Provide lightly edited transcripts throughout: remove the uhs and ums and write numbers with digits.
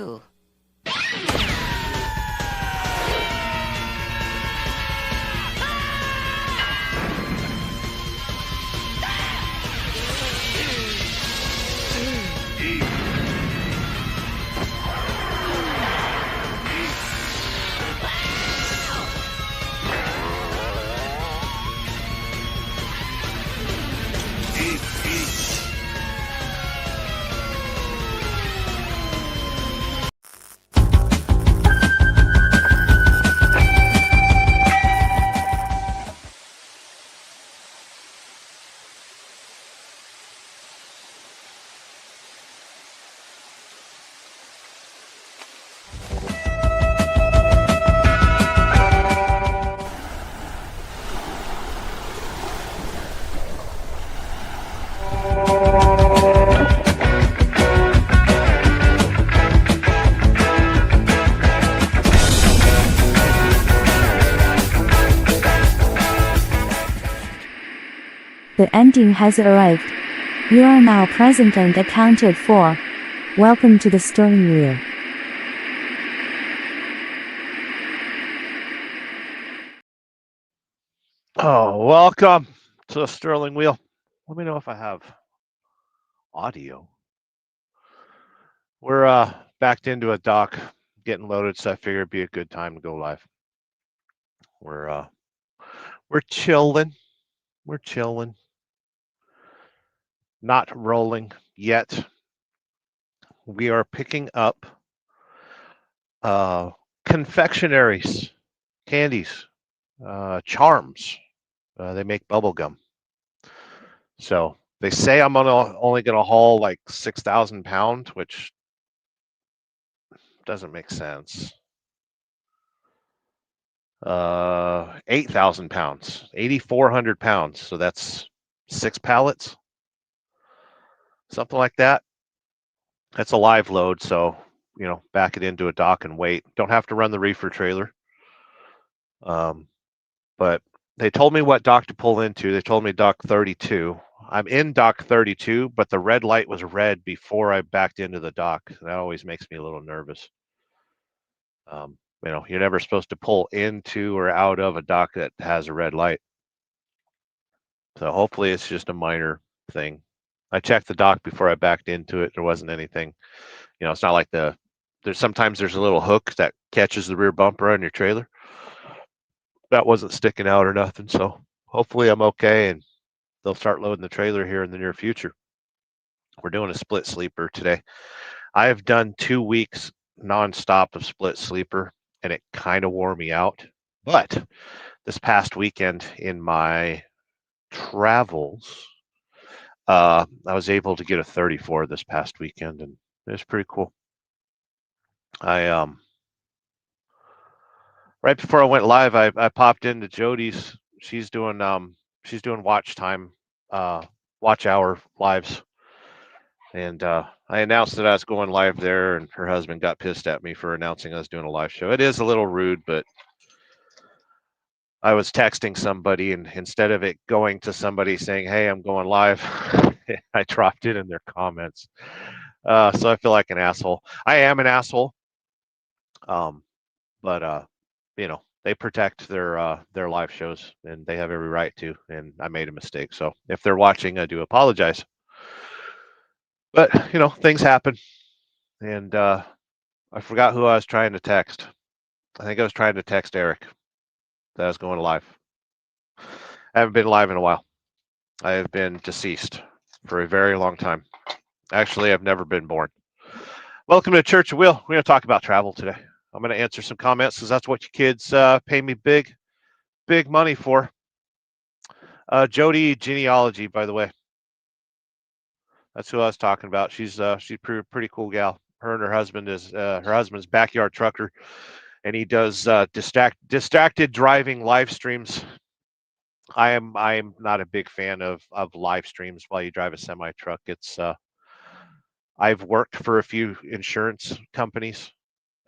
you. The ending has arrived. You are now present and accounted for. Welcome to the steering wheel. Oh, welcome to the Sterling Wheel. Let me know if I have audio. We're backed into a dock, getting loaded, so I figured it'd be a good time to go live. We're chilling. We're chilling. Not rolling yet. We are picking up confectionaries, candies, charms. They make bubble gum. So they say I'm only going to haul like 6,000 pounds, which doesn't make sense. 8,000 pounds, 8,400 pounds. So that's 6 pallets, something like that. That's a live load. So, back it into a dock and wait. Don't have to run the reefer trailer. But they told me what dock to pull into. They told me dock 32. I'm in dock 32, but the red light was red before I backed into the dock. That always makes me a little nervous. You're never supposed to pull into or out of a dock that has a red light. So hopefully it's just a minor thing. I checked the dock before I backed into it. There wasn't anything. It's not like sometimes there's a little hook that catches the rear bumper on your trailer. That wasn't sticking out or nothing. So hopefully I'm okay and they'll start loading the trailer here in the near future. We're doing a split sleeper today. I have done 2 weeks nonstop of split sleeper and it kind of wore me out. But this past weekend in my travels, I was able to get a 34 this past weekend and it was pretty cool. I right before I went live, I popped into Jody's. She's doing watch time, watch hour lives. And I announced that I was going live there, and her husband got pissed at me for announcing I was doing a live show. It is a little rude, but I was texting somebody, and instead of it going to somebody saying, "Hey, I'm going live," I dropped it in their comments. So I feel like an asshole. I am an asshole. But they protect their live shows, and they have every right to. And I made a mistake, so if they're watching, I do apologize. But things happen, and I forgot who I was trying to text. I think I was trying to text Eric that I was going live. I haven't been live in a while. I have been deceased for a very long time. Actually, I've never been born. Welcome to Church of Wheel. We're going to talk about travel today. I'm going to answer some comments because that's what you kids pay me big money for. Jody Genealogy, by the way. That's who I was talking about. She's pretty cool gal. Her and her husband is her husband's backyard trucker, and he does distracted driving live streams. I am not a big fan of live streams while you drive a semi truck. It's I've worked for a few insurance companies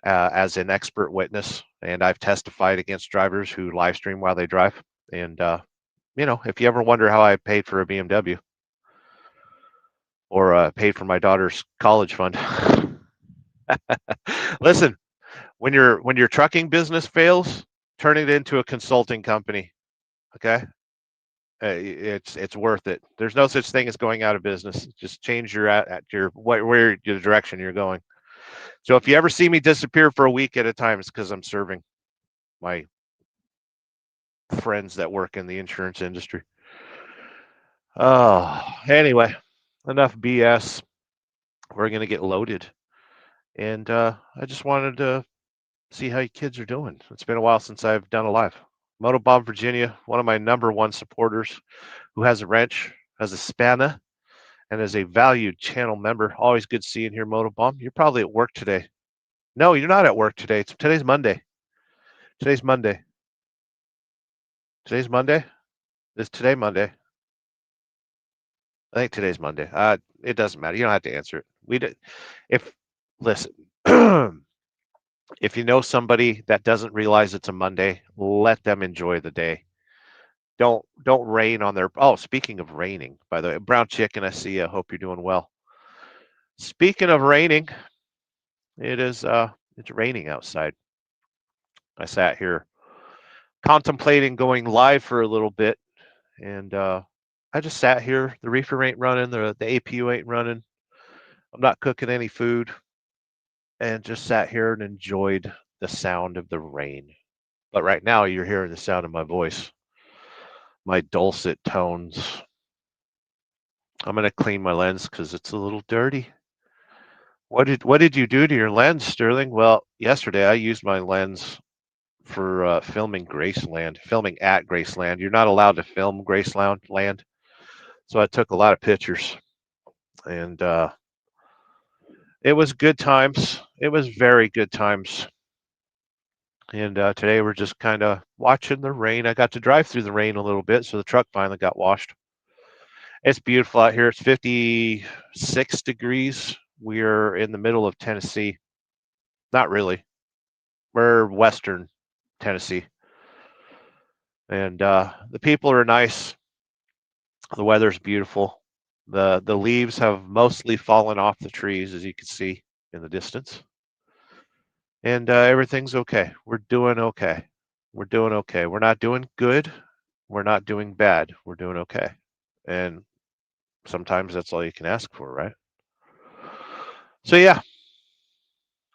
as an expert witness, and I've testified against drivers who live stream while they drive. And if you ever wonder how I paid for a BMW or paid for my daughter's college fund, Listen, when your trucking business fails, turn it into a consulting company. Okay, it's worth it. There's no such thing as going out of business. Just change at your where your direction you're going. So if you ever see me disappear for a week at a time, it's because I'm serving my friends that work in the insurance industry. Oh, anyway, enough BS. We're gonna get loaded, and I just wanted to see how you kids are doing. It's been a while since I've done a live. Motobob Virginia, one of my #1 supporters, who has a wrench, has a spanner, and is a valued channel member. Always good seeing here, Motobob. You're probably at work today. No, you're not at work today. Today's Monday. Today's Monday. Today's Monday. Is today Monday? I think today's Monday. It doesn't matter. You don't have to answer it. We did. If listen, if you know somebody that doesn't realize it's a Monday, let them enjoy the day. Don't rain on their. Oh, speaking of raining, by the way, Brown Chicken, I see you. Hope you're doing well. Speaking of raining, it's raining outside. I sat here contemplating going live for a little bit, and I just sat here. The reefer ain't running. The APU ain't running. I'm not cooking any food, and just sat here and enjoyed the sound of the rain. But right now, you're hearing the sound of my voice, my dulcet tones. I'm gonna clean my lens because it's a little dirty. What did you do to your lens, Sterling? Well, yesterday I used my lens for filming Graceland, filming at Graceland. You're not allowed to film Graceland, so I took a lot of pictures, and it was good times. It was very good times. And today we're just kind of watching the rain. I got to drive through the rain a little bit, so the truck finally got washed. It's beautiful out here. It's 56 degrees. We're in the middle of Tennessee. Not really. We're western Tennessee. And the people are nice. The weather's beautiful. The leaves have mostly fallen off the trees, as you can see in the distance. And everything's okay. We're doing okay. We're doing okay. We're not doing good. We're not doing bad. We're doing okay. And sometimes that's all you can ask for, right? So yeah,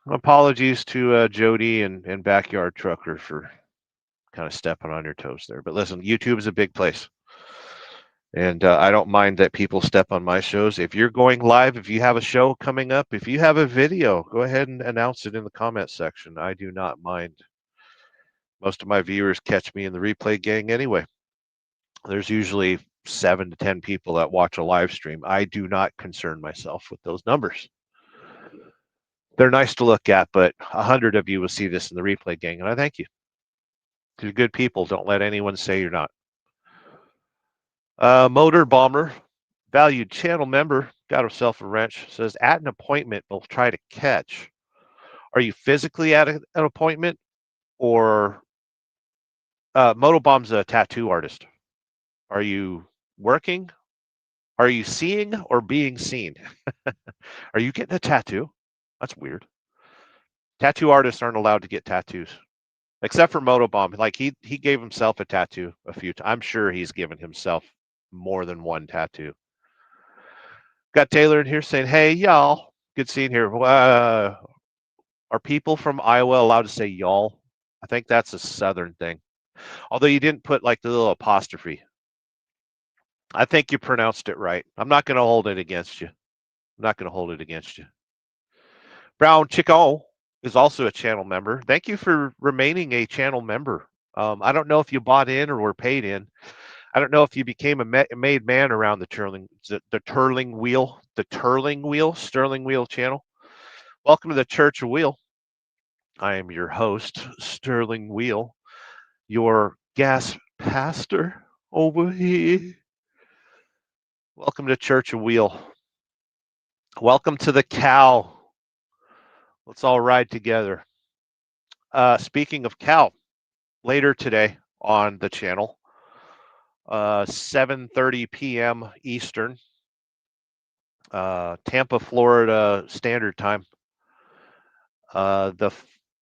apologies to Jody and Backyard Trucker for kind of stepping on your toes there. But listen, YouTube is a big place. And I don't mind that people step on my shows. If you're going live, if you have a show coming up, if you have a video, go ahead and announce it in the comment section. I do not mind. Most of my viewers catch me in the replay gang anyway. There's usually 7 to 10 people that watch a live stream. I do not concern myself with those numbers. They're nice to look at, but 100 of you will see this in the replay gang, and I thank you. You're good people. Don't let anyone say you're not. Motor Bomber, valued channel member, got herself a wrench, says at an appointment we'll try to catch. Are you physically at an appointment, or Motobomb's a tattoo artist? Are you working? Are you seeing or being seen? Are you getting a tattoo? That's weird. Tattoo artists aren't allowed to get tattoos, except for Motobomb. Like he gave himself a tattoo a few times. I'm sure he's given himself more than one tattoo. Got Taylor in here saying, "Hey y'all, good seeing here." Are people from Iowa allowed to say y'all? I think that's a Southern thing. Although you didn't put like the little apostrophe. I think you pronounced it right. I'm not going to hold it against you. I'm not going to hold it against you. Brown Chico is also a channel member. Thank you for remaining a channel member. I don't know if you bought in or were paid in. I don't know if you became a made man around the Turling Sterling Wheel channel. Welcome to the Church of Wheel. I am your host, Sterling Wheel, your gas pastor over here. Welcome to Church of Wheel. Welcome to the cow. Let's all ride together. Speaking of cow, later today on the channel, 7:30 p.m. Eastern, Tampa, Florida Standard Time. I'm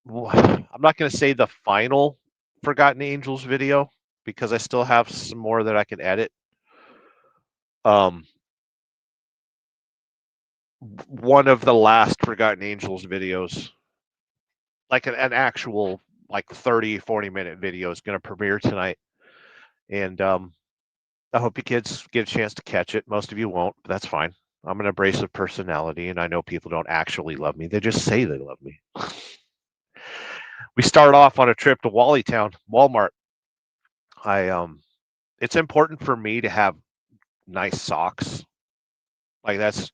not going to say the final Forgotten Angels video because I still have some more that I can edit. One of the last Forgotten Angels videos, like an actual like 30-40 minute video, is going to premiere tonight, and I hope you kids get a chance to catch it. Most of you won't, but that's fine. I'm an abrasive personality, and I know people don't actually love me. They just say they love me. We start off on a trip to Walmart. It's important for me to have nice socks. Like that's,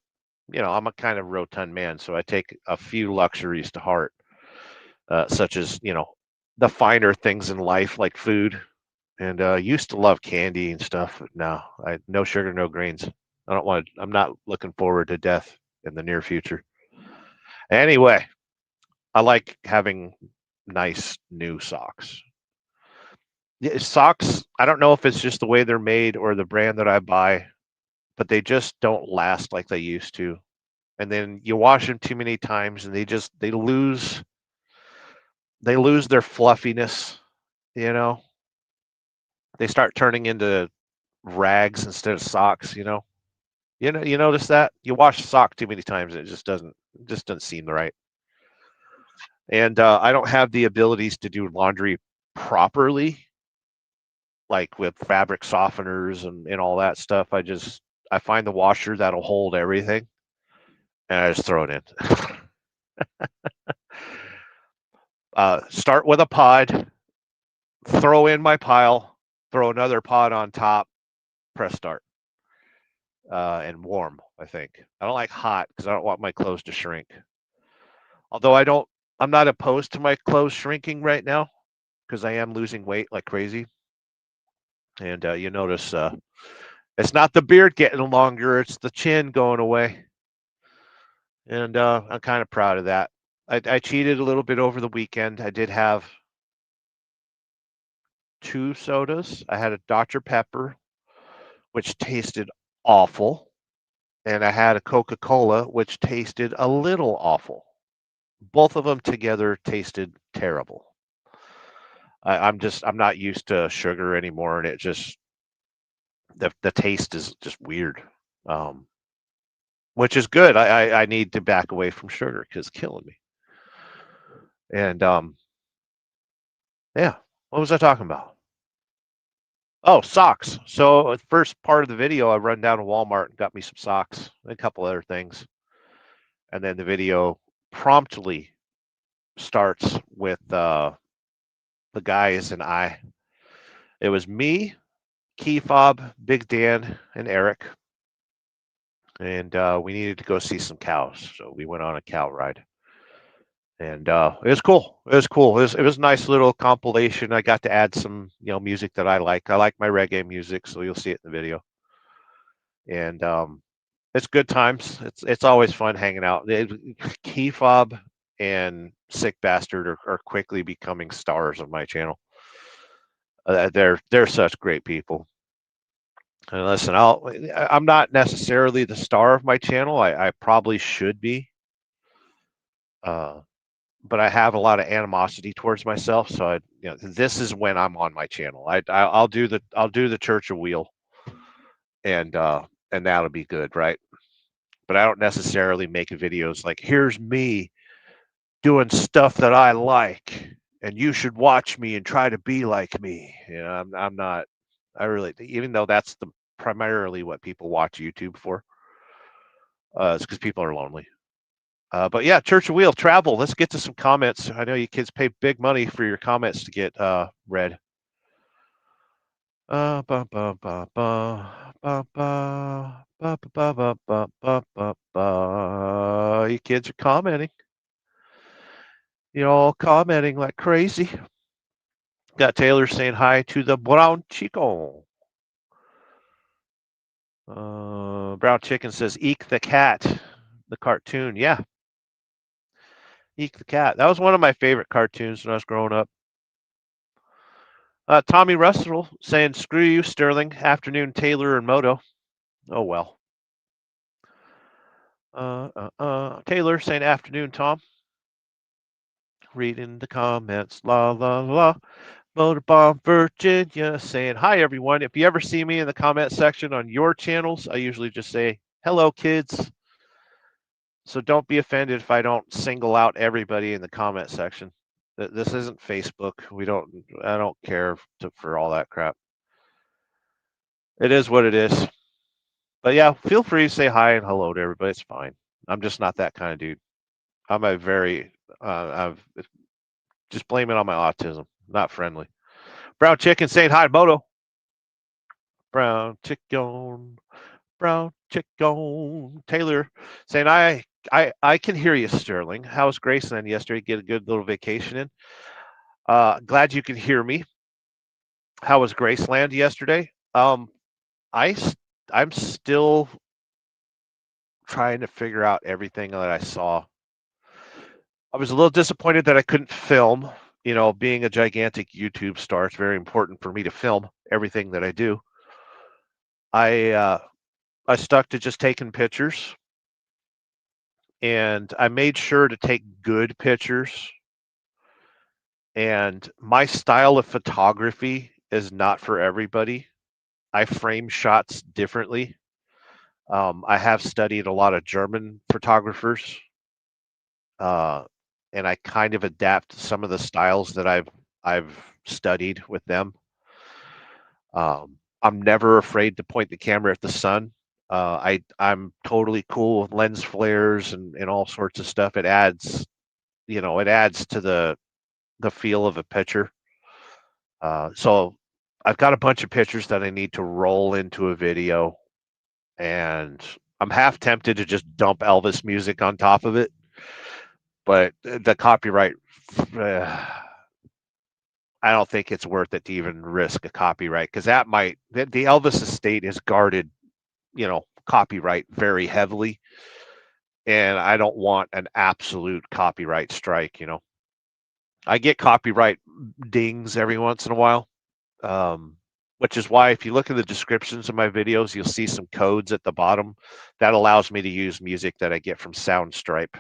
I'm a kind of rotund man, so I take a few luxuries to heart, such as, the finer things in life like food. And used to love candy and stuff. But no, no sugar, no grains. I don't want. I'm not looking forward to death in the near future. Anyway, I like having nice new socks. Yeah, socks. I don't know if it's just the way they're made or the brand that I buy, but they just don't last like they used to. And then you wash them too many times, and they lose their fluffiness. You know, they start turning into rags instead of socks. You notice that you wash a sock too many times, and it just doesn't seem right. And I don't have the abilities to do laundry properly, like with fabric softeners and all that stuff. I find the washer that'll hold everything, and I just throw it in. Start with a pod, throw in my pile, throw another pod on top, press start, and warm. I think I don't like hot because I don't want my clothes to shrink. Although I'm not opposed to my clothes shrinking right now because I am losing weight like crazy. And you notice it's not the beard getting longer; it's the chin going away. And I'm kind of proud of that. I cheated a little bit over the weekend. I did have two sodas. I had a Dr. Pepper, which tasted awful, and I had a Coca-Cola, which tasted a little awful. Both of them together tasted terrible. I'm not used to sugar anymore, and it just the taste is just weird. Um, which is good. I need to back away from sugar because it's killing me. And yeah, what was I talking about? Oh, socks. So first part of the video, I run down to Walmart and got me some socks and a couple other things, and then the video promptly starts with the guys and I. It was me, Key Fob, Big Dan, and Eric, and we needed to go see some cows, so we went on a cow ride. And it was cool. It was cool. It was a nice little compilation. I got to add some music that I like. I like my reggae music, so you'll see it in the video. And it's good times. It's always fun hanging out. Key Fob and Sick Bastard are quickly becoming stars of my channel. They're such great people. And listen, I'm not necessarily the star of my channel. I probably should be. But I have a lot of animosity towards myself. So this is when I'm on my channel. I'll do the Church of Wheel, and that'll be good, right? But I don't necessarily make videos like, here's me doing stuff that I like, and you should watch me and try to be like me. I'm not. I really, even though that's primarily what people watch YouTube for, it's because people are lonely. But yeah, Church of Wheel travel. Let's get to some comments. I know you kids pay big money for your comments to get read. You kids are commenting. You're all commenting like crazy. Got Taylor saying hi to the brown chico. Brown Chicken says, "Eek the cat," the cartoon. Yeah, Eek the cat. That was one of my favorite cartoons when I was growing up. Tommy Russell saying, "Screw you, Sterling. Afternoon, Taylor and Moto." Oh well. Taylor saying, "Afternoon, Tom." reading the comments. La la la. Motor Bomb Virginia saying hi everyone. If you ever see me in the comment section on your channels, I usually just say hello kids. So don't be offended if I don't single out everybody in the comment section. This isn't Facebook. I don't care for all that crap. It is what it is. But yeah, feel free to say hi and hello to everybody. It's fine. I'm just not that kind of dude. I'm a very I've just blame it on my autism. Not friendly. Brown Chicken saying hi, Moto. Brown Chicken. Brown Chicken. Taylor saying I can hear you, Sterling. How was Graceland yesterday? Get a good little vacation in. Glad you can hear me. How was Graceland yesterday? I I'm still trying to figure out everything that I saw. I was a little disappointed that I couldn't film. You know, being a gigantic YouTube star, it's very important for me to film everything that I do. I stuck to just taking pictures, and I made sure to take good pictures. And my style of photography is not for everybody. I frame shots differently. I have studied a lot of German photographers, uh, and I kind of adapt some of the styles that I've studied with them. I'm never afraid to point the camera at the sun. I'm totally cool with lens flares and all sorts of stuff. It adds, it adds to the feel of a picture. So I've got a bunch of pictures that I need to roll into a video, and I'm half tempted to just dump Elvis music on top of it, but the copyright, I don't think it's worth it to even risk a copyright because the Elvis estate is guarded, copyright very heavily, and I don't want an absolute copyright strike. I get copyright dings every once in a while, which is why if you look at the descriptions of my videos, you'll see some codes at the bottom that allows me to use music that I get from Soundstripe.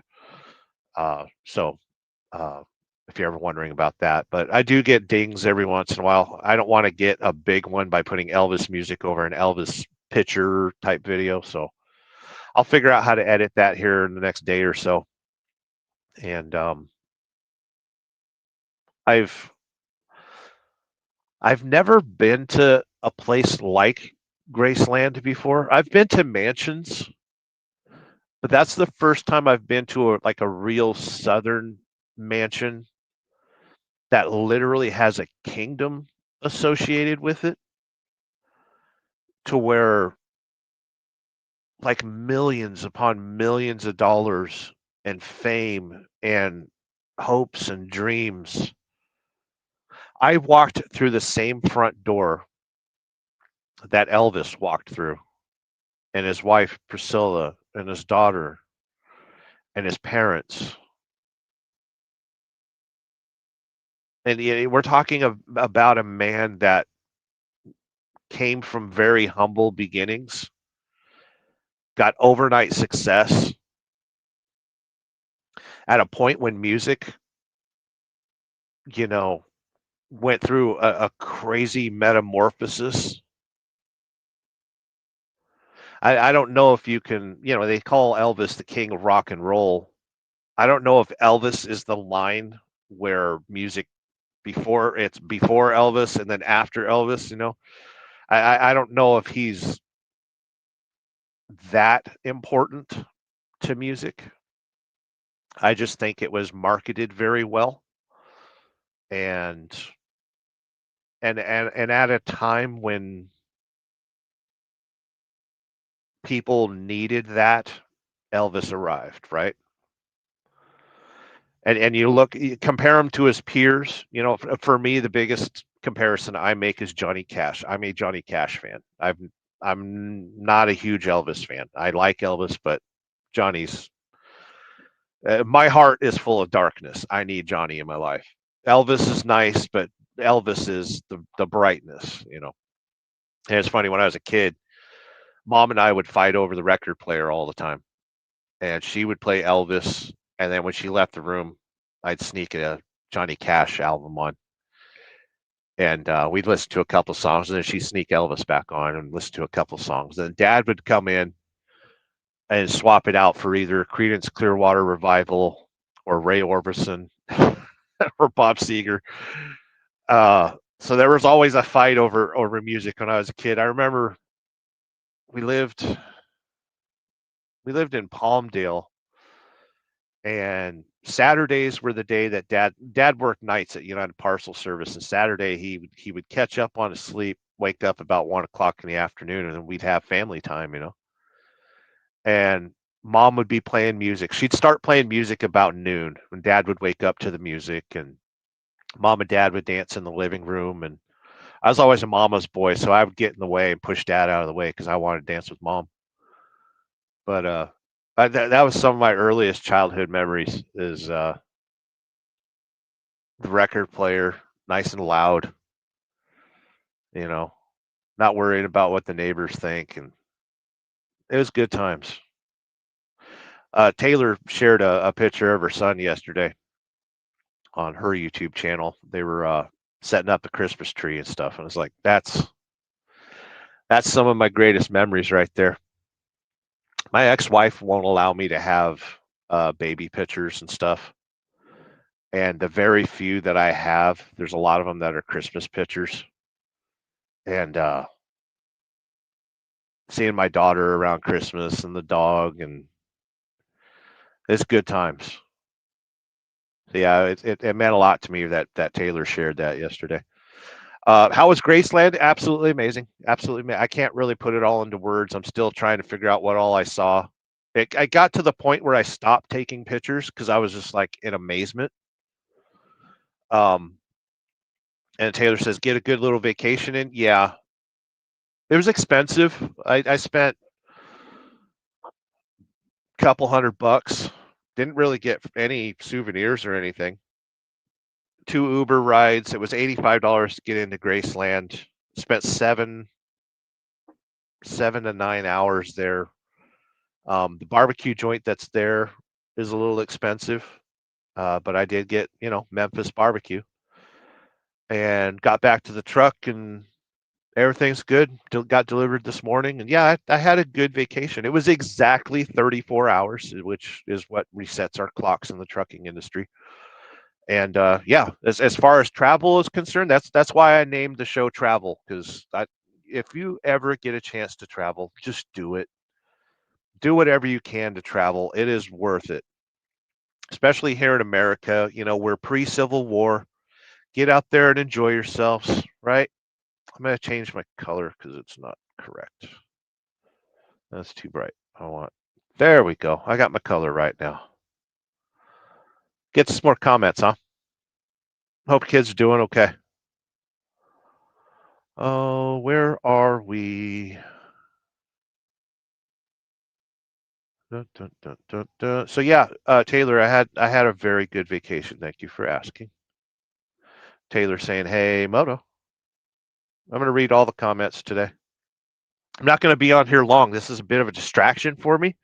So if you're ever wondering about that, but I do get dings every once in a while. I don't want to get a big one by putting Elvis music over an Elvis picture type video. So I'll figure out how to edit that here in the next day or so. And I've never been to a place like Graceland before. I've been to mansions, but that's the first time I've been to a real southern mansion that literally has a kingdom associated with it, to where like millions upon millions of dollars and fame and hopes and dreams. I walked through the same front door that Elvis walked through, and his wife Priscilla, and his daughter, and his parents. And we're talking about a man that came from very humble beginnings, got overnight success at a point when music, you know, went through a crazy metamorphosis. I don't know if you can, they call Elvis the king of rock and roll. I don't know if Elvis is the line where music before Elvis and then after Elvis. I don't know if he's that important to music. I just think it was marketed very well, and and at a time when people needed that, Elvis arrived, right? And you compare him to his peers. For me, the biggest comparison I make is Johnny Cash. I'm a Johnny Cash fan. I'm not a huge Elvis fan. I like Elvis, but Johnny's my heart is full of darkness. I need Johnny in my life. Elvis is nice, but Elvis is the brightness. And it's funny, when I was a kid, Mom and I would fight over the record player all the time, and she would play Elvis, and then when she left the room, I'd sneak a Johnny Cash album on, and we'd listen to a couple songs, and then she'd sneak Elvis back on and listen to a couple songs. Then Dad would come in and swap it out for either Creedence Clearwater Revival or Ray Orbison or Bob Seger. So there was always a fight over music when I was a kid. I remember we lived in Palmdale, and Saturdays were the day that dad worked nights at United Parcel Service, and Saturday he would catch up on his sleep, wake up about 1 o'clock in the afternoon, and then we'd have family time, And mom would be playing music. She'd start playing music about noon, and dad would wake up to the music, and mom and dad would dance in the living room. And I was always a mama's boy, so I would get in the way and push dad out of the way because I wanted to dance with mom. But that was some of my earliest childhood memories. Is the record player, nice and loud, you know, not worrying about what the neighbors think, and it was good times. Taylor shared a picture of her son yesterday on her YouTube channel. They were setting up the Christmas tree and stuff, and I was like, that's some of my greatest memories right there. My ex-wife won't allow me to have baby pictures and stuff, and the very few that I have, there's a lot of them that are Christmas pictures, and seeing my daughter around Christmas and the dog, and it's good times. So yeah, it meant a lot to me that Taylor shared that yesterday. How was Graceland? Absolutely amazing. Absolutely, I can't really put it all into words. I'm still trying to figure out what all I saw. I got to the point where I stopped taking pictures because I was just like in amazement. Um, and Taylor says, "Get a good little vacation in." Yeah, it was expensive. I spent a couple $100. Didn't really get any souvenirs or anything. 2 Uber rides. It was $85 to get into Graceland. Spent 7 to 9 hours there. The barbecue joint that's there is a little expensive, but I did get, Memphis barbecue, and got back to the truck, and everything's good. Got delivered this morning, and yeah, I had a good vacation. It was exactly 34 hours, which is what resets our clocks in the trucking industry. And yeah, as far as travel is concerned, that's why I named the show Travel, because if you ever get a chance to travel, just do it. Do whatever you can to travel. It is worth it, especially here in America. We're pre-Civil War. Get out there and enjoy yourselves, right? I'm going to change my color because it's not correct. That's too bright. There we go. I got my color right now. Get some more comments, huh? Hope kids are doing okay. Oh, where are we? Dun, dun, dun, dun, dun. So yeah, Taylor, I had a very good vacation. Thank you for asking. Taylor saying, "Hey, Moto." I'm going to read all the comments today. I'm not going to be on here long. This is a bit of a distraction for me.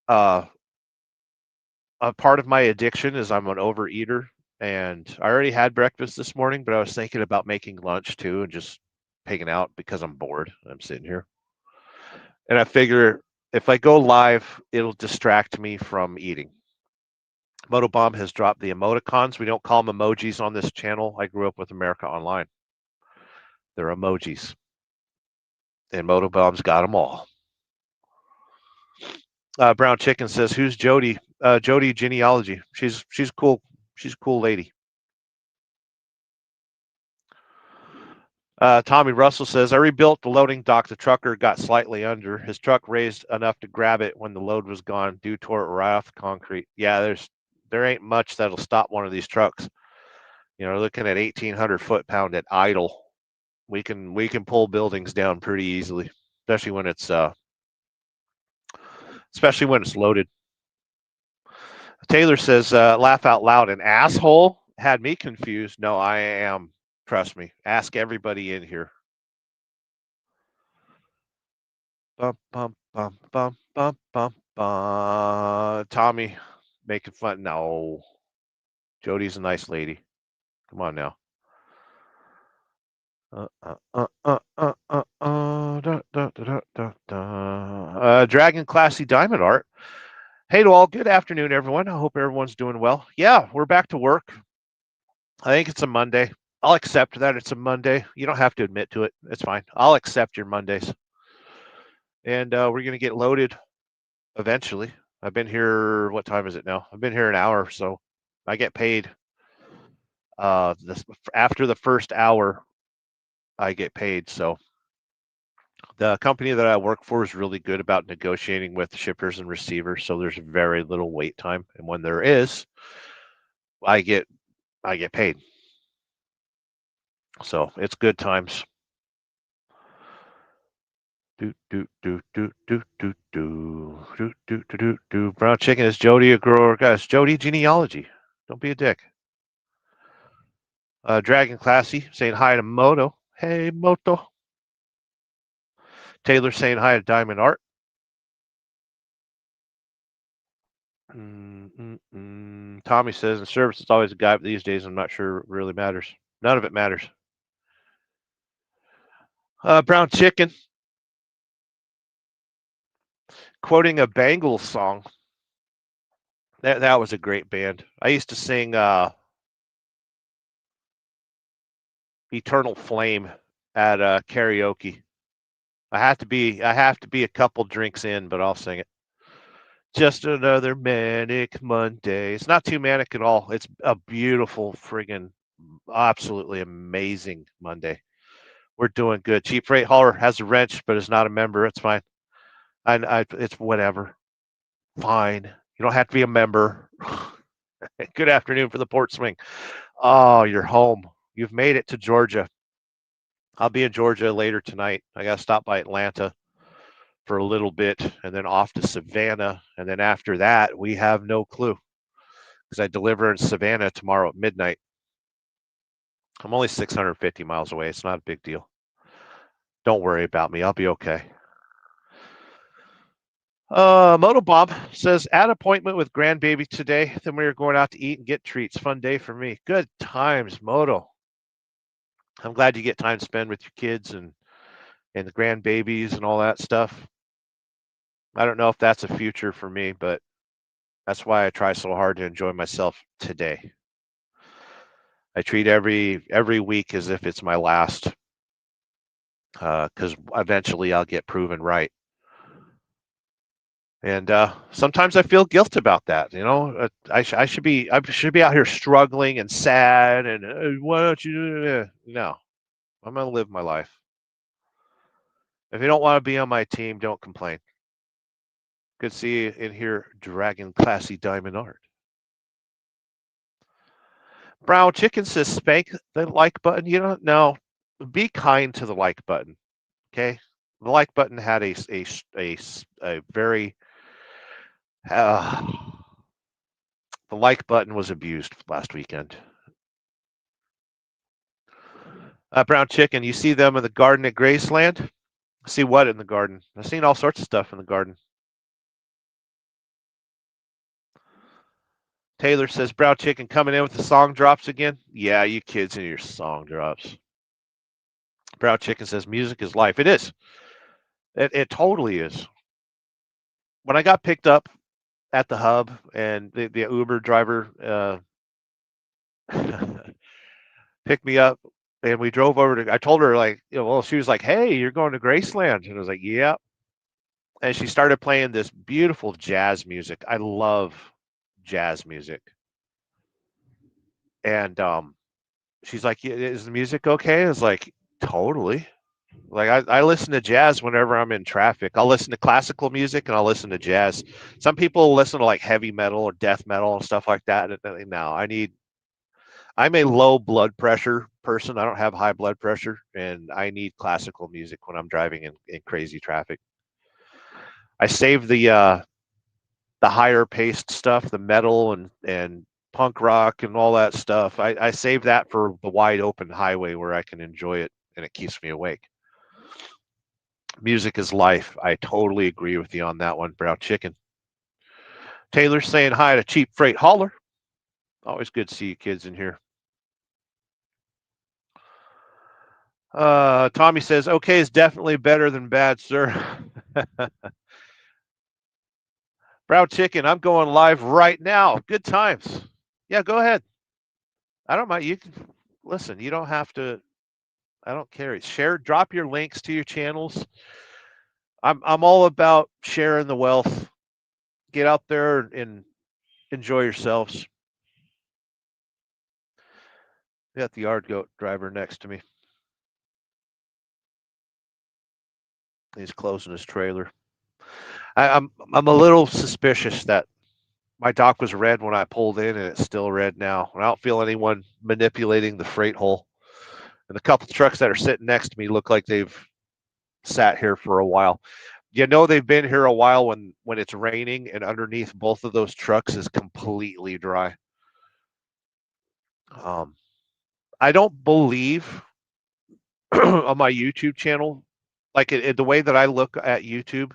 A part of my addiction is I'm an overeater, and I already had breakfast this morning, but I was thinking about making lunch too and just hanging out because I'm bored. I'm sitting here, and I figure if I go live, it'll distract me from eating. Motobomb has dropped the emoticons. We don't call them emojis on this channel. I grew up with America Online. They're emojis, and Motobomb's got them all. Brown Chicken says, "Who's Jody?" Jody Genealogy. She's cool. She's a cool lady. Tommy Russell says, "I rebuilt the loading dock. The trucker got slightly under. His truck raised enough to grab it when the load was gone. Dew tore it right off the concrete." Yeah, there ain't much that'll stop one of these trucks. Looking at 1,800 foot-pound at idle, we can pull buildings down pretty easily, especially when it's loaded. Taylor says, "Laugh out loud. An asshole had me confused." No, I am. Trust me. Ask everybody in here. Bum, bum, bum, bum, bum, bum, bum. Tommy making fun. No. Jody's a nice lady. Come on now. Dragon Classy Diamond Art. Hey to all, good afternoon, everyone. I hope everyone's doing well. Yeah, we're back to work. I think it's a Monday. I'll accept that it's a Monday. You don't have to admit to it. It's fine. I'll accept your Mondays. And we're going to get loaded eventually. I've been here, what time is it now? I've been here an hour, so I get paid. After the first hour, I get paid. So the company that I work for is really good about negotiating with shippers and receivers. So there's very little wait time, and when there is, I get paid. So it's good times. Brown chicken is Jody a grower? Guys, Jody genealogy. Don't be a dick. Dragon Classy saying hi to Moto. Hey, Moto. Taylor saying hi to Diamond Art. Tommy says the service is always a guy, but these days I'm not sure it really matters. None of it matters. Brown Chicken quoting a Bangles song. That was a great band. I used to sing Eternal Flame at karaoke. I have to be a couple drinks in, but I'll sing it. Just another manic Monday. It's not too manic at all. It's a beautiful friggin' absolutely amazing Monday. We're doing good. Cheap Freight Hauler has a wrench, but is not a member. It's fine. It's whatever. Fine. You don't have to be a member. Good afternoon for the Port Swing. Oh, you're home. You've made it to Georgia. I'll be in Georgia later tonight. I got to stop by Atlanta for a little bit and then off to Savannah. And then after that, we have no clue because I deliver in Savannah tomorrow at midnight. I'm only 650 miles away. It's not a big deal. Don't worry about me. I'll be okay. Moto Bob says, at appointment with grandbaby today. Then we are going out to eat and get treats. Fun day for me. Good times, Moto. I'm glad you get time to spend with your kids and the grandbabies and all that stuff. I don't know if that's a future for me, but that's why I try so hard to enjoy myself today. I treat every week as if it's my last, because eventually I'll get proven right. And sometimes I feel guilt about that. You know, I should be out here struggling and sad. And why don't you? No, I'm gonna live my life. If you don't want to be on my team, don't complain. Good to see you in here, Dragon Classy Diamond Art. Brown Chicken says spank the like button. You don't know. Be kind to the like button. Okay, the like button had a very the like button was abused last weekend. Brown Chicken, you see them in the garden at Graceland? See what in the garden? I've seen all sorts of stuff in the garden. Taylor says, Brown Chicken coming in with the song drops again? Yeah, you kids and your song drops. Brown Chicken says, music is life. It is. It totally is. When I got picked up at the hub and the Uber driver picked me up and we drove over to, I told her like, you know, well, she was like, hey, you're going to Graceland. And I was like, yeah. And she started playing this beautiful jazz music. I love jazz music. And she's like, is the music okay? I was like, totally. Like I listen to jazz whenever I'm in traffic. I'll listen to classical music and I'll listen to jazz. Some people listen to like heavy metal or death metal and stuff like that. No, I'm a low blood pressure person. I don't have high blood pressure, and I need classical music when I'm driving in crazy traffic. I save the higher paced stuff, the metal and punk rock and all that stuff. I save that for the wide open highway where I can enjoy it and it keeps me awake. Music is life. I totally agree with you on that one, Brown Chicken. Taylor's saying hi to Cheap Freight Hauler. Always good to see you kids in here. Tommy says, okay is definitely better than bad, sir. Brown Chicken, I'm going live right now. Good times. Yeah, go ahead. I don't mind. You can listen. You don't have to. I don't care. Share. Drop your links to your channels. I'm all about sharing the wealth. Get out there and enjoy yourselves. Got the yard goat driver next to me. He's closing his trailer. I'm a little suspicious that my dock was red when I pulled in, and it's still red now. I don't feel anyone manipulating the freight hole. And the couple trucks that are sitting next to me look like they've sat here for a while. You know they've been here a while when it's raining and underneath both of those trucks is completely dry. I don't believe on my YouTube channel, like the way that I look at YouTube,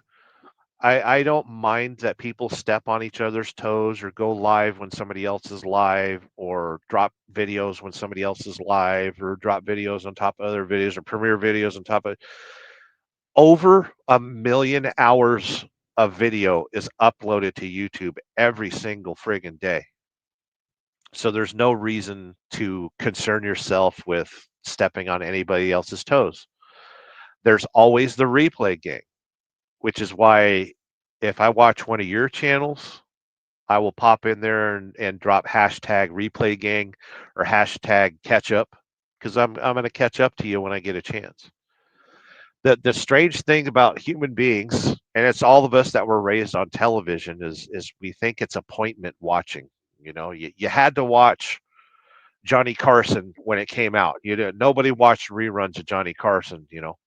I don't mind that people step on each other's toes or go live when somebody else is live or drop videos when somebody else is live or drop videos on top of other videos or premiere videos on top of over 1 million hours of video is uploaded to YouTube every single friggin' day. So there's no reason to concern yourself with stepping on anybody else's toes. There's always the replay gang, which is why if I watch one of your channels, I will pop in there and drop hashtag replay gang or hashtag catch up because I'm going to catch up to you when I get a chance. The strange thing about human beings, and it's all of us that were raised on television, is we think it's appointment watching. You know, you had to watch Johnny Carson when it came out. You didn't, nobody watched reruns of Johnny Carson, you know,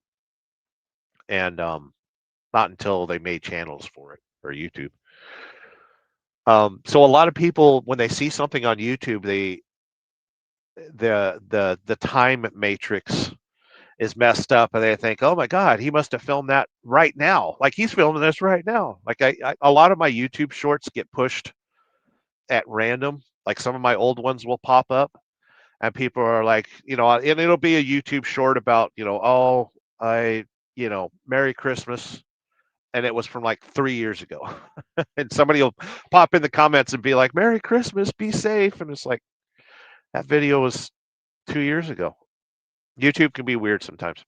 and not until they made channels for it or YouTube. So a lot of people, when they see something on YouTube, the time matrix is messed up, and they think, "Oh my God, he must have filmed that right now. Like he's filming this right now." Like a lot of my YouTube shorts get pushed at random. Like some of my old ones will pop up, and people are like, you know, and it'll be a YouTube short about, you know, oh, Merry Christmas, and it was from like 3 years ago, and somebody will pop in the comments and be like, "Merry Christmas, be safe," and it's like that video was 2 years ago. YouTube can be weird sometimes.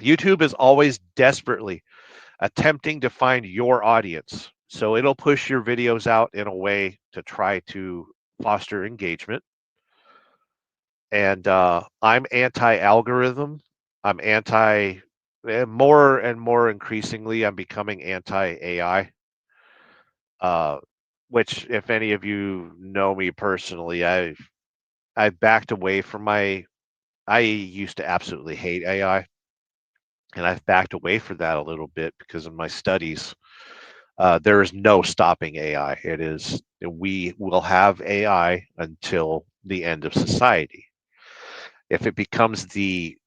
YouTube is always desperately attempting to find your audience. So it'll push your videos out in a way to try to foster engagement. And I'm anti-algorithm. I'm anti, more and more increasingly, I'm becoming anti-AI. Which, if any of you know me personally, I've backed away from my. I used to absolutely hate AI, and I've backed away from that a little bit because in my studies, there is no stopping AI. It is we will have AI until the end of society. If it becomes the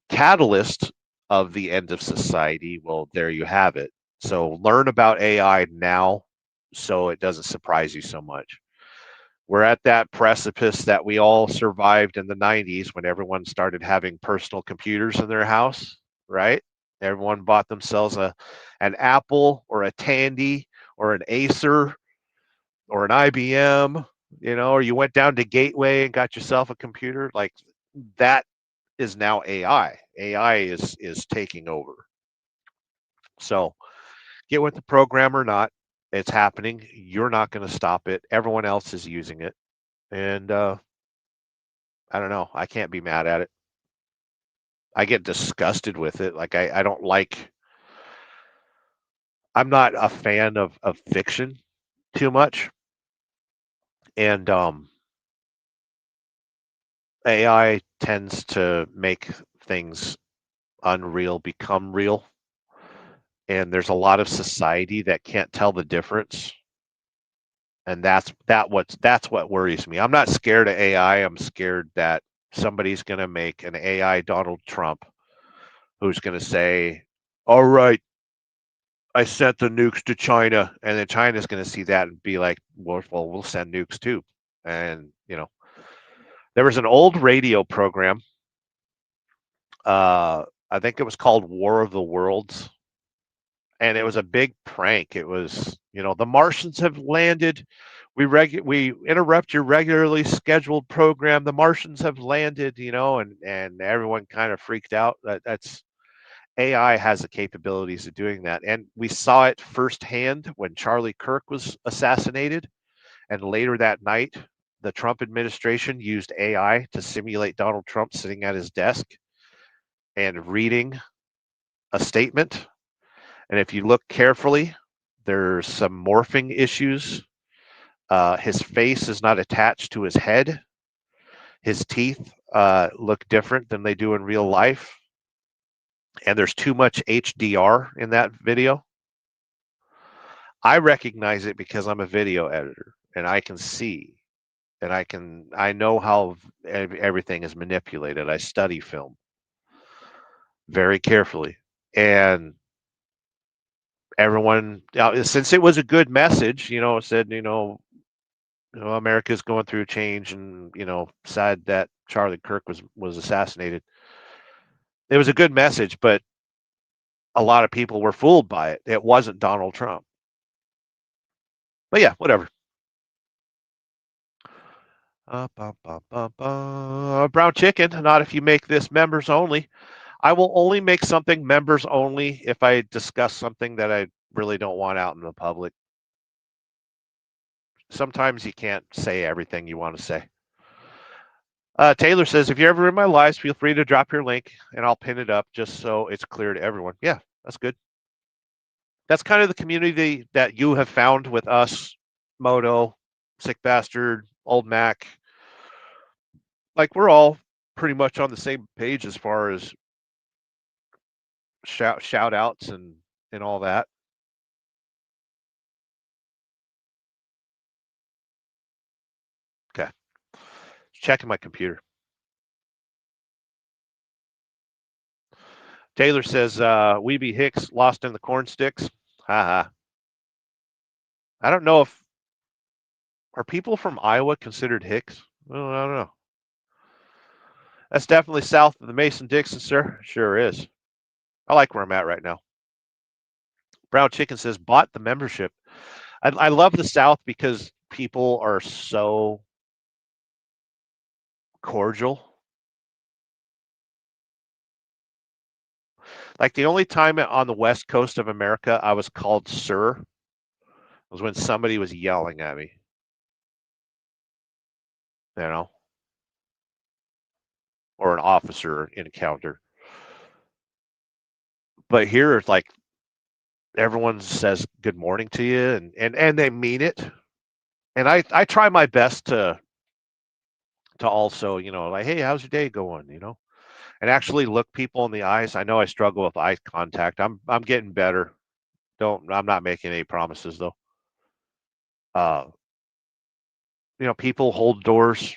catalyst of the end of society, well, there you have it. So learn about AI now so it doesn't surprise you so much. We're at that precipice that we all survived in the 90s when everyone started having personal computers in their house, right? Everyone bought themselves an Apple or a Tandy or an Acer or an IBM, you know, or you went down to Gateway and got yourself a computer. Like that is now AI. AI is taking over. So get with the program or not, it's happening. You're not going to stop it. Everyone else is using it, and I don't know. I can't be mad at it. I get disgusted with it. Like I don't like. I'm not a fan of fiction too much, and AI tends to make things unreal become real. And there's a lot of society that can't tell the difference. And that's what worries me. I'm not scared of AI. I'm scared that somebody's going to make an AI Donald Trump who's going to say, "All right, I sent the nukes to China," and then China's going to see that and be like, "Well, we'll send nukes too." And There was an old radio program. I think it was called War of the Worlds, and it was a big prank. It was, the Martians have landed. We interrupt your regularly scheduled program. The Martians have landed, and everyone kind of freaked out. That's AI has the capabilities of doing that, and we saw it firsthand when Charlie Kirk was assassinated, and later that night, the Trump administration used AI to simulate Donald Trump sitting at his desk and reading a statement. And if you look carefully, there's some morphing issues. His face is not attached to his head. His teeth look different than they do in real life. And there's too much HDR in that video. I recognize it because I'm a video editor and I can see and I know how everything is manipulated. I study film very carefully. And everyone, since it was a good message, it said, America's going through change, and sad that Charlie Kirk was assassinated. It was a good message, but a lot of people were fooled by it. It wasn't Donald Trump. But yeah, whatever. Brown chicken, not if you make this members only. I will only make something members only if I discuss something that I really don't want out in the public. Sometimes you can't say everything you want to say. Taylor says, if you're ever in my lives, feel free to drop your link and I'll pin it up just so it's clear to everyone. Yeah, that's good. That's kind of the community that you have found with us, Moto, Sick Bastard, Old Mac. Like, we're all pretty much on the same page as far as shout outs and all that. Okay. Checking my computer. Taylor says, Weeby Hicks lost in the corn sticks. Haha. I don't know if are people from Iowa considered Hicks? Well, I don't know. That's definitely south of the Mason-Dixon, sir. Sure is. I like where I'm at right now. Brown Chicken says, bought the membership. I love the South because people are so cordial. Like, the only time on the West Coast of America I was called sir was when somebody was yelling at me. Or an officer encounter. But here it's like everyone says good morning to you and they mean it. And I try my best to also, like, hey, how's your day going? And actually look people in the eyes. I know I struggle with eye contact. I'm getting better. I'm not making any promises though. People hold doors.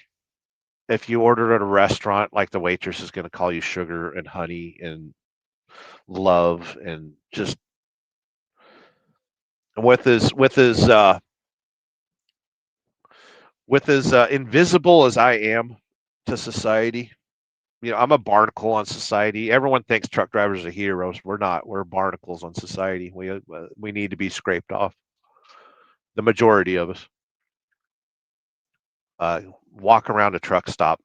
If you order at a restaurant, like, the waitress is going to call you sugar and honey and love and just with as invisible as I am to society. I'm a barnacle on society. Everyone thinks truck drivers are heroes. We're not. We're barnacles on society. We need to be scraped off. The majority of us. Walk around a truck stop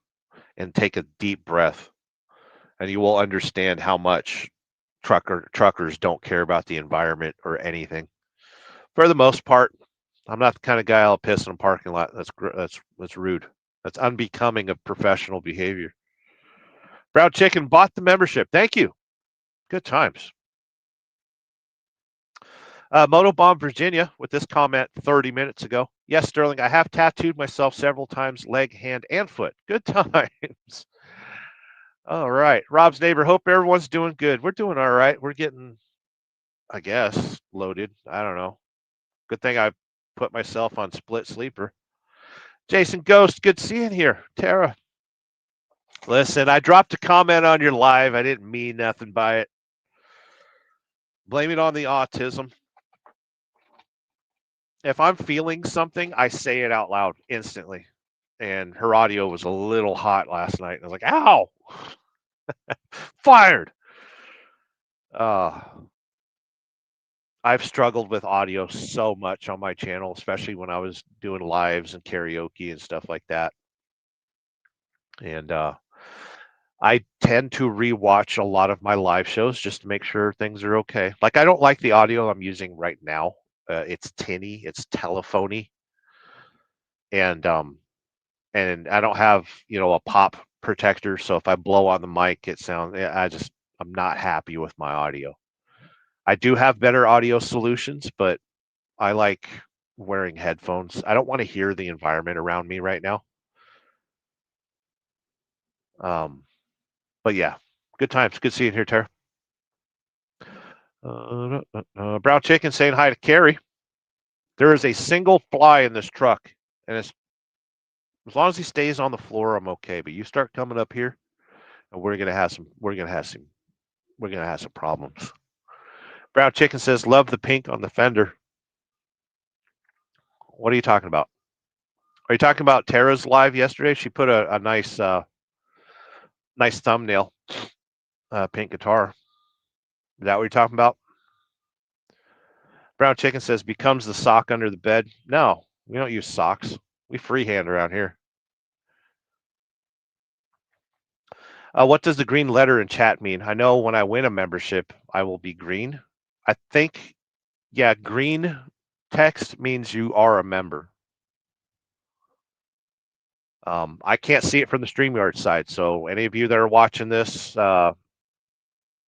and take a deep breath, and you will understand how much truckers don't care about the environment or anything. For the most part, I'm not the kind of guy I'll piss in a parking lot. That's rude. That's unbecoming of professional behavior. Brown Chicken bought the membership. Thank you. Good times. Motobomb Virginia with this comment 30 minutes ago. Yes, Sterling, I have tattooed myself several times, leg, hand, and foot. Good times. All right. Rob's neighbor, hope everyone's doing good. We're doing all right. We're getting, I guess, loaded. I don't know. Good thing I put myself on split sleeper. Jason Ghost, good seeing here. Tara. Listen, I dropped a comment on your live. I didn't mean nothing by it. Blame it on the autism. If I'm feeling something, I say it out loud instantly. and her audio was a little hot last night. And I was like, ow, fired. I've struggled with audio so much on my channel, especially when I was doing lives and karaoke and stuff like that. And I tend to rewatch a lot of my live shows just to make sure things are okay. Like, I don't like the audio I'm using right now. It's tinny, it's telephony, and I don't have a pop protector. So if I blow on the mic, it sounds. I'm not happy with my audio. I do have better audio solutions, but I like wearing headphones. I don't want to hear the environment around me right now. But yeah, good times. Good seeing you here, Tara. Brown Chicken saying hi to Carrie. There is a single fly in this truck, and as long as he stays on the floor, I'm okay. But you start coming up here, and we're gonna have some problems. Brown Chicken says, love the pink on the fender. What are you talking about? Are you talking about Tara's live yesterday? She put a nice thumbnail, pink guitar. Is that what you're talking about? Brown Chicken says, becomes the sock under the bed. No, we don't use socks. We freehand around here. What does the green letter in chat mean? I know when I win a membership, I will be green. I think, yeah, green text means you are a member. I can't see it from the StreamYard side. So any of you that are watching this, on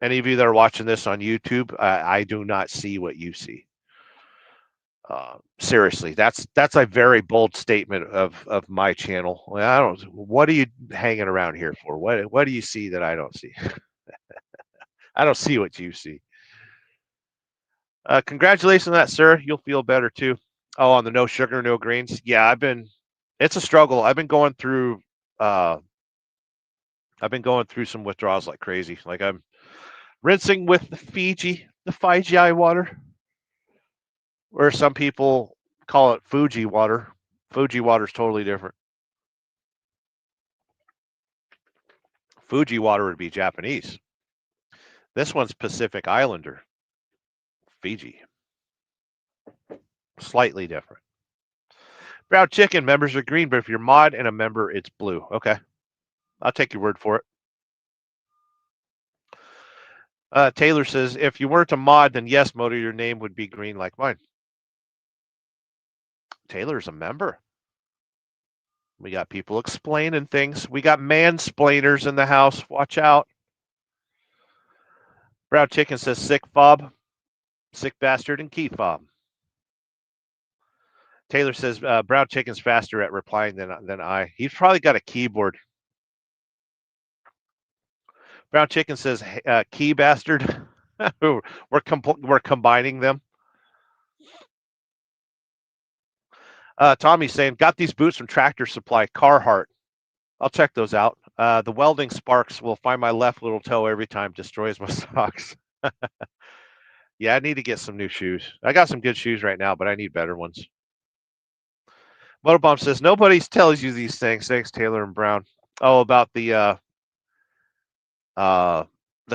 YouTube, I do not see what you see. Seriously, that's a very bold statement of my channel. I don't. What are you hanging around here for? What do you see that I don't see? I don't see what you see. Congratulations on that, sir. You'll feel better too. Oh, on the no sugar, no greens. Yeah, it's a struggle. I've been going through some withdrawals like crazy. Like, I'm rinsing with the Fiji water, or some people call it Fuji water. Fuji water is totally different. Fuji water would be Japanese. This one's Pacific Islander. Fiji. Slightly different. Brown Chicken, members are green, but if you're mod and a member, it's blue. Okay. I'll take your word for it. Taylor says, if you weren't a mod, then yes, Moto, your name would be green like mine. Taylor's a member. We got people explaining things. We got mansplainers in the house. Watch out. Brown Chicken says, sick fob, sick bastard, and key fob. Taylor says, Brown Chicken's faster at replying than I. He's probably got a keyboard. Brown Chicken says, key bastard. We're combining them. Tommy's saying, got these boots from Tractor Supply, Carhartt. I'll check those out. The welding sparks will find my left little toe every time, destroys my socks. Yeah, I need to get some new shoes. I got some good shoes right now, but I need better ones. Motobomb says, nobody tells you these things. Thanks, Taylor and Brown. Oh, about the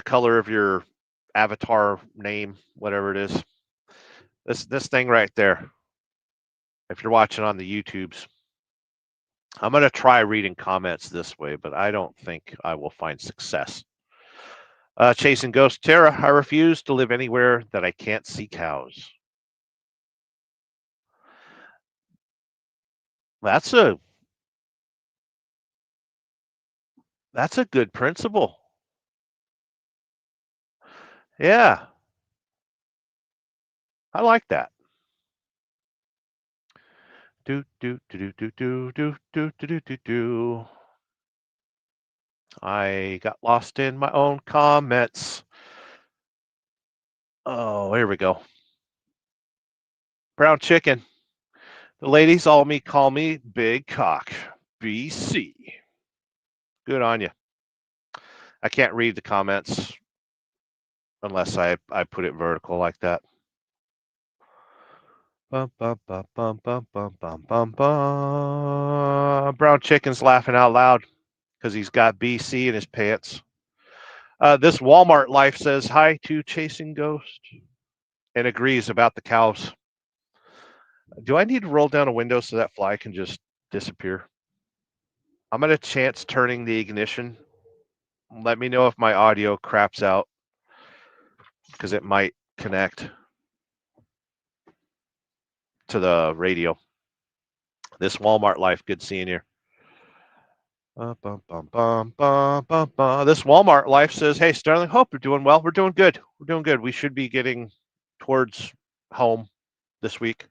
color of your avatar name, whatever it is. This thing right there. If you're watching on the YouTubes, I'm going to try reading comments this way, but I don't think I will find success. Chasing Ghost Terra, I refuse to live anywhere that I can't see cows. That's a good principle. Yeah. I like that. Do do do do do do do do do do. I got lost in my own comments. Oh, here we go. Brown Chicken. The ladies all call me Big Cock. BC. Good on you. I can't read the comments unless I put it vertical like that. Bum, bum, bum, bum, bum, bum, bum, bum, bum. Brown chicken's laughing out loud because he's got BC in his pants. This Walmart life says hi to Chasing Ghost and agrees about the cows. Do I need to roll down a window so that fly can just disappear? I'm going to chance turning the ignition. Let me know if my audio craps out because it might connect to the radio. This Walmart life, good seeing you. This Walmart life says, hey, Sterling, hope you're doing well. We're doing good. We're doing good. We should be getting towards home this week.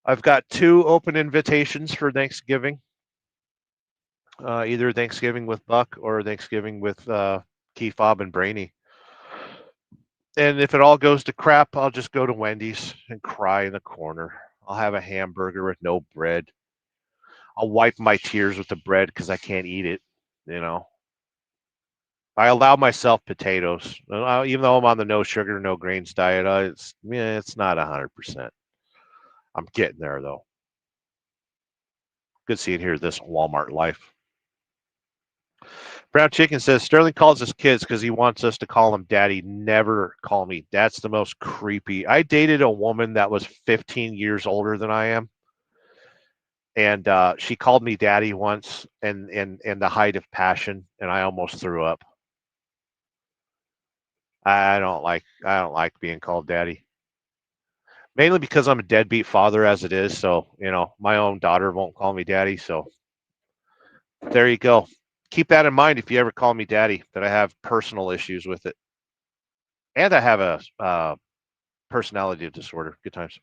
I've got 2 open invitations for Thanksgiving. Either Thanksgiving with Buck or Thanksgiving with Keith, Bob, and Brainy. And if it all goes to crap, I'll just go to Wendy's and cry in the corner. I'll have a hamburger with no bread. I'll wipe my tears with the bread because I can't eat it, you know. I allow myself potatoes, even though I'm on the no sugar, no grains diet. It's not 100%. I'm getting there though. Good seeing here this Walmart life. Brown Chicken says Sterling calls us kids because he wants us to call him daddy. Never call me. That's the most creepy. I dated a woman that was 15 years older than I am, and she called me daddy once, and in the height of passion, and I almost threw up. I don't like being called daddy. Mainly because I'm a deadbeat father as it is, so my own daughter won't call me daddy. So there you go. Keep that in mind if you ever call me daddy. That I have personal issues with it, and I have a personality disorder. Good times.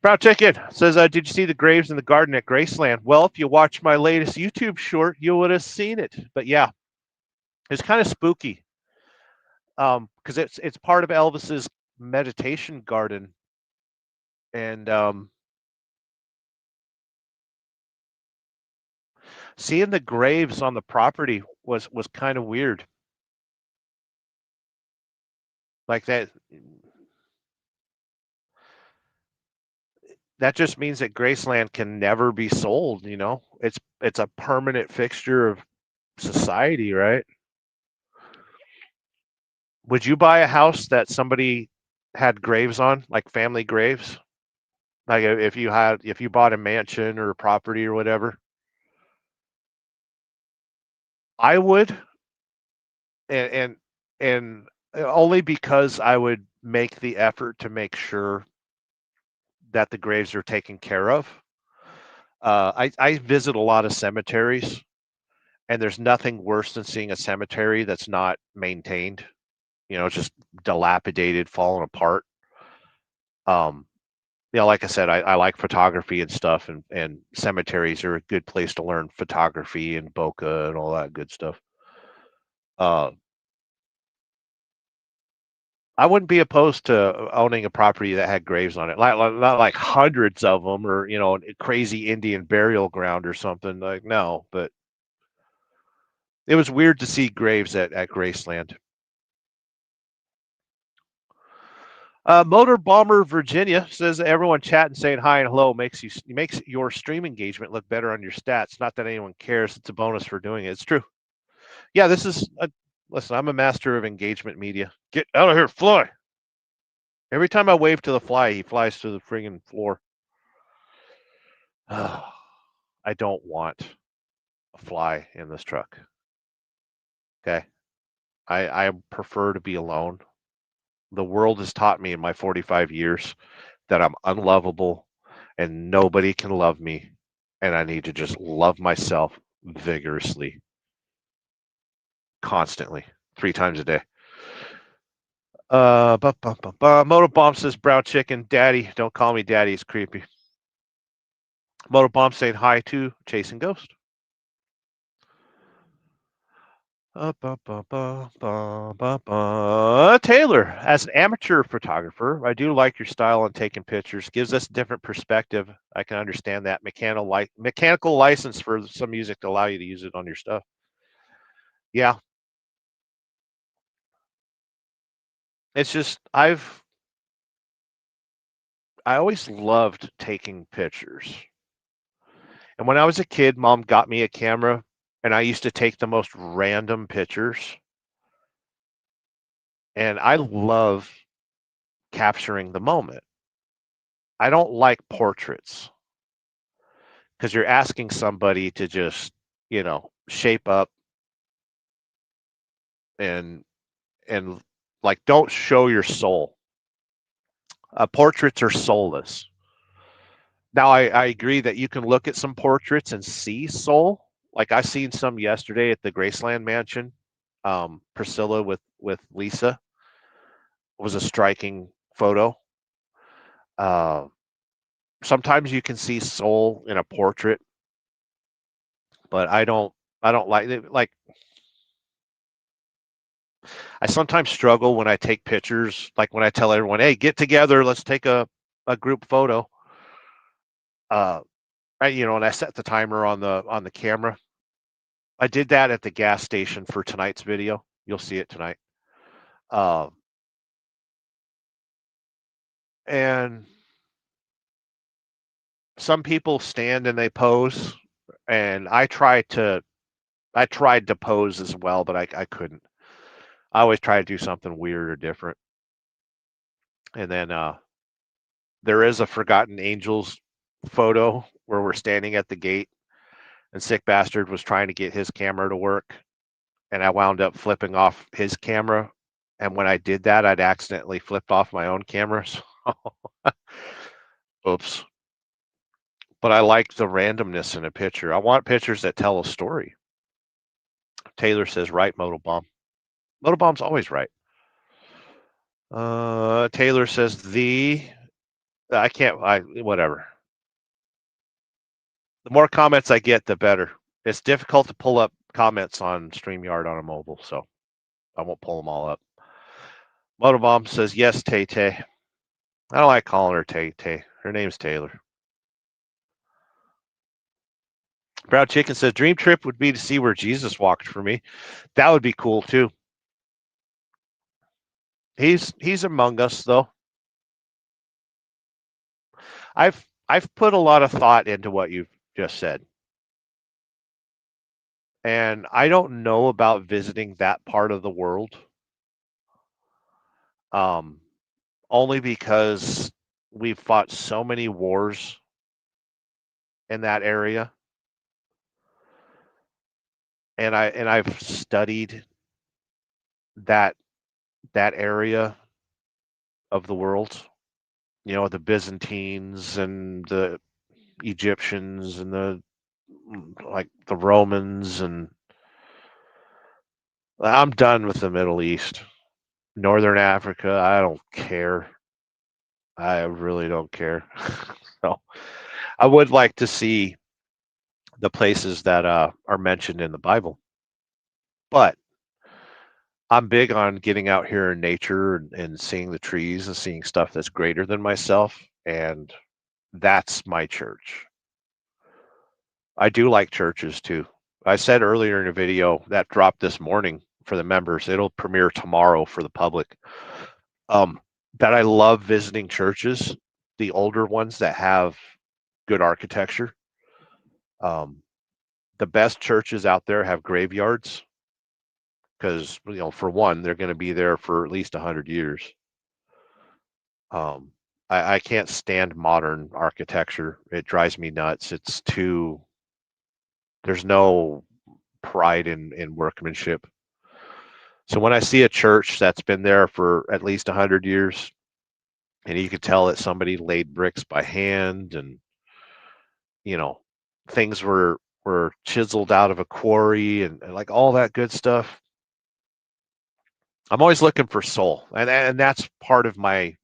Proud Chicken says, "Did you see the graves in the garden at Graceland?" Well, if you watch my latest YouTube short, you would have seen it. But yeah, it's kind of spooky because it's part of Elvis's meditation garden, and seeing the graves on the property was kind of weird. Like that just means that Graceland can never be sold, It's a permanent fixture of society, right? Would you buy a house that somebody had graves on, like family graves? Like if you bought a mansion or a property or whatever? I would, and and only because I would make the effort to make sure that the graves are taken care of. I visit a lot of cemeteries, and there's nothing worse than seeing a cemetery that's not maintained. It's just dilapidated, falling apart. Um, like I said, I like photography and stuff, and cemeteries are a good place to learn photography and bokeh and all that good stuff. Uh, I wouldn't be opposed to owning a property that had graves on it, not like hundreds of them, or a crazy Indian burial ground or something. Like no, but it was weird to see graves at Graceland. Motor Bomber Virginia says everyone chatting saying hi and hello makes your stream engagement look better on your stats. Not that anyone cares; it's a bonus for doing it. It's true. Yeah, listen. I'm a master of engagement media. Get out of here, fly! Every time I wave to the fly, he flies to the friggin' floor. I don't want a fly in this truck. Okay, I prefer to be alone. The world has taught me in my 45 years that I'm unlovable and nobody can love me, and I need to just love myself vigorously, constantly, 3 times a day. Motobomb says brown chicken, daddy. Don't call me daddy, it's creepy. Motobomb saying hi to Chasing Ghost. Taylor, as an amateur photographer, I do like your style on taking pictures. Gives us a different perspective. I can understand that. Mechanical license for some music to allow you to use it on your stuff. Yeah. It's just I always loved taking pictures. And when I was a kid, Mom got me a camera, and I used to take the most random pictures. And I love capturing the moment. I don't like portraits because you're asking somebody to just, shape up and and like don't show your soul. Portraits are soulless. Now, I agree that you can look at some portraits and see soul. Like I seen some yesterday at the Graceland Mansion. Priscilla with Lisa was a striking photo. Uh, Sometimes you can see soul in a portrait, but I don't like it. Like I sometimes struggle when I take pictures. Like when I tell everyone, "Hey, get together, let's take a group photo." Uh, and I set the timer on the camera. I did that at the gas station for tonight's video. You'll see it tonight. Um, and some people stand and they pose, and I tried to pose as well, but I couldn't. I always try to do something weird or different. And then there is a Forgotten Angels photo where we're standing at the gate, and Sick Bastard was trying to get his camera to work, and I wound up flipping off his camera. And when I did that, I'd accidentally flipped off my own camera. So, oops. But I like the randomness in a picture. I want pictures that tell a story. Taylor says, right, Motobomb. Motobomb's always right. Taylor says, whatever. The more comments I get, the better. It's difficult to pull up comments on StreamYard on a mobile, so I won't pull them all up. Motobomb says, yes, Tay Tay. I don't like calling her Tay Tay. Her name's Taylor. Brown Chicken says, dream trip would be to see where Jesus walked for me. That would be cool too. He's among us though. I've put a lot of thought into what you've just said. And I don't know about visiting that part of the world. Um, Only because we've fought so many wars in that area. And I've studied that area of the world. The Byzantines and the Egyptians and the Romans, and I'm done with the Middle East. Northern Africa, I don't care. I really don't care. So I would like to see the places that are mentioned in the Bible, but I'm big on getting out here in nature and seeing the trees and seeing stuff that's greater than myself, and that's my church. I do like churches too. I said earlier in a video that dropped this morning for the members, it'll premiere tomorrow for the public. That I love visiting churches, the older ones that have good architecture. Um, the best churches out there have graveyards because, for one, they're going to be there for at least 100 years. Um, I can't stand modern architecture. It drives me nuts. There's no pride in workmanship. So when I see a church that's been there for at least 100 years, and you can tell that somebody laid bricks by hand, and you know things were chiseled out of a quarry, and like all that good stuff, I'm always looking for soul, and that's part of my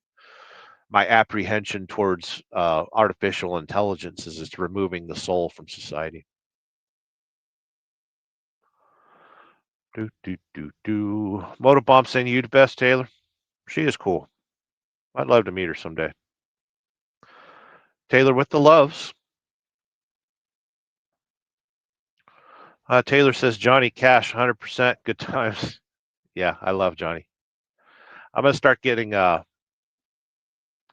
apprehension towards artificial intelligence is it's removing the soul from society. Motobomb saying you the best, Taylor. She is cool. I'd love to meet her someday. Taylor with the loves. Taylor says Johnny Cash, 100% good times. Yeah, I love Johnny. I'm gonna start getting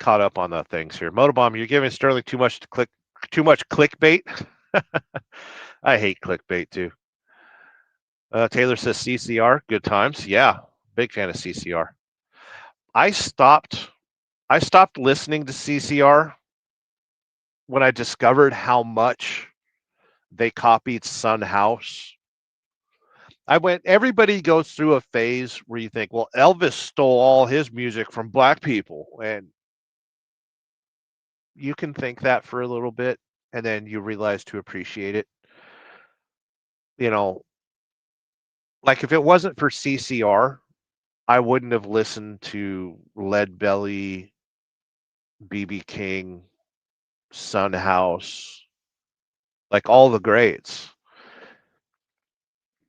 caught up on the things here. Motobomb, you're giving Sterling too much clickbait. I hate clickbait too. Taylor says CCR, good times. Yeah, big fan of CCR. I stopped listening to CCR when I discovered how much they copied Son House. Everybody goes through a phase where you think, well, Elvis stole all his music from black people. And you can think that for a little bit, and then you realize to appreciate it. You know, like if it wasn't for CCR, I wouldn't have listened to Lead Belly, BB King, Son House, like all the greats.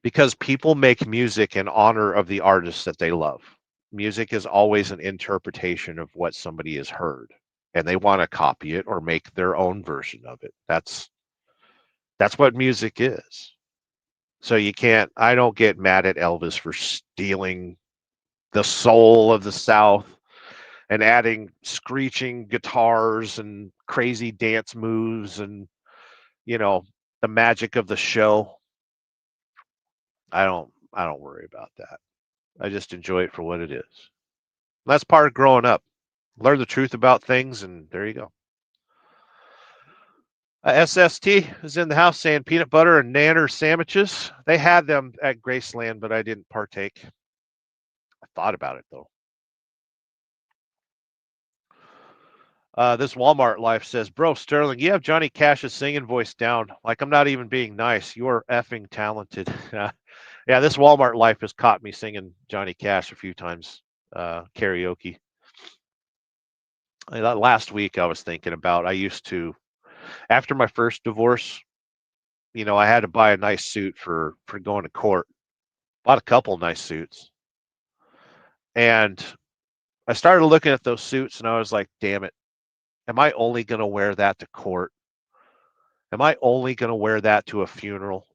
Because people make music in honor of the artists that they love. Music is always an interpretation of what somebody has heard, and they want to copy it or make their own version of it. That's what music is. So I don't get mad at Elvis for stealing the soul of the South and adding screeching guitars and crazy dance moves and, the magic of the show. I don't worry about that. I just enjoy it for what it is. That's part of growing up. Learn the truth about things, and there you go. SST is in the house saying peanut butter and nanner sandwiches. They had them at Graceland, but I didn't partake. I thought about it, though. This Walmart life says, bro, Sterling, you have Johnny Cash's singing voice down. Like I'm not even being nice. You're effing talented. Yeah, this Walmart life has caught me singing Johnny Cash a few times, karaoke. Last week I was thinking about, I used to, after my first divorce, I had to buy a nice suit for going to court. Bought a couple nice suits. And I started looking at those suits and I was like, damn it. Am I only going to wear that to court? Am I only going to wear that to a funeral?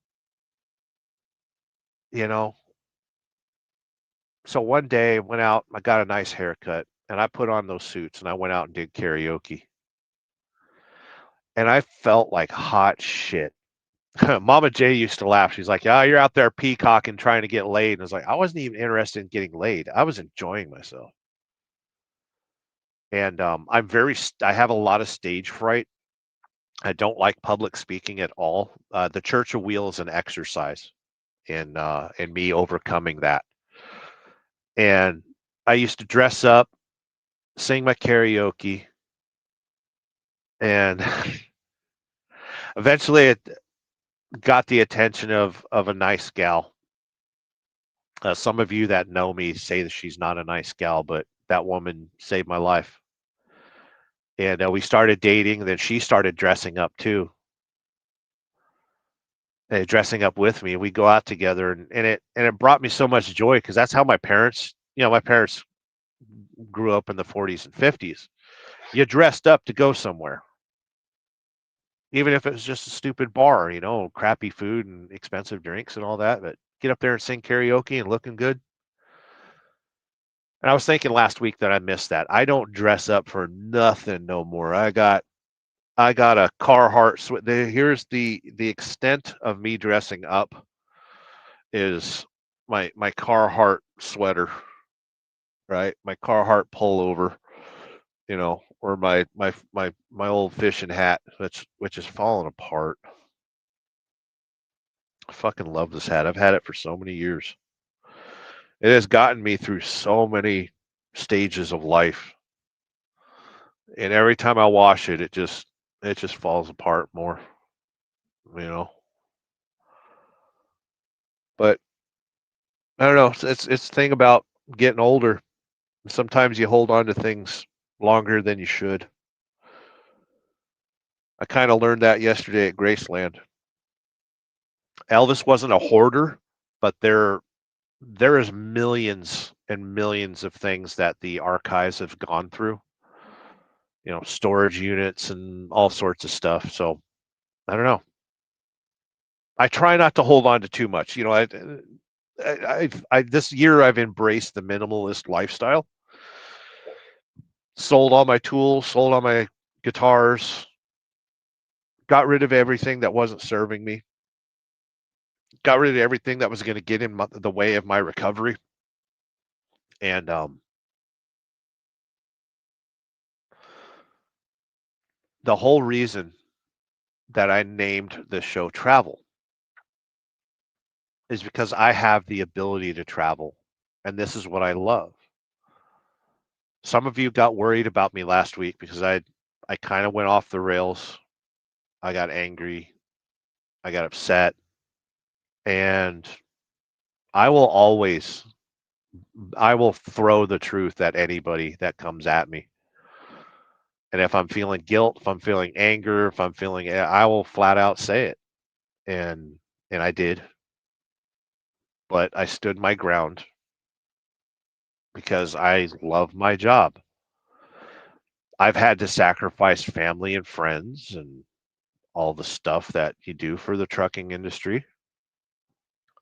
So one day I went out, I got a nice haircut, and I put on those suits and I went out and did karaoke. And I felt like hot shit. Mama J used to laugh. She's like, "Oh, you're out there peacocking trying to get laid." And I was like, I wasn't even interested in getting laid. I was enjoying myself. And I have a lot of stage fright. I don't like public speaking at all. The Church of Wheel is an exercise in me overcoming that. And I used to dress up, sing my karaoke, and eventually it got the attention of a nice gal. Some of you that know me say that she's not a nice gal, but that woman saved my life. And we started dating, and then she started dressing up too. And dressing up with me. We go out together, and it brought me so much joy because that's how my parents grew up in the 40s and 50s. You dressed up to go somewhere. Even if it was just a stupid bar, crappy food and expensive drinks and all that, but get up there and sing karaoke and looking good. And I was thinking last week that I missed that. I don't dress up for nothing no more. I got a Carhartt. Here's the extent of me dressing up is my Carhartt sweater, right? My Carhartt pullover, or my old fishing hat, which is falling apart. I fucking love this hat. I've had it for so many years. It has gotten me through so many stages of life. And every time I wash it, it just falls apart more, But I don't know. It's the thing about getting older. Sometimes you hold on to things longer than you should. I kind of learned that yesterday at Graceland. Elvis wasn't a hoarder, but there is millions and millions of things that the archives have gone through. Storage units and all sorts of stuff. So I don't know. I try not to hold on to too much. This year I've embraced the minimalist lifestyle. sold all my tools, sold all my guitars, got rid of everything that wasn't serving me, got rid of everything that was going to get in the way of my recovery. And the whole reason that I named the show Travel is because I have the ability to travel, and this is what I love. Some of you got worried about me last week because I kind of went off the rails. I got angry. I got upset. And I will always I will throw the truth at anybody that comes at me. And if I'm feeling guilt, if I'm feeling anger, if I'm feeling I will flat out say it. And I did, but I stood my ground because I love my job. I've had to sacrifice family and friends and all the stuff that you do for the trucking industry.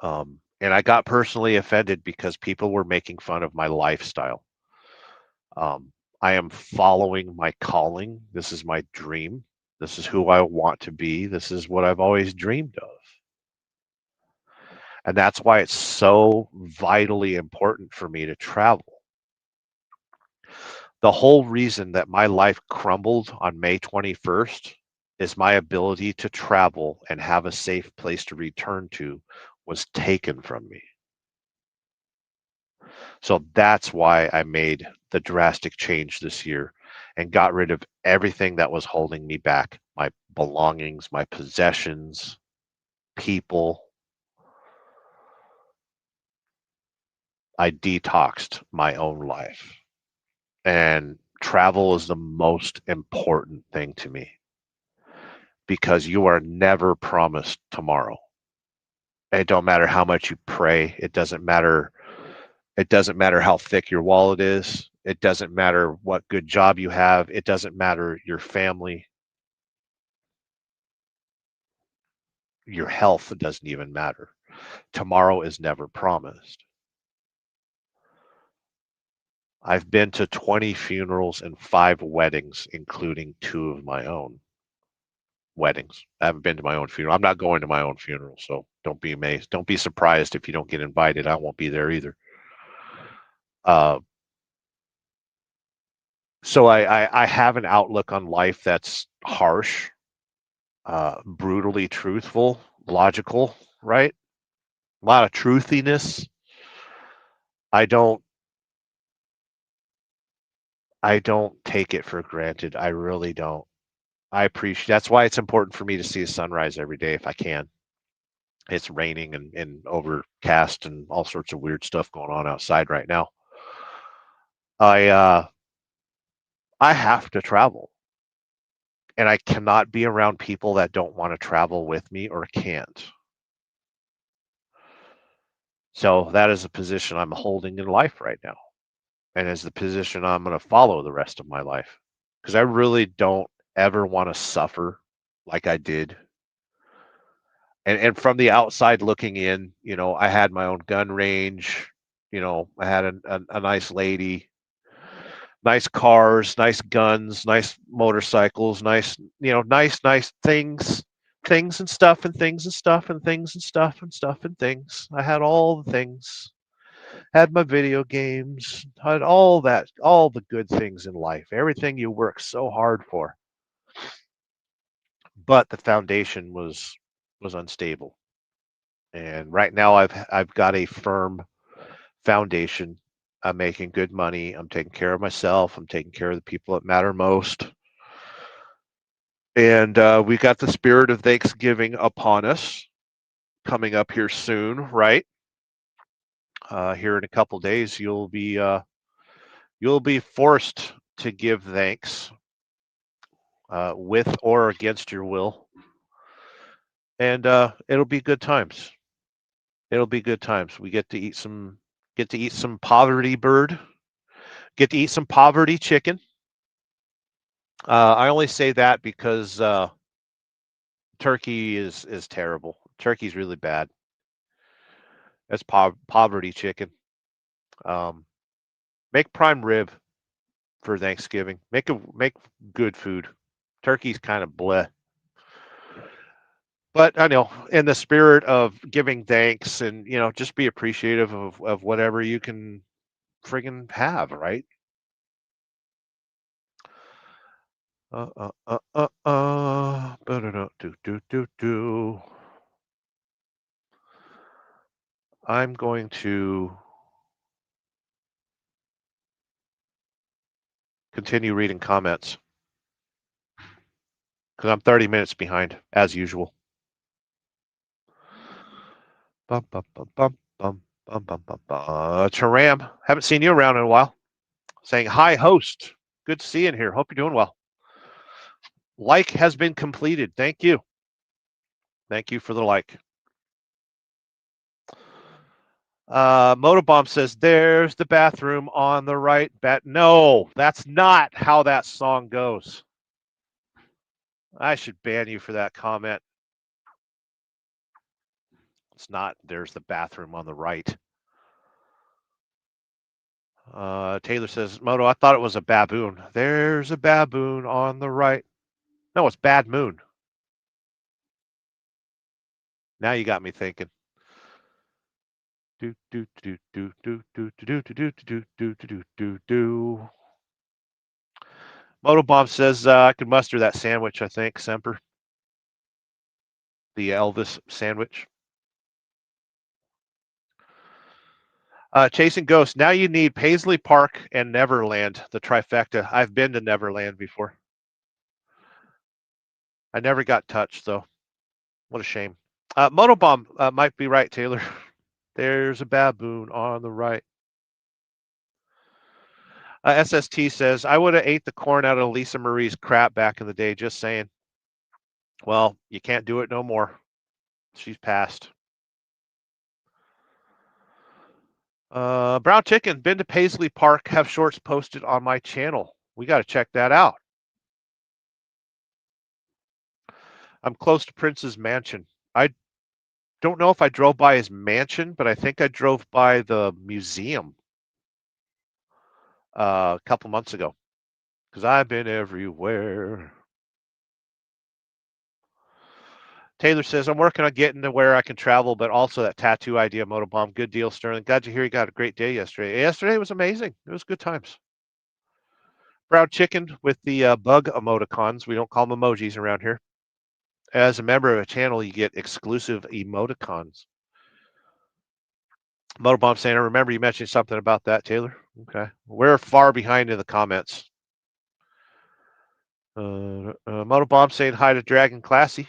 And I got personally offended because people were making fun of my lifestyle. I am following my calling. This is my dream. This is who I want to be. This is what I've always dreamed of. And that's why it's so vitally important for me to travel. The whole reason that my life crumbled on May 21st is my ability to travel and have a safe place to return to was taken from me. So that's why I made the drastic change this year and got rid of everything that was holding me back, my belongings, my possessions, people. I detoxed my own life. And travel is the most important thing to me because you are never promised tomorrow. It don't matter how much you pray. It doesn't matter how thick your wallet is. It doesn't matter what good job you have. It doesn't matter your family. Your health doesn't even matter. Tomorrow is never promised. I've been to 20 funerals and 5 weddings, including 2 of my own weddings. I haven't been to my own funeral. I'm not going to my own funeral, so don't be amazed. Don't be surprised if you don't get invited. I won't be there either. Uh, so I have an outlook on life that's harsh, brutally truthful, logical, right? A lot of truthiness. I don't I don't take it for granted. I really don't. I appreciate that's why it's important for me to see a sunrise every day if I can. It's raining and overcast and all sorts of weird stuff going on outside right now. I uh I have to travel and I cannot be around people that don't want to travel with me or can't. So that is a position I'm holding in life right now and is the position I'm going to follow the rest of my life because I really don't ever want to suffer like I did. And from the outside looking in, I had my own gun range, I had a nice lady, nice cars, nice guns, nice motorcycles, nice, nice things and stuff and things and stuff and things and stuff and stuff and things. I had all the things, had my video games, had all that, all the good things in life, everything you work so hard for. But the foundation was unstable. And right now I've got a firm foundation. I'm making good money. I'm taking care of myself. I'm taking care of the people that matter most. And we got the spirit of Thanksgiving upon us coming up here soon, right? Here in a couple days, you'll be forced to give thanks with or against your will, and it'll be good times. It'll be good times. We get to eat some poverty bird, get to eat some poverty chicken. I only say that because turkey is terrible. Turkey's really bad. That's poverty chicken. Um, make prime rib for Thanksgiving. Make good food. Turkey's kind of bleh. But I know in the spirit of giving thanks and just be appreciative of whatever you can friggin' have, right? Do. I'm going to continue reading comments because I'm 30 minutes behind as usual. Taram, haven't seen you around in a while. Saying hi, host. Good to see you in here. Hope you're doing well. Like has been completed. Thank you. Thank you for the like. Motobomb says, there's the bathroom on the right. No, that's not how that song goes. I should ban you for that comment. It's not, there's the bathroom on the right. Taylor says, Moto, I thought it was a baboon. There's a baboon on the right. No, it's Bad Moon. Now you got me thinking. Motobomb says I could muster that sandwich, I think, Semper. The Elvis sandwich. Chasing Ghosts. Now you need Paisley Park and Neverland, the trifecta. I've been to Neverland before. I never got touched, though. What a shame. Motobomb might be right, Taylor. There's a baboon on the right. SST says, I would have ate the corn out of Lisa Marie's crap back in the day, just saying. Well, you can't do it no more. She's passed. Brown Chicken, been to Paisley Park, have shorts posted on my channel. We got to check that out. I'm close to Prince's mansion. I don't know if I drove by his mansion, but I think I drove by the museum a couple months ago because I've been everywhere. Taylor says, I'm working on getting to where I can travel, but also that tattoo idea, Motobomb. Good deal, Sterling. Glad to hear you got a great day yesterday. Yesterday was amazing. It was good times. Brown Chicken with the bug emoticons. We don't call them emojis around here. As a member of a channel, you get exclusive emoticons. Motobomb saying, I remember you mentioned something about that, Taylor. Okay. We're far behind in the comments. Motobomb saying hi to Dragon Classy.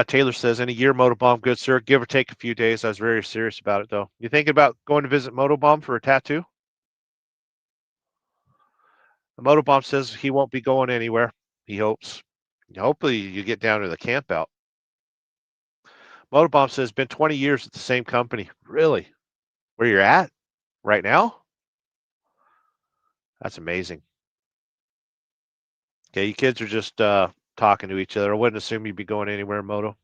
Taylor says, in a year, Motobomb, good sir, give or take a few days. I was very serious about it, though. You thinking about going to visit Motobomb for a tattoo? The Motobomb says he won't be going anywhere. He hopes. Hopefully you get down to the camp out. Motobomb says, been 20 years at the same company. Really? Where you're at right now? That's amazing. Okay, you kids are just talking to each other. I wouldn't assume you'd be going anywhere, Moto.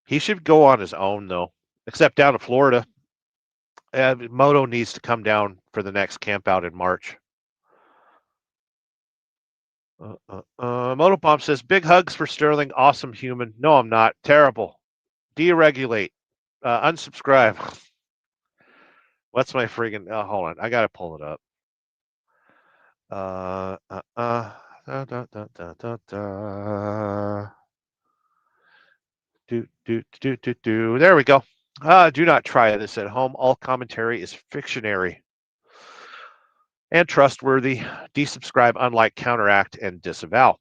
He should go on his own, though, except down to Florida. Moto needs to come down for the next camp out in March. Motobomb says, big hugs for Sterling. Awesome human. No, I'm not. Terrible. Deregulate. Unsubscribe. What's my friggin'... hold on. I got to pull it up. There we go. Do not try this at home. All commentary is fictionary and trustworthy. Desubscribe, unlike, counteract, and disavow.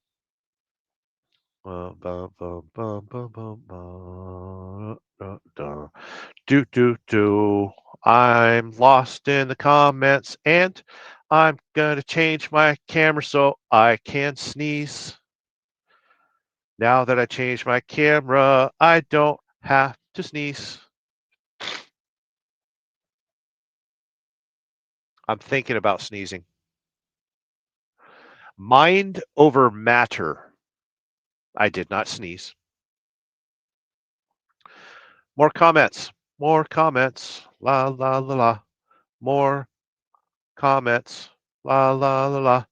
I'm lost in the comments, and I'm gonna change my camera so I can sneeze. Now that I changed my camera, I don't have to sneeze. I'm thinking about sneezing. Mind over matter. I did not sneeze. More comments. More comments. La la la la. More comments. La la la la.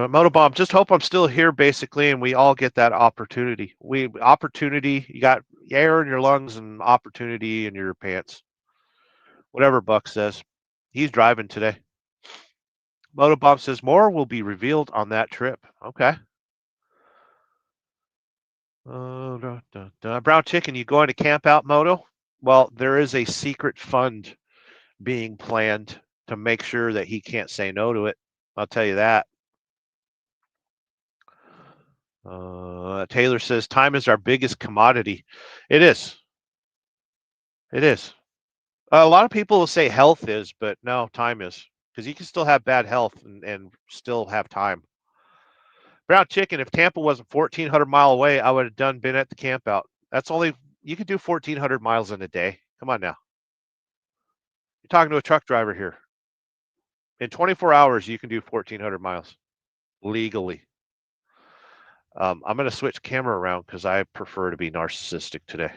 Motobomb, just hope I'm still here basically and we all get that opportunity. Opportunity, you got air in your lungs and opportunity in your pants. Whatever Buck says. He's driving today. Motobomb says more will be revealed on that trip. Okay. Brown Chicken, you going to camp out, Moto? Well, there is a secret fund being planned to make sure that he can't say no to it. I'll tell you that. Taylor says time is our biggest commodity. It is. It is. A lot of people will say health is, but no, time is. Because you can still have bad health and still have time. Brown Chicken, if Tampa wasn't 1,400 mile away, I would have been at the camp out. That's only, you could do 1,400 miles in a day. Come on now. You're talking to a truck driver here. In 24 hours, you can do 1,400 miles legally. I'm going to switch camera around because I prefer to be narcissistic today.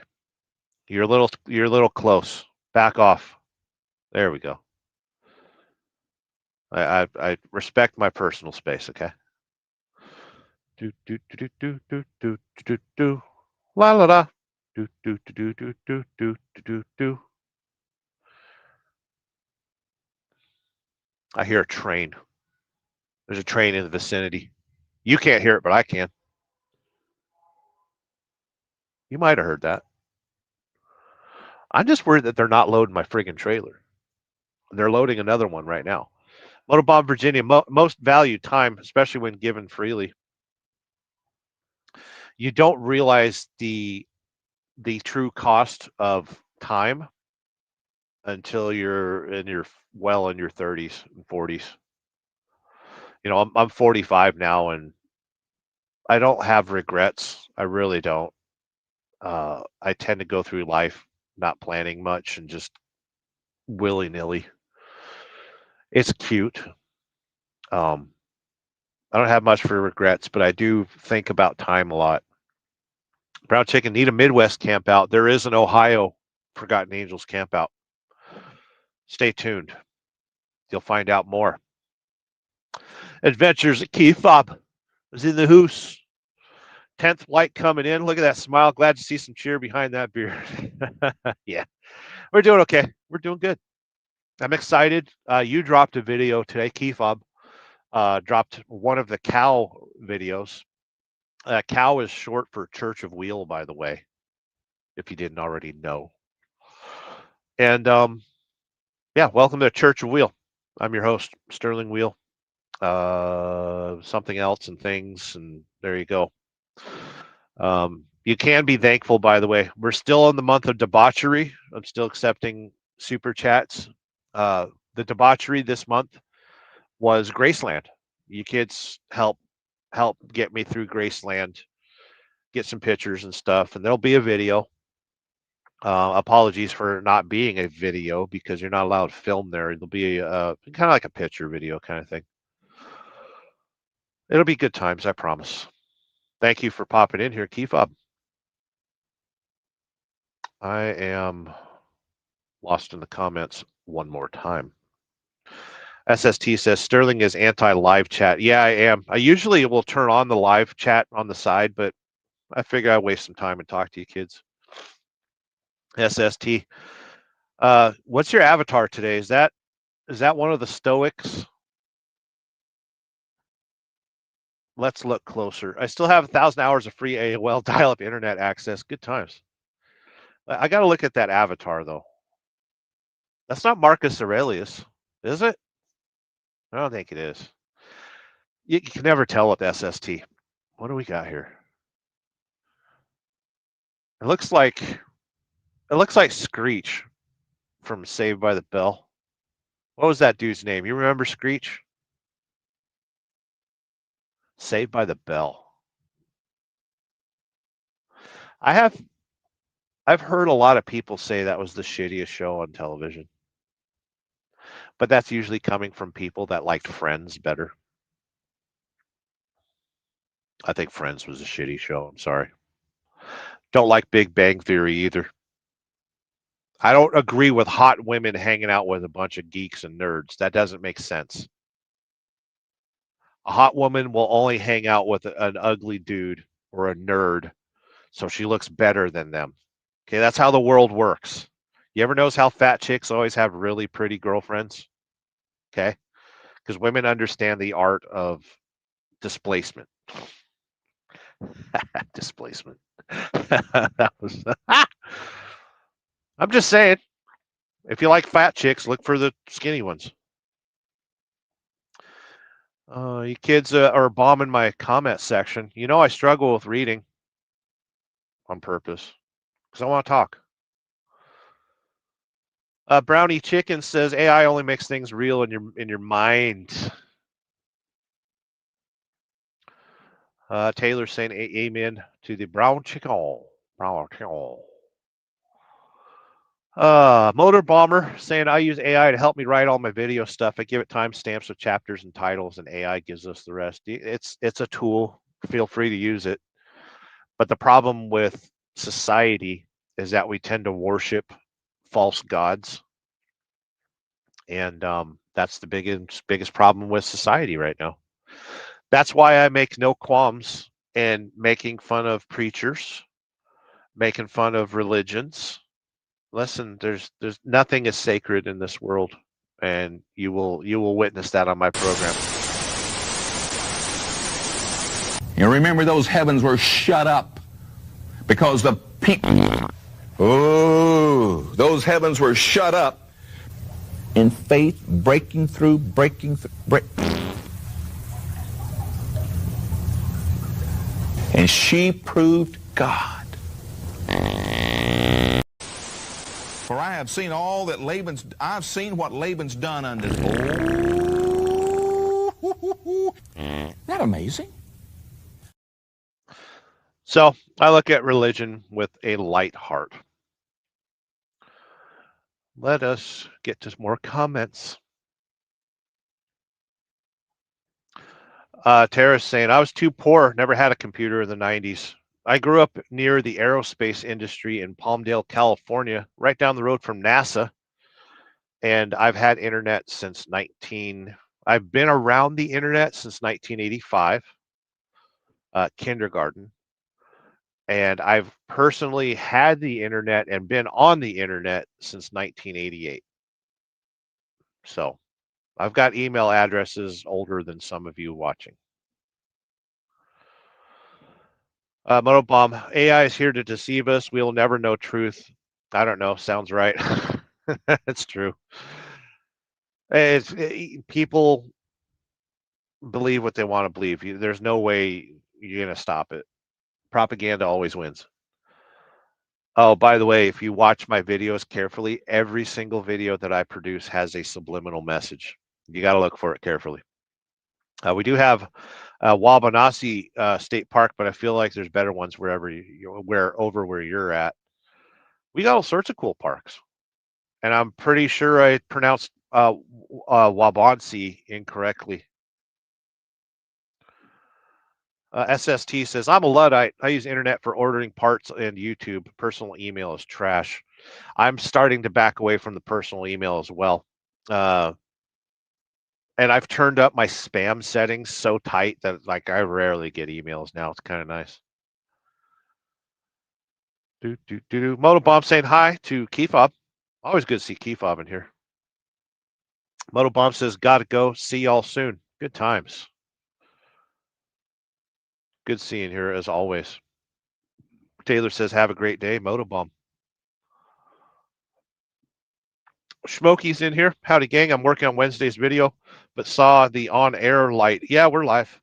You're a little close. Back off. There we go. I respect my personal space. Okay. Do do do do do do do do la la la. Do do do do do do do do. I hear a train. There's a train in the vicinity. You can't hear it, but I can. You might have heard that. I'm just worried that they're not loading my friggin' trailer. They're loading another one right now. Motobomb Virginia, most valued time, especially when given freely. You don't realize the true cost of time until you're in your 30s and 40s. You know, I'm 45 now, and I don't have regrets. I really don't. I tend to go through life not planning much and just willy nilly. It's cute. I don't have much for regrets, but I do think about time a lot. Brown Chicken, need a Midwest camp out. There is an Ohio Forgotten Angels camp out. Stay tuned. You'll find out more. Adventures at Key Fob is in the hoose. 10th flight coming in. Look at that smile. Glad to see some cheer behind that beard. Yeah, we're doing okay. We're doing good. I'm excited. You dropped a video today. Key Fob dropped one of the cow videos. Cow is short for Church of Wheel, by the way, if you didn't already know. And yeah, welcome to Church of Wheel. I'm your host, Sterling Wheel. Something else and things, and there you go. You can be thankful, by the way. We're still in the month of debauchery. I'm still accepting super chats. The debauchery this month was Graceland. You kids help get me through Graceland, get some pictures and stuff, and there'll be a video. Apologies for not being a video because you're not allowed to film there. It'll be kind of like a picture video kind of thing. It'll be good times, I promise. Thank you for popping in here, Key Fob. I am lost in the comments one more time. SST says Sterling is anti-live chat. Yeah, I am. I usually will turn on the live chat on the side, but I figure I'd waste some time and talk to you kids. SST. What's your avatar today? Is that one of the Stoics? Let's look closer. I still have 1,000 hours of free AOL dial-up internet access. Good times. I got to look at that avatar, though. That's not Marcus Aurelius, is it? I don't think it is. You can never tell with SST. What do we got here? It looks like Screech from Saved by the Bell. What was that dude's name? You remember Screech? Saved by the Bell. I've heard a lot of people say that was the shittiest show on television. But that's usually coming from people that liked Friends better. I think Friends was a shitty show. I'm sorry. Don't like Big Bang Theory either. I don't agree with hot women hanging out with a bunch of geeks and nerds. That doesn't make sense. A hot woman will only hang out with an ugly dude or a nerd, so she looks better than them. Okay, that's how the world works. You ever notice how fat chicks always have really pretty girlfriends? Okay, because women understand the art of displacement. Displacement. That was. I'm just saying, if you like fat chicks, look for the skinny ones. You kids are bombing my comment section. You know I struggle with reading on purpose because I want to talk. Brownie Chicken says AI only makes things real in your mind. Taylor saying amen to the brown chicken. Brown chicken. Motor Bomber saying I use AI to help me write all my video stuff. I give it timestamps with chapters and titles, and AI gives us the rest. It's a tool. Feel free to use it. But the problem with society is that we tend to worship false gods, and that's the biggest problem with society right now. That's why I make no qualms in making fun of preachers, making fun of religions. Listen, there's nothing is sacred in this world, and you will witness that on my program. You remember those heavens were shut up because the people. Oh, those heavens were shut up in faith, breaking through. And she proved God. For I have seen all that I've seen what Laban's done unto. Oh, isn't that amazing? So I look at religion with a light heart. Let us get to more comments. Tara's saying, I was too poor, never had a computer in the 90s. I grew up near the aerospace industry in Palmdale, California, right down the road from NASA. And I've had internet since I've been around the internet since 1985, kindergarten. And I've personally had the internet and been on the internet since 1988. So I've got email addresses older than some of you watching. Motobomb, AI is here to deceive us. We'll never know truth. I don't know. Sounds right. It's true. People believe what they want to believe. There's no way you're going to stop it. Propaganda always wins. Oh, by the way, if you watch my videos carefully, every single video that I produce has a subliminal message. You got to look for it carefully. We do have Wabanasi State Park, but I feel like there's better ones over where you're at. We got all sorts of cool parks, and I'm pretty sure I pronounced Wabansi incorrectly. SST says, I'm a Luddite. I use internet for ordering parts and YouTube. Personal email is trash. I'm starting to back away from the personal email as well. And I've turned up my spam settings so tight that like I rarely get emails now. It's kind of nice. Motobomb saying hi to Keyfob. Always good to see Keyfob in here. Motobomb says, gotta go. See y'all soon. Good times. Good seeing here as always. Taylor says, have a great day. Motobomb. Smokey's in here. Howdy, gang. I'm working on Wednesday's video, but saw the on-air light. Yeah, we're live,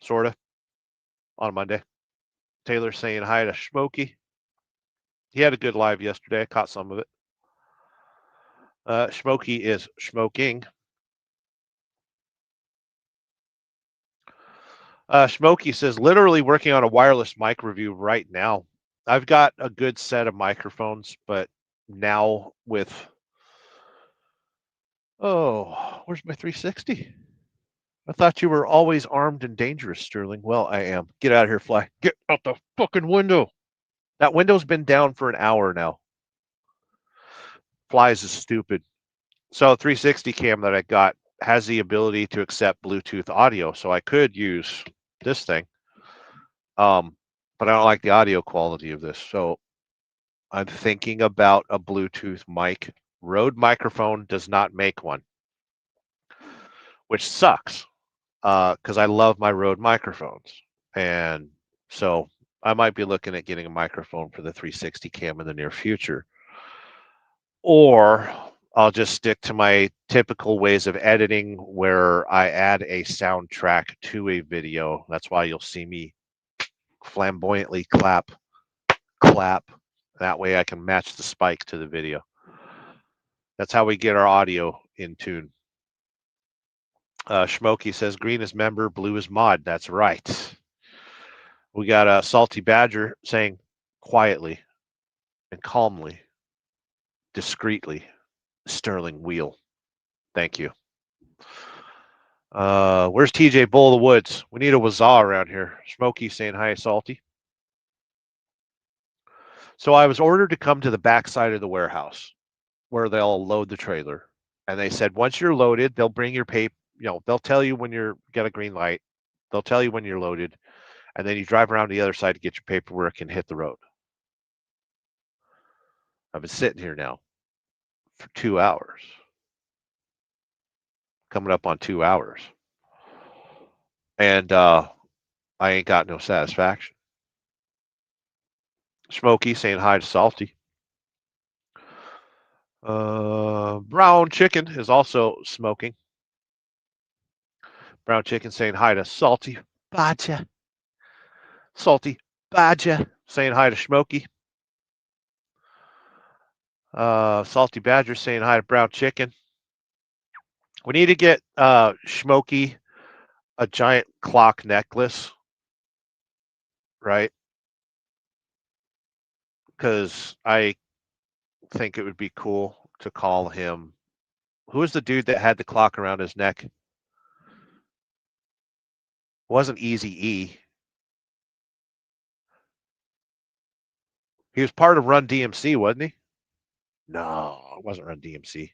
sort of, on Monday. Taylor saying hi to Smokey. He had a good live yesterday. I caught some of it. Smokey is smoking. Smokey says, literally working on a wireless mic review right now. I've got a good set of microphones, but now with... Oh, where's my 360? I thought you were always armed and dangerous, Sterling. Well, I am. Get out of here, Fly. Get out the fucking window. That window's been down for an hour now. Flies is stupid. So 360 cam that I got has the ability to accept Bluetooth audio, so I could use this thing. But I don't like the audio quality of this, so I'm thinking about a Bluetooth mic. Rode Microphone does not make one, which sucks because I love my Rode microphones, and so I might be looking at getting a microphone for the 360 cam in the near future, or I'll just stick to my typical ways of editing where I add a soundtrack to a video. That's why you'll see me flamboyantly clap. That way I can match the spike to the video. That's how we get our audio in tune. Schmokey says green is member, blue is mod. That's right. We got a Salty Badger saying quietly and calmly, discreetly, Sterling Wheel. Thank you. Where's TJ Bull of the Woods? We need a Wazaa around here. Smokey saying hi, Salty. So I was ordered to come to the back side of the warehouse where they'll load the trailer. And they said, once you're loaded, they'll bring your paper, they'll tell you when you're got a green light. They'll tell you when you're loaded. And then you drive around to the other side to get your paperwork and hit the road. I've been sitting here now for 2 hours. Coming up on 2 hours. And I ain't got no satisfaction. Smokey saying hi to Salty. Brown Chicken is also smoking. Brown Chicken saying hi to Salty Badger. Salty Badger saying hi to Smokey. Salty Badger saying hi to Brown Chicken. We need to get Smokey a giant clock necklace, right? Because I think it would be cool to call him. Who was the dude that had the clock around his neck? It wasn't Eazy-E. He was part of Run DMC, wasn't he? No, it wasn't Run DMC.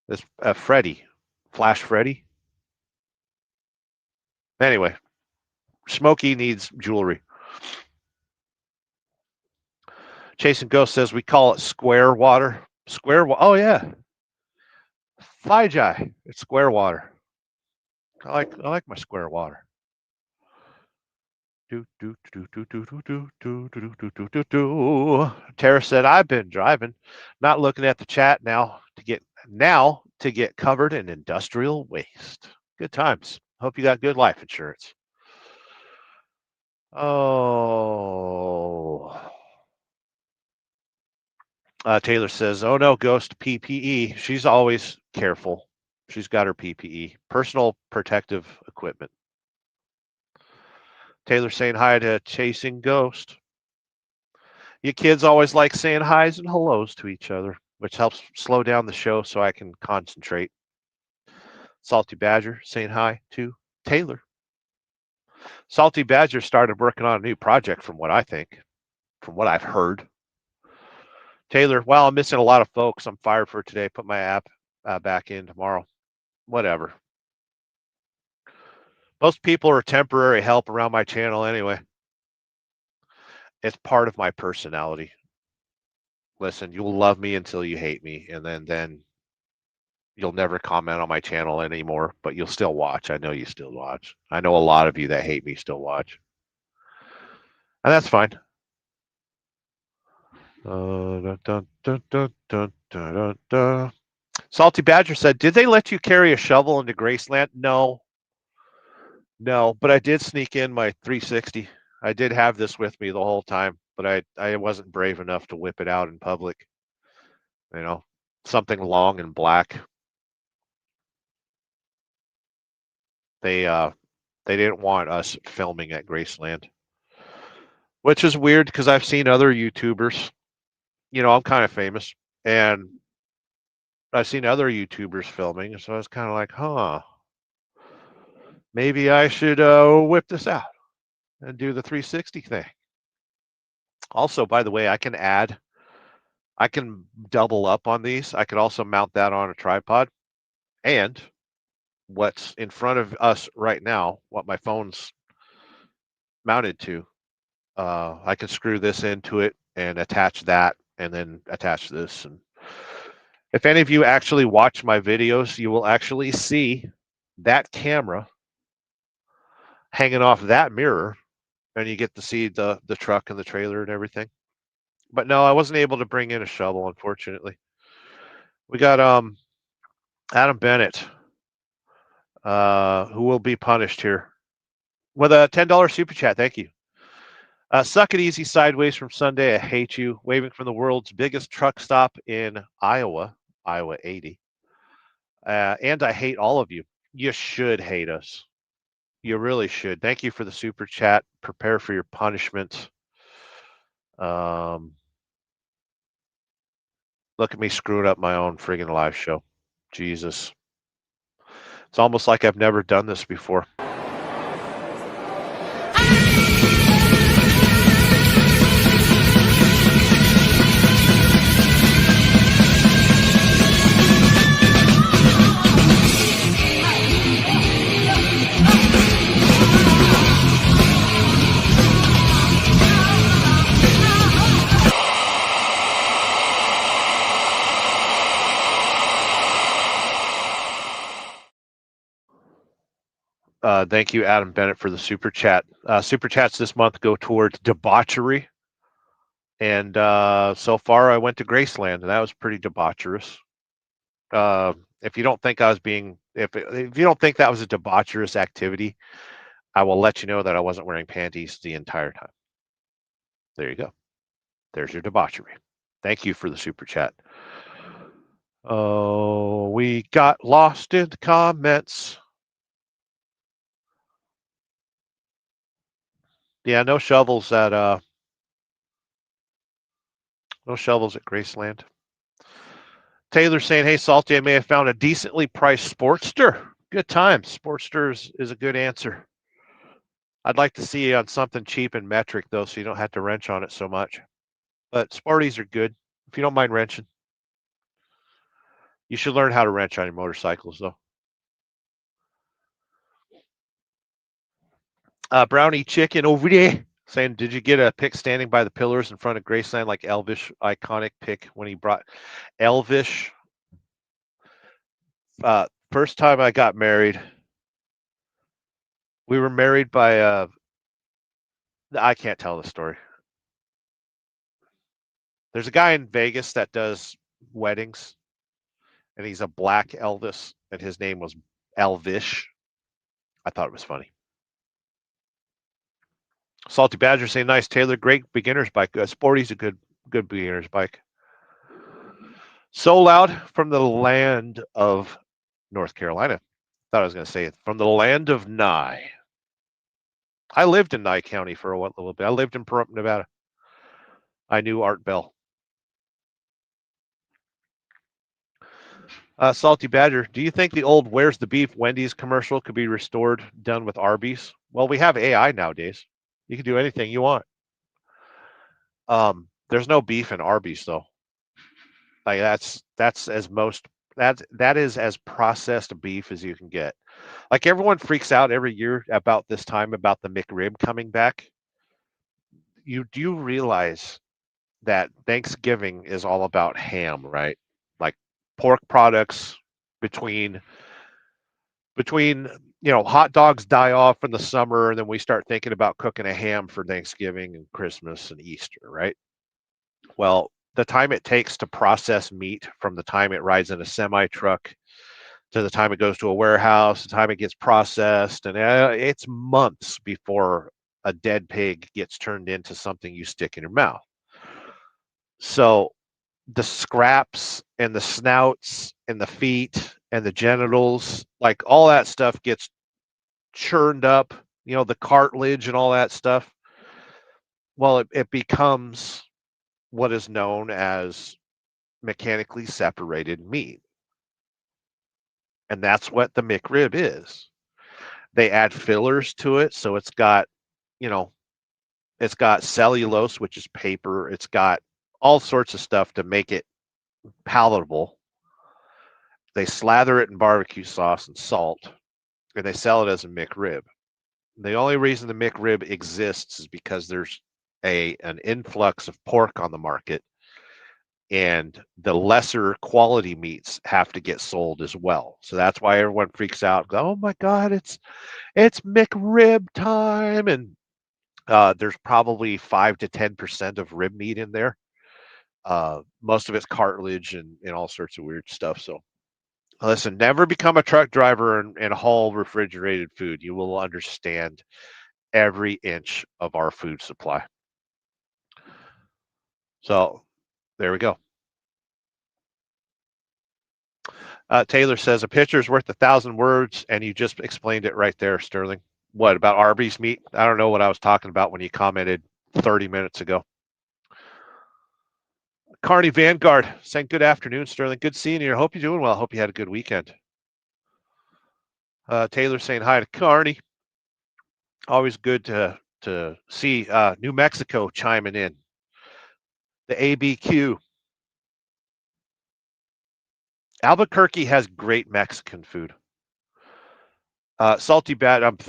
This Freddy, Flash Freddy. Anyway, Smokey needs jewelry. Chasing Ghost says we call it square water. Oh yeah, Fijai. It's square water. I like my square water. Tara said I've been driving, not looking at the chat now to get covered in industrial waste. Good times. Hope you got good life insurance. Oh. Taylor says, oh no, Ghost PPE. She's always careful. She's got her PPE, personal protective equipment. Taylor saying hi to Chasing Ghost. You kids always like saying hi's and hellos to each other, which helps slow down the show so I can concentrate. Salty Badger saying hi to Taylor. Salty Badger started working on a new project from what I've heard. Taylor, well, I'm missing a lot of folks. I'm fired for today. Put my app back in tomorrow. Whatever. Most people are temporary help around my channel anyway. It's part of my personality. Listen, you'll love me until you hate me, and then you'll never comment on my channel anymore, but you'll still watch. I know you still watch. I know a lot of you that hate me still watch. And that's fine. Salty Badger said, did they let you carry a shovel into Graceland? No, but I did sneak in my 360. I did have this with me the whole time, but I wasn't brave enough to whip it out in public. Something long and black. They didn't want us filming at Graceland, which is weird because I've seen other YouTubers. I'm kind of famous, and I've seen other YouTubers filming, so I was kind of like, maybe I should whip this out. and do the 360 thing. Also, by the way, I can double up on these. I could also mount that on a tripod. And what's in front of us right now, what my phone's mounted to, I can screw this into it and attach that and then attach this. And if any of you actually watch my videos, you will actually see that camera hanging off that mirror, and you get to see the truck and the trailer and everything. But no, I wasn't able to bring in a shovel, unfortunately. We got Adam Bennett, who will be punished here with a $10 super chat. Thank you. Suck it easy sideways from Sunday. I hate you. Waving from the world's biggest truck stop in Iowa, Iowa 80. And I hate all of you. You should hate us. You really should. Thank you for the super chat. Prepare for your punishment. Look at me screwing up my own friggin' live show. Jesus. It's almost like I've never done this before. Thank you, Adam Bennett, for the super chat. Super chats this month go towards debauchery. And so far, I went to Graceland, and that was pretty debaucherous. If you don't think I was being, if you don't think that was a debaucherous activity, I will let you know that I wasn't wearing panties the entire time. There you go. There's your debauchery. Thank you for the super chat. Oh, we got lost in the comments. Yeah, no shovels at Graceland. Taylor saying, "Hey, Salty, I may have found a decently priced Sportster. Good times. Sportster is a good answer. I'd like to see you on something cheap and metric though, so you don't have to wrench on it so much. But Sparties are good if you don't mind wrenching. You should learn how to wrench on your motorcycles though." Brownie Chicken over there saying, "Did you get a pic standing by the pillars in front of Graceland like Elvish iconic pic when he brought Elvish?" First time I got married, we were married by I can't tell the story. There's a guy in Vegas that does weddings, and he's a black Elvis, and his name was Elvish. I thought it was funny. Salty Badger saying, "Nice, Taylor. Great beginner's bike. Sporty's a good beginner's bike." So Loud from the land of North Carolina. Thought I was going to say it. From the land of Nye. I lived in Nye County for a little bit. I lived in Pahrump, Nevada. I knew Art Bell. Salty Badger, do you think the old "Where's the Beef" Wendy's commercial could be restored, done with Arby's? Well, we have AI nowadays. You can do anything you want. There's no beef in Arby's though. Like that is as processed beef as you can get. Like everyone freaks out every year about this time about the McRib coming back. Do you realize that Thanksgiving is all about ham, right? Like pork products between hot dogs die off in the summer, and then we start thinking about cooking a ham for Thanksgiving and Christmas and Easter, right? Well, the time it takes to process meat from the time it rides in a semi truck to the time it goes to a warehouse, the time it gets processed, and it's months before a dead pig gets turned into something you stick in your mouth. So the scraps and the snouts and the feet and the genitals, like all that stuff gets churned up, the cartilage and all that stuff. Well, it becomes what is known as mechanically separated meat. And that's what the McRib is. They add fillers to it, so it's got you know, it's got cellulose, which is paper. It's got all sorts of stuff to make it palatable. They slather it in barbecue sauce and salt, and they sell it as a McRib. The only reason the McRib exists is because there's an influx of pork on the market, and the lesser quality meats have to get sold as well. So that's why everyone freaks out. Oh my God, it's McRib time, and there's probably 5 to 10% of rib meat in there. Most of it's cartilage and all sorts of weird stuff. So listen, never become a truck driver and haul refrigerated food. You will understand every inch of our food supply. So there we go. Taylor says a picture is worth 1,000 words, and you just explained it right there, Sterling. What about Arby's meat? I don't know what I was talking about when you commented 30 minutes ago. Carney Vanguard saying good afternoon, Sterling. Good seeing you. I hope you're doing well. I hope you had a good weekend. Taylor saying hi to Carney. Always good to see New Mexico chiming in. The ABQ. Albuquerque has great Mexican food. Salty Bat.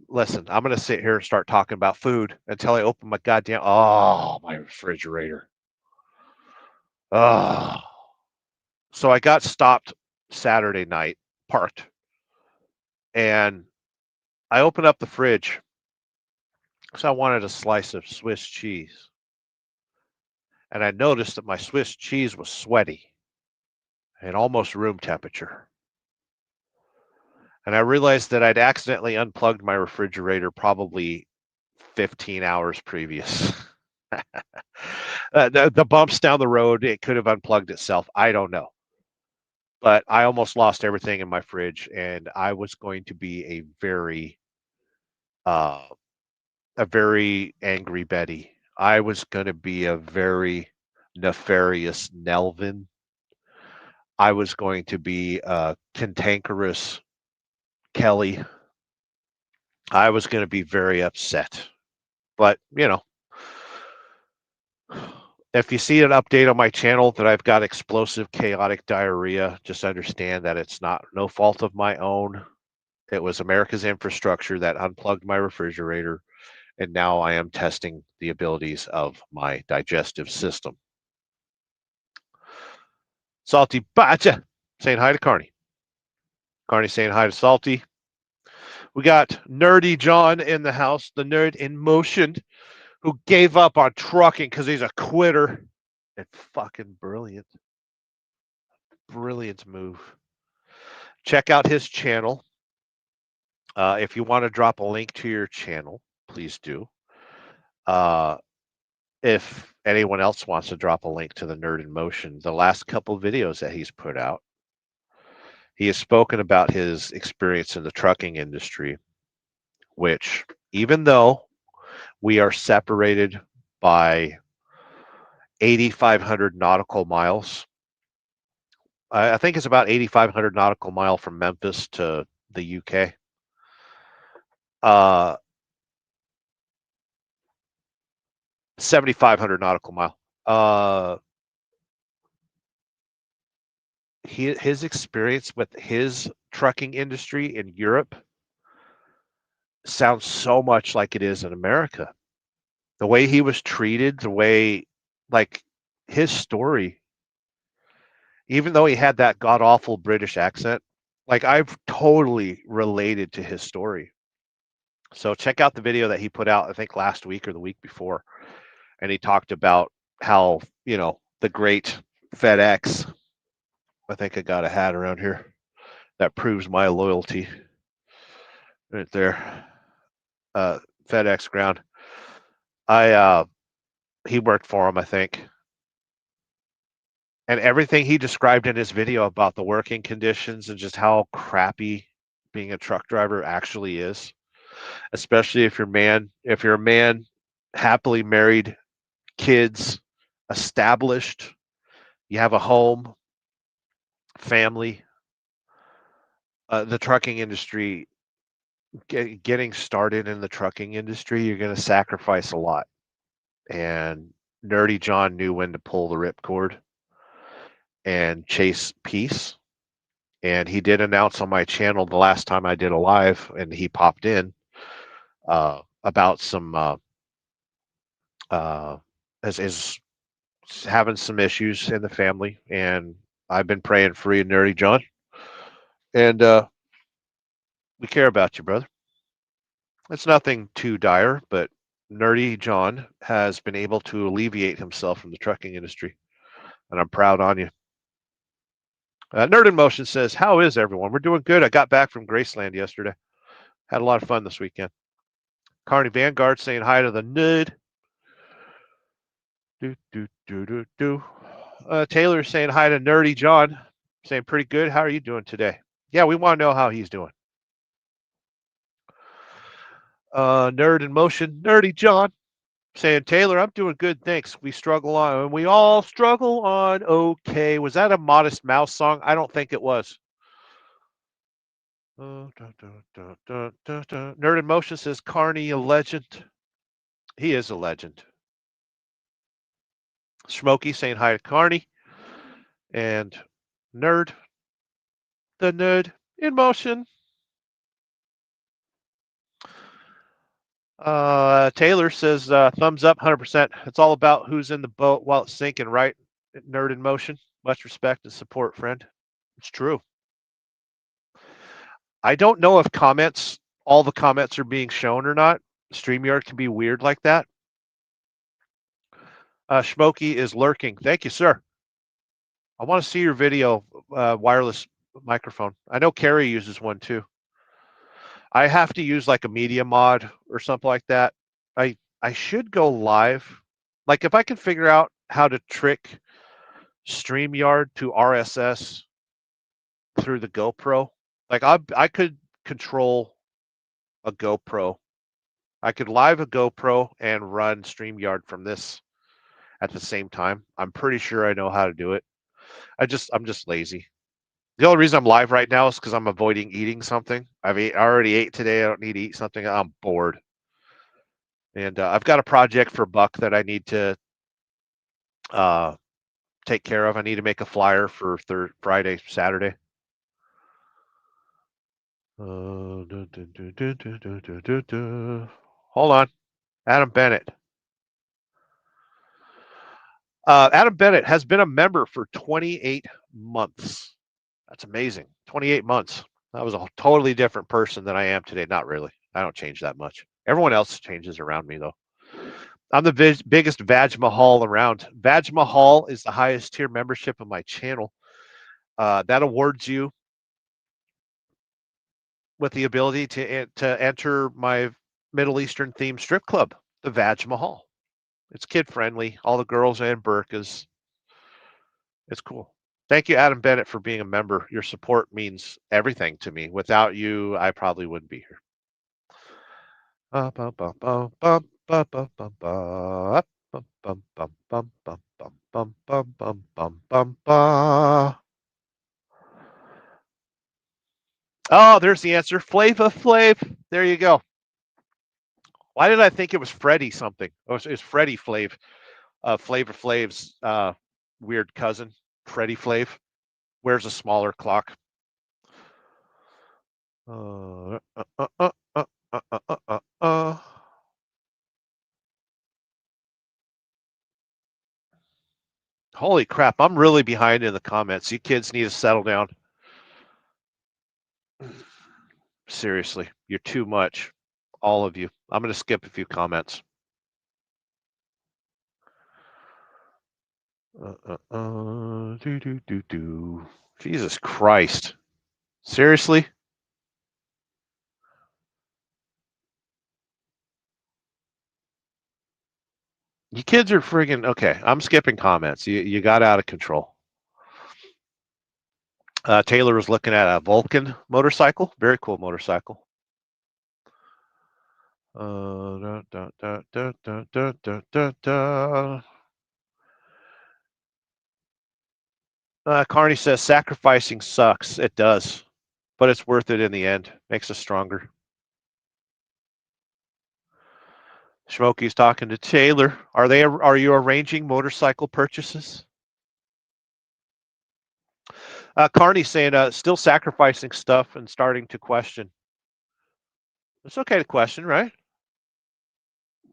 Listen, I'm going to sit here and start talking about food until I open my goddamn. Oh, my refrigerator. Oh. So I got stopped Saturday night, parked, and I opened up the fridge because I wanted a slice of Swiss cheese. And I noticed that my Swiss cheese was sweaty and almost room temperature. And I realized that I'd accidentally unplugged my refrigerator probably 15 hours previous. The bumps down the road, it could have unplugged itself. I don't know. But I almost lost everything in my fridge, and I was going to be a very angry Betty. I was going to be a very nefarious Nelvin. I was going to be a cantankerous Kelly. I was going to be very upset. But, if you see an update on my channel that I've got explosive, chaotic diarrhea, just understand that it's no fault of my own. It was America's infrastructure that unplugged my refrigerator, and now I am testing the abilities of my digestive system. Salty Bacha saying hi to Carney. Carney saying hi to Salty. We got Nerdy John in the house, the nerd in motion, who gave up on trucking because he's a quitter. And fucking brilliant. Brilliant move. Check out his channel. If you want to drop a link to your channel, please do. If anyone else wants to drop a link to the Nerd in Motion, the last couple videos that he's put out, he has spoken about his experience in the trucking industry, which, even though we are separated by 8,500 nautical miles, I think it's about 8,500 nautical mile from Memphis to the UK. 7,500 nautical mile. His experience with his trucking industry in Europe sounds so much like it is in America. The way he was treated, the way, like, his story, even though he had that god-awful British accent, like, I've totally related to his story. So check out the video that he put out, I think last week or the week before. And he talked about how, the great FedEx, I think I got a hat around here that proves my loyalty right there. FedEx ground. He worked for him, I think. And everything he described in his video about the working conditions and just how crappy being a truck driver actually is, especially if you're a man, happily married, kids, established, you have a home, family. The trucking industry getting started in the trucking industry, you're going to sacrifice a lot. And Nerdy John knew when to pull the ripcord and chase peace. And he did announce on my channel the last time I did a live, and he popped in about some is having some issues in the family, and I've been praying for you, Nerdy John, and we care about you, brother. It's nothing too dire, but Nerdy John has been able to alleviate himself from the trucking industry, and I'm proud on you. Nerd in Motion says, "How is everyone? We're doing good. I got back from Graceland yesterday. Had a lot of fun this weekend." Carney Vanguard saying hi to the Nud. Taylor saying hi to Nerdy John, saying pretty good. How are you doing today? Yeah, we want to know how he's doing. Nerd in Motion, Nerdy John saying, Taylor, I'm doing good, thanks. We all struggle on. Okay, was that a Modest Mouse song? I don't think it was. Nerd in Motion says, Carney, a legend. He is a legend. Smokey saying hi to Carney. And Nerd, the Nerd in Motion. Taylor says, thumbs up, 100%. It's all about who's in the boat while it's sinking, right? Nerd in Motion. Much respect and support, friend. It's true. I don't know if all the comments are being shown or not. StreamYard can be weird like that. Smokey is lurking. Thank you, sir. I want to see your video, wireless microphone. I know Carrie uses one too. I have to use like a media mod or something like that. I should go live. Like if I can figure out how to trick StreamYard to RSS through the GoPro, like I could control a GoPro. I could live a GoPro and run StreamYard from this at the same time. I'm pretty sure I know how to do it. I'm just lazy. The only reason I'm live right now is because I'm avoiding eating something. I already ate today. I don't need to eat something. I'm bored. And I've got a project for Buck that I need to take care of. I need to make a flyer for Friday, Saturday. Hold on. Adam Bennett. Adam Bennett has been a member for 28 months. That's amazing. 28 months. That was a totally different person than I am today. Not really. I don't change that much. Everyone else changes around me, though. I'm the biggest Vaj Mahal around. Vaj Mahal is the highest tier membership of my channel. That awards you with the ability to enter my Middle Eastern themed strip club, the Vaj Mahal. It's kid friendly. All the girls and burkas. It's cool. Thank you, Adam Bennett, for being a member. Your support means everything to me. Without you, I probably wouldn't be here. Oh, there's the answer. Flava Flav. There you go. Why did I think it was Freddie something? Oh, it's Freddie Flav. Flavor Flav's weird cousin, Freddie Flav, wears a smaller clock. Holy crap, I'm really behind in the comments. You kids need to settle down. Seriously, you're too much. All of you. I'm going to skip a few comments. Jesus Christ. Seriously? You kids are friggin' okay. I'm skipping comments. You got out of control. Taylor was looking at a Vulcan motorcycle. Very cool motorcycle. Carney says sacrificing sucks. It does, but it's worth it in the end. Makes us stronger. Smokey's talking to Taylor. Are you arranging motorcycle purchases? Carney's saying still sacrificing stuff and starting to question. It's okay to question, right?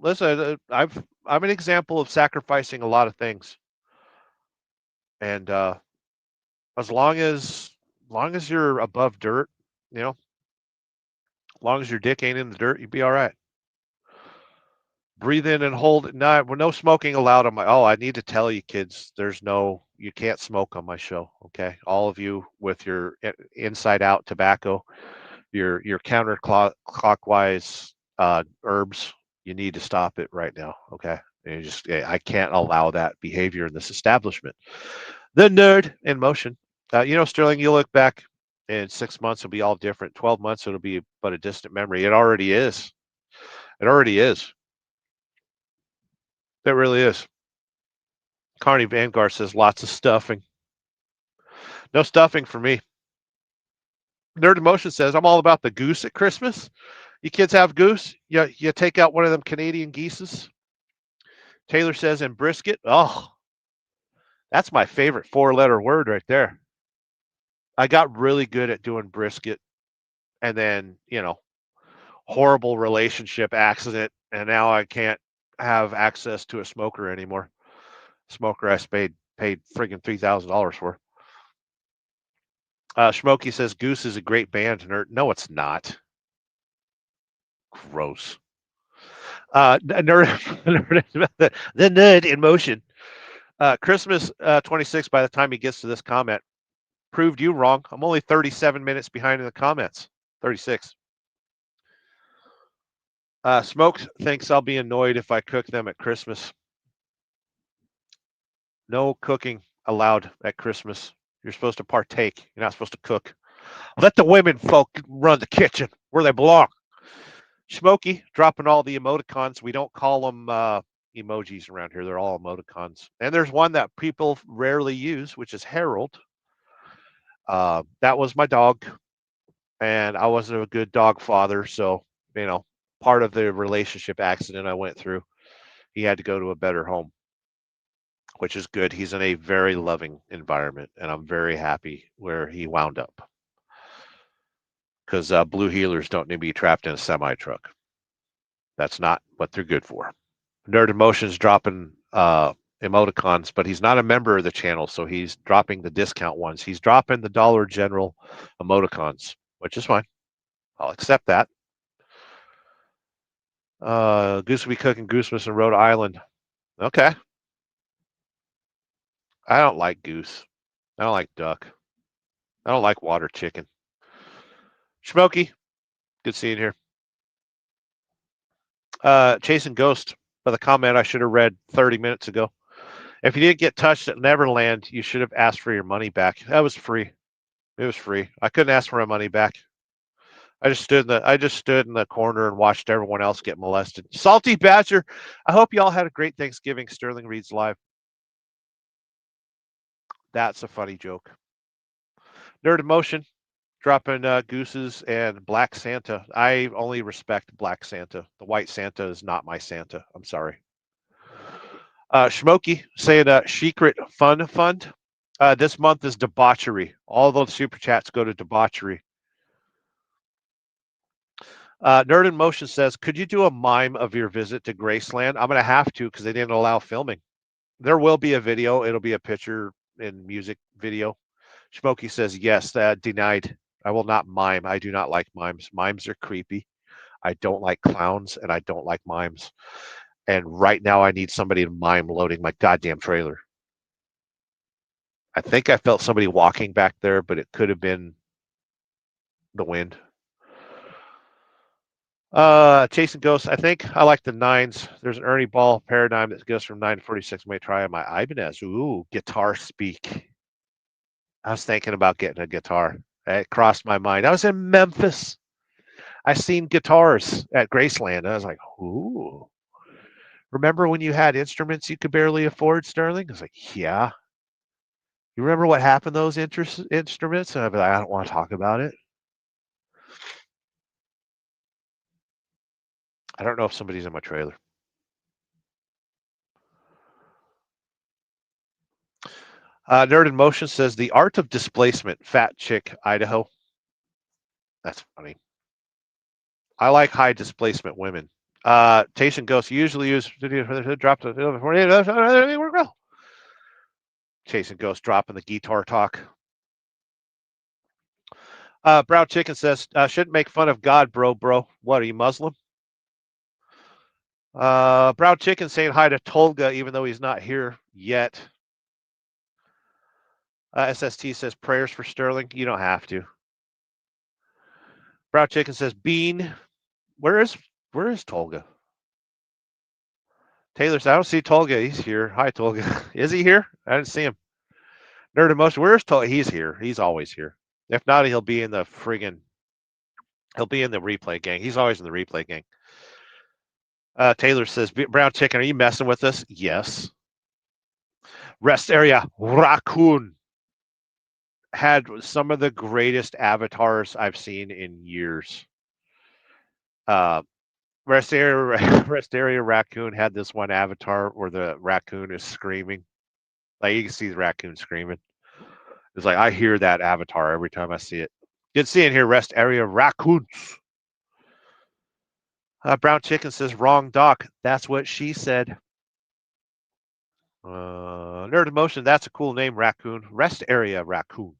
Listen, I'm an example of sacrificing a lot of things, and as long as you're above dirt, you know, as long as your dick ain't in the dirt, you'd be all right. Breathe in and hold it. No smoking allowed on my. Oh, I need to tell you, kids, you can't smoke on my show. Okay, all of you with your inside out tobacco, your counterclockwise herbs, you need to stop it right now. Okay, I can't allow that behavior in this establishment. The nerd in motion. Sterling, you look back in 6 months, it'll be all different. 12 months, it'll be but a distant memory. It already is. It already is. It really is. Carney Vanguard says lots of stuffing. No stuffing for me. Nerd Emotion says I'm all about the goose at Christmas. You kids have goose? You take out one of them Canadian geeses. Taylor says and brisket. Oh, that's my favorite 4-letter word right there. I got really good at doing brisket, and then horrible relationship accident, and now I can't have access to a smoker anymore. Smoker I paid friggin' $3,000 for. Smokey says Goose is a great band, nerd. No, it's not. Gross. Nerd, the nerd in motion. Christmas 26, by the time he gets to this comment, proved you wrong. I'm only 37 minutes behind in the comments. 36. Smoked thinks I'll be annoyed if I cook them at Christmas. No cooking allowed at Christmas. You're supposed to partake. You're not supposed to cook. Let the women folk run the kitchen where they belong. Smokey dropping all the emoticons. We don't call them emojis around here. They're all emoticons. And there's one that people rarely use, which is Harold. That was my dog, and I wasn't a good dog father. So, part of the relationship accident I went through, he had to go to a better home, which is good. He's in a very loving environment, and I'm very happy where he wound up. Because blue healers don't need to be trapped in a semi truck. That's not what they're good for. Nerd Emotions dropping emoticons, but he's not a member of the channel, so he's dropping the discount ones. He's dropping the Dollar General emoticons, which is fine. I'll accept that. Goose will be cooking Goosemas in Rhode Island. Okay. I don't like goose. I don't like duck. I don't like water chicken. Smokey, good seeing you here. Chasing Ghost by the comment I should have read 30 minutes ago. If you didn't get touched at Neverland, you should have asked for your money back. That was free. It was free. I couldn't ask for my money back. I just stood in the corner and watched everyone else get molested. Salty Badger, I hope y'all had a great Thanksgiving. Sterling Reads Live. That's a funny joke. Nerd Emotion, dropping gooses and Black Santa. I only respect Black Santa. The White Santa is not my Santa. I'm sorry. Smokey saying secret fun fund. This month is debauchery. All those super chats go to debauchery. Nerd in Motion says, could you do a mime of your visit to Graceland? I'm going to have to because they didn't allow filming. There will be a video. It'll be a picture and music video. Smokey says, yes, denied. I will not mime. I do not like mimes. Mimes are creepy. I don't like clowns, and I don't like mimes. And right now I need somebody to mime loading my goddamn trailer. I think I felt somebody walking back there, but it could have been the wind. Chasing Ghosts. I think I like the 9s. There's an Ernie Ball paradigm that goes from 9 to 46. May try my Ibanez. Ooh, guitar speak. I was thinking about getting a guitar. It crossed my mind. I was in Memphis. I seen guitars at Graceland. I was like, ooh. Remember when you had instruments you could barely afford, Sterling? I was like, yeah. You remember what happened to those instruments? And I'd be like, I don't want to talk about it. I don't know if somebody's in my trailer. Nerd in Motion says the art of displacement. Fat chick, Idaho. That's funny. I like high displacement women. Tation Ghost usually use drop the Chasing Ghost dropping the guitar talk. Brown Chicken says shouldn't make fun of God, bro. What are you, Muslim? Brown Chicken saying hi to Tolga even though he's not here yet. SST says prayers for Sterling. You don't have to. Brown Chicken says Bean. Where is Tolga? Taylor says I don't see Tolga. He's here. Hi Tolga. Is he here? I didn't see him. Nerd Emotion. Where's Tolga? He's here. He's always here. If not, he'll be in the friggin'. He'll be in the replay gang. He's always in the replay gang. Taylor says, Brown Chicken, are you messing with us? Yes. Rest Area Raccoon had some of the greatest avatars I've seen in years. Rest Area Raccoon had this one avatar where the raccoon is screaming. Like you can see the raccoon screaming. It's like I hear that avatar every time I see it. Good seeing here, Rest Area Raccoons. Brown Chicken says, wrong doc. That's what she said. Nerd Emotion, that's a cool name, Raccoon. Rest Area Raccoon.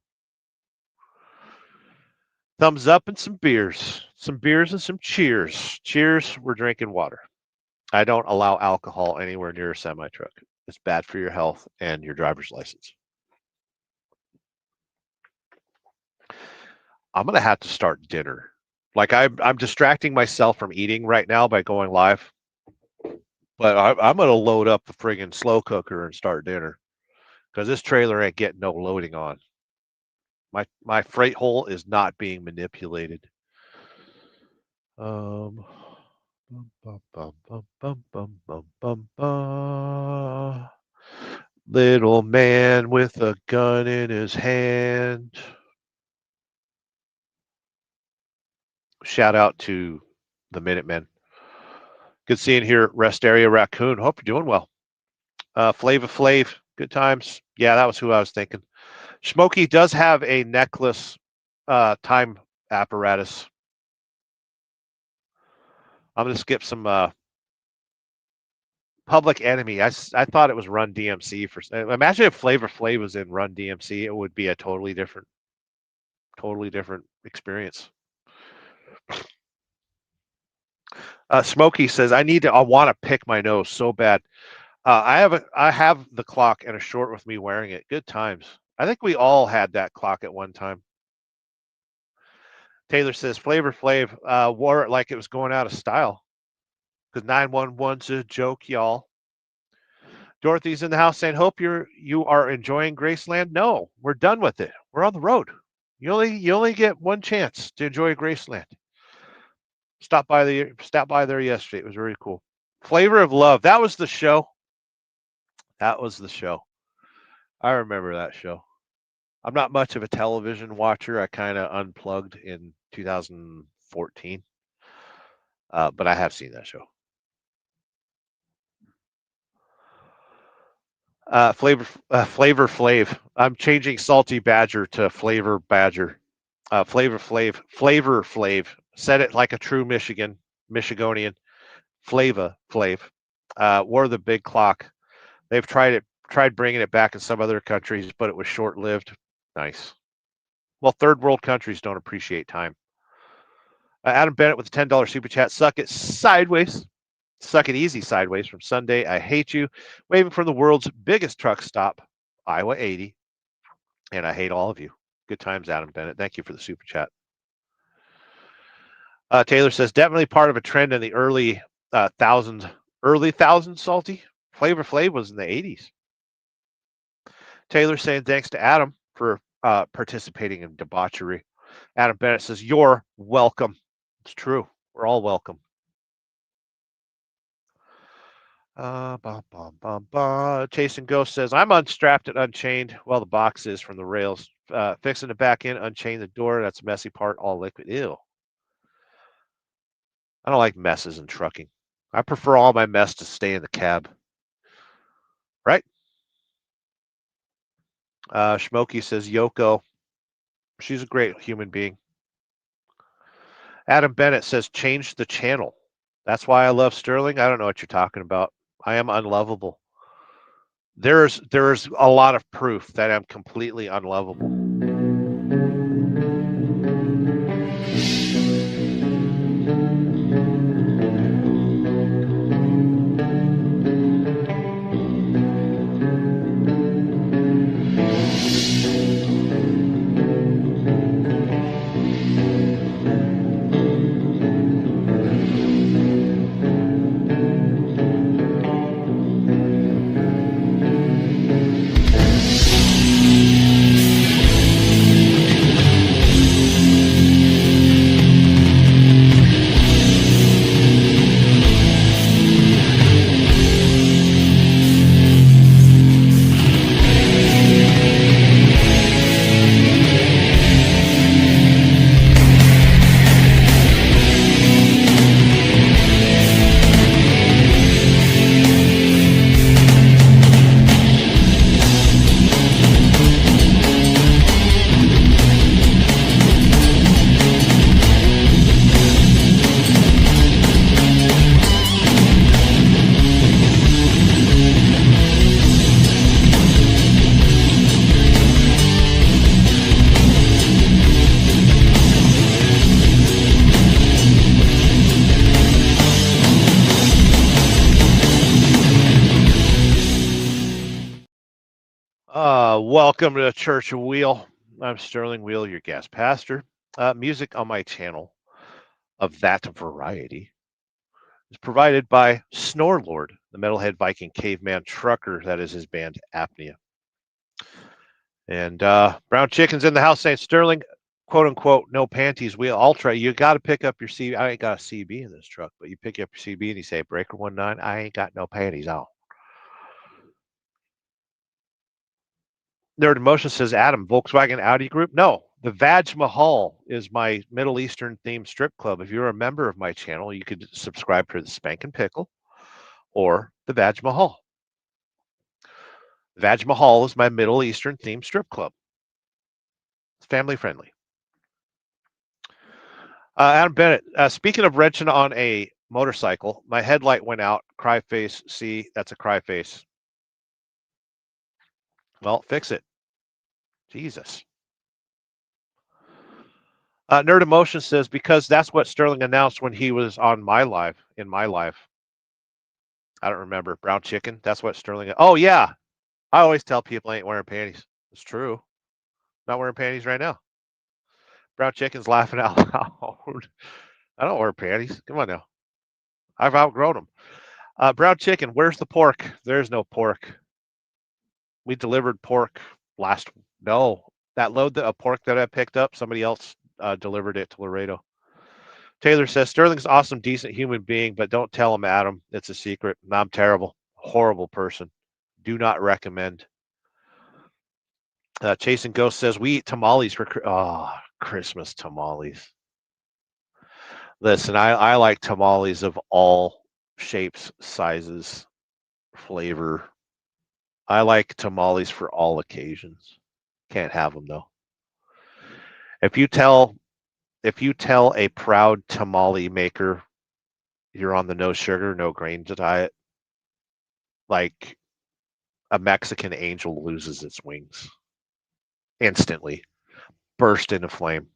Thumbs up and some beers. Some beers and some cheers. Cheers, we're drinking water. I don't allow alcohol anywhere near a semi-truck. It's bad for your health and your driver's license. I'm going to have to start dinner. Like I'm distracting myself from eating right now by going live. But I'm going to load up the friggin' slow cooker and start dinner. Because this trailer ain't getting no loading on. My freight hole is not being manipulated. Little man with a gun in his hand. Shout out to the Minutemen. Good seeing here, Rest Area Raccoon. Hope you're doing well. Flava Flav, good times. Yeah, that was who I was thinking. Smokey does have a necklace time apparatus. I'm going to skip some Public Enemy. I thought it was Run DMC. Imagine if Flavor Flav was in Run DMC, it would be a totally different experience. Smokey says, I want to pick my nose so bad. I have the clock and a short with me wearing it. Good times. I think we all had that clock at one time. Taylor says, Flavor Flav wore it like it was going out of style. Because 911's a joke, y'all. Dorothy's in the house saying, hope you are enjoying Graceland. No, we're done with it. We're on the road. You only get one chance to enjoy Graceland. Stopped by there yesterday. It was very cool. Flavor of Love. That was the show. I remember that show. I'm not much of a television watcher. I kind of unplugged in 2014. But I have seen that show. Flavor Flav. I'm changing Salty Badger to Flavor Badger. Flavor Flav. Said it like a true Michigonian. Flava Flav. Wore the big clock. They've tried bringing it back in some other countries, but it was short-lived. Nice. Well, third world countries don't appreciate time. Adam Bennett with a $10 super chat. Suck it sideways. Suck it easy sideways from Sunday. I hate you. Waving from the world's biggest truck stop, Iowa 80. And I hate all of you. Good times, Adam Bennett. Thank you for the super chat. Taylor says, definitely part of a trend in the early thousands, Salty. Flavor Flav was in the 80s. Taylor saying thanks to Adam for participating in debauchery. Adam Bennett says, you're welcome. It's true. We're all welcome. Chasing Ghost says, I'm unstrapped and unchained. Well, the box is from the rails. Fixing it back in, unchain the door. That's the messy part, all liquid. Ew. I don't like messes in trucking. I prefer all my mess to stay in the cab. Right? Schmokey says Yoko. She's a great human being. Adam Bennett says change the channel. That's why I love Sterling. I don't know what you're talking about. I am unlovable. There's a lot of proof that I'm completely unlovable. Welcome to the Church of Wheel. I'm Sterling Wheel, your guest pastor. Music on my channel of that variety is provided by Snorelord, the Metalhead Viking Caveman Trucker. That is his band Apnea. And Brown Chicken's in the house saying, Sterling, quote unquote, no panties, Wheel Ultra. You got to pick up your CB. I ain't got a CB in this truck, but you pick up your CB and you say, Breaker 19, I ain't got no panties on. Nerd Emotion says, Adam, Volkswagen Audi Group? No, the Vaj Mahal is my Middle Eastern themed strip club. If you're a member of my channel, you could subscribe to the Spankin' Pickle or the Vaj Mahal. Vaj Mahal is my Middle Eastern themed strip club. It's family friendly. Adam Bennett, speaking of wrenching on a motorcycle, my headlight went out. Cry face. See, that's a cry face. Well, fix it. Jesus. Nerd Emotion says, because that's what Sterling announced when he was on my live, in my live. I don't remember. Brown Chicken. That's what Sterling. Oh, yeah. I always tell people I ain't wearing panties. It's true. Not wearing panties right now. Brown Chicken's laughing out loud. I don't wear panties. Come on now. I've outgrown them. Brown Chicken, where's the pork? There's no pork. We delivered pork that load of pork that I picked up, somebody else delivered it to Laredo. Taylor says, Sterling's awesome, decent human being, but don't tell him, Adam. It's a secret. I'm terrible. Horrible person. Do not recommend. Chasing Ghost says, we eat tamales for Christmas tamales. Listen, I like tamales of all shapes, sizes, flavor. I like tamales for all occasions. Can't have them though. If you tell a proud tamale maker you're on the no sugar, no grain diet, like a Mexican angel loses its wings instantly, burst into flame.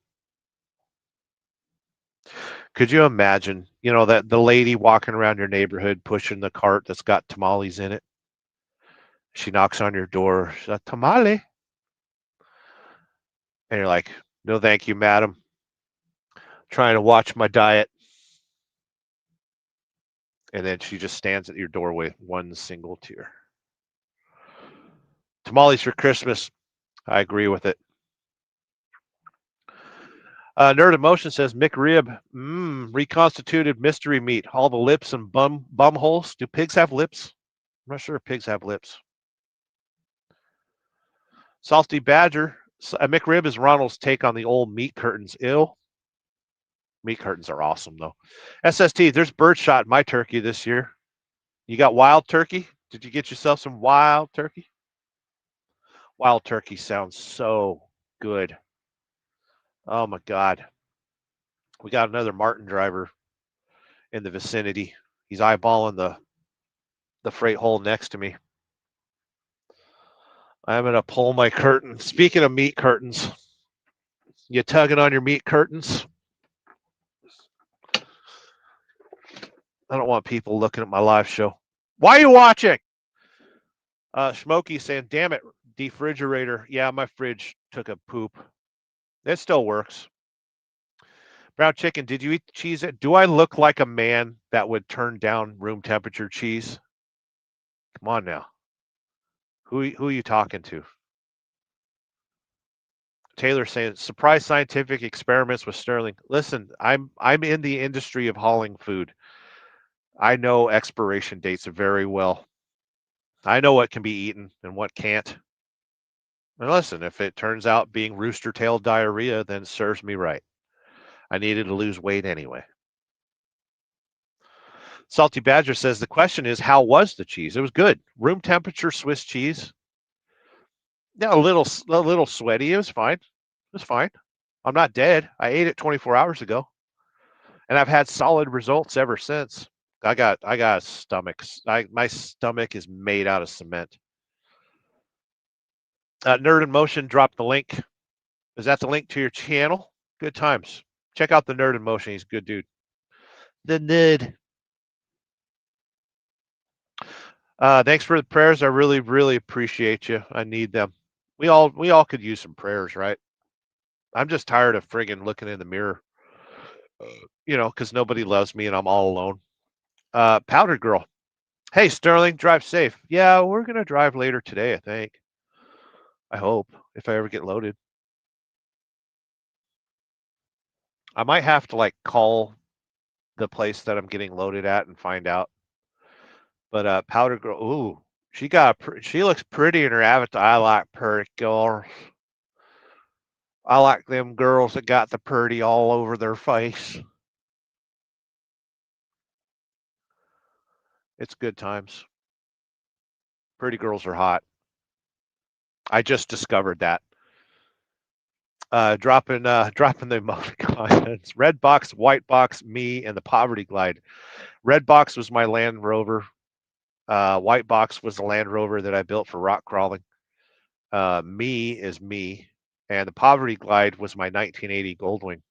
Could you imagine, that the lady walking around your neighborhood pushing the cart that's got tamales in it? She knocks on your door, she's like, tamale. And you're like, no, thank you, madam. Trying to watch my diet. And then she just stands at your doorway, one single tear. Tamales for Christmas. I agree with it. Nerd Emotion says, McRib, reconstituted mystery meat. All the lips and bum holes. Do pigs have lips? I'm not sure if pigs have lips. Salty Badger. A McRib is Ronald's take on the old meat curtains. Ew. Meat curtains are awesome, though. SST, there's birdshot in my turkey this year. You got wild turkey? Did you get yourself some wild turkey? Wild turkey sounds so good. Oh my God. We got another Martin driver in the vicinity. He's eyeballing the freight hole next to me. I'm going to pull my curtain. Speaking of meat curtains, you tugging on your meat curtains? I don't want people looking at my live show. Why are you watching? Smokey saying, damn it, defrigerator. Yeah, my fridge took a poop. It still works. Brown chicken, did you eat the cheese? Do I look like a man that would turn down room temperature cheese? Come on now. Who are you talking to? Taylor saying, surprise scientific experiments with Sterling. Listen, I'm in the industry of hauling food. I know expiration dates very well. I know what can be eaten and what can't. And listen, if it turns out being rooster tail diarrhea, then serves me right. I needed to lose weight anyway. Salty Badger says the question is, how was the cheese? It was good. Room temperature Swiss cheese. Yeah, a little sweaty. It was fine. It was fine. I'm not dead. I ate it 24 hours ago, and I've had solid results ever since. I got a stomach. My stomach is made out of cement. Nerd in Motion dropped the link. Is that the link to your channel? Good times. Check out the Nerd in Motion. He's a good dude. The nerd. Thanks for the prayers. I really, really appreciate you. I need them. We all could use some prayers, right? I'm just tired of friggin' looking in the mirror, because nobody loves me and I'm all alone. Powdered Girl. Hey, Sterling, drive safe. Yeah, we're going to drive later today, I think. I hope, if I ever get loaded. I might have to, call the place that I'm getting loaded at and find out. But Powdered Girl, ooh, she looks pretty in her avatar. I like pretty girls. I like them girls that got the pretty all over their face. It's good times. Pretty girls are hot. I just discovered that. Dropping the emoticons. Red box, white box, me, and the poverty glide. Red box was my Land Rover. White box was the Land Rover that I built for rock crawling. Me is me, and the poverty glide was my 1980 Goldwing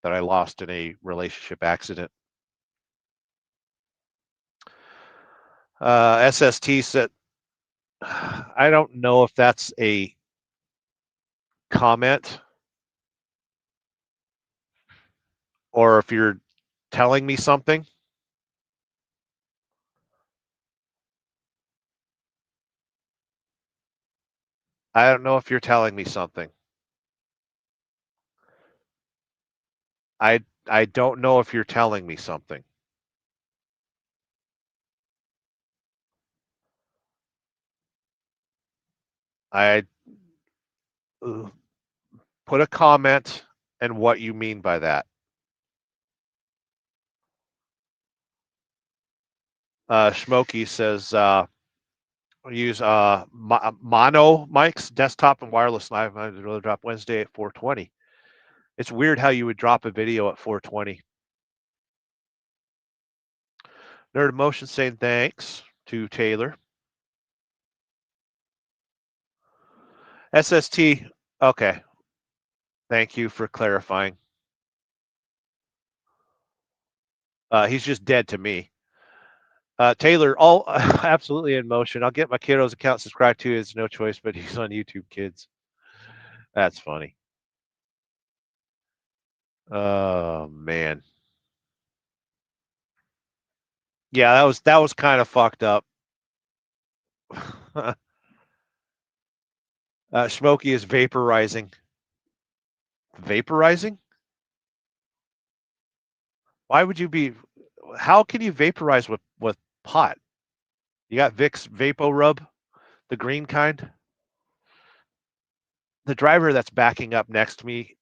that I lost in a relationship accident. SST said, I don't know if that's a comment or if you're telling me something. I don't know if you're telling me something. I don't know if you're telling me something. I put a comment and what you mean by that. Smokey says use mono mics, desktop and wireless live. I really drop Wednesday at 4:20. It's weird how you would drop a video at 4:20. Nerd Emotion saying thanks to Taylor. SST, okay. Thank you for clarifying. He's just dead to me. Taylor, all absolutely in motion. I'll get my kiddo's account subscribed to. It's no choice, but he's on YouTube Kids. That's funny. Oh man. Yeah, that was kind of fucked up. Smokey is vaporizing. Vaporizing? Why would you be? How can you vaporize with pot? You got Vicks Vapo Rub, the green kind. The driver that's backing up next to me,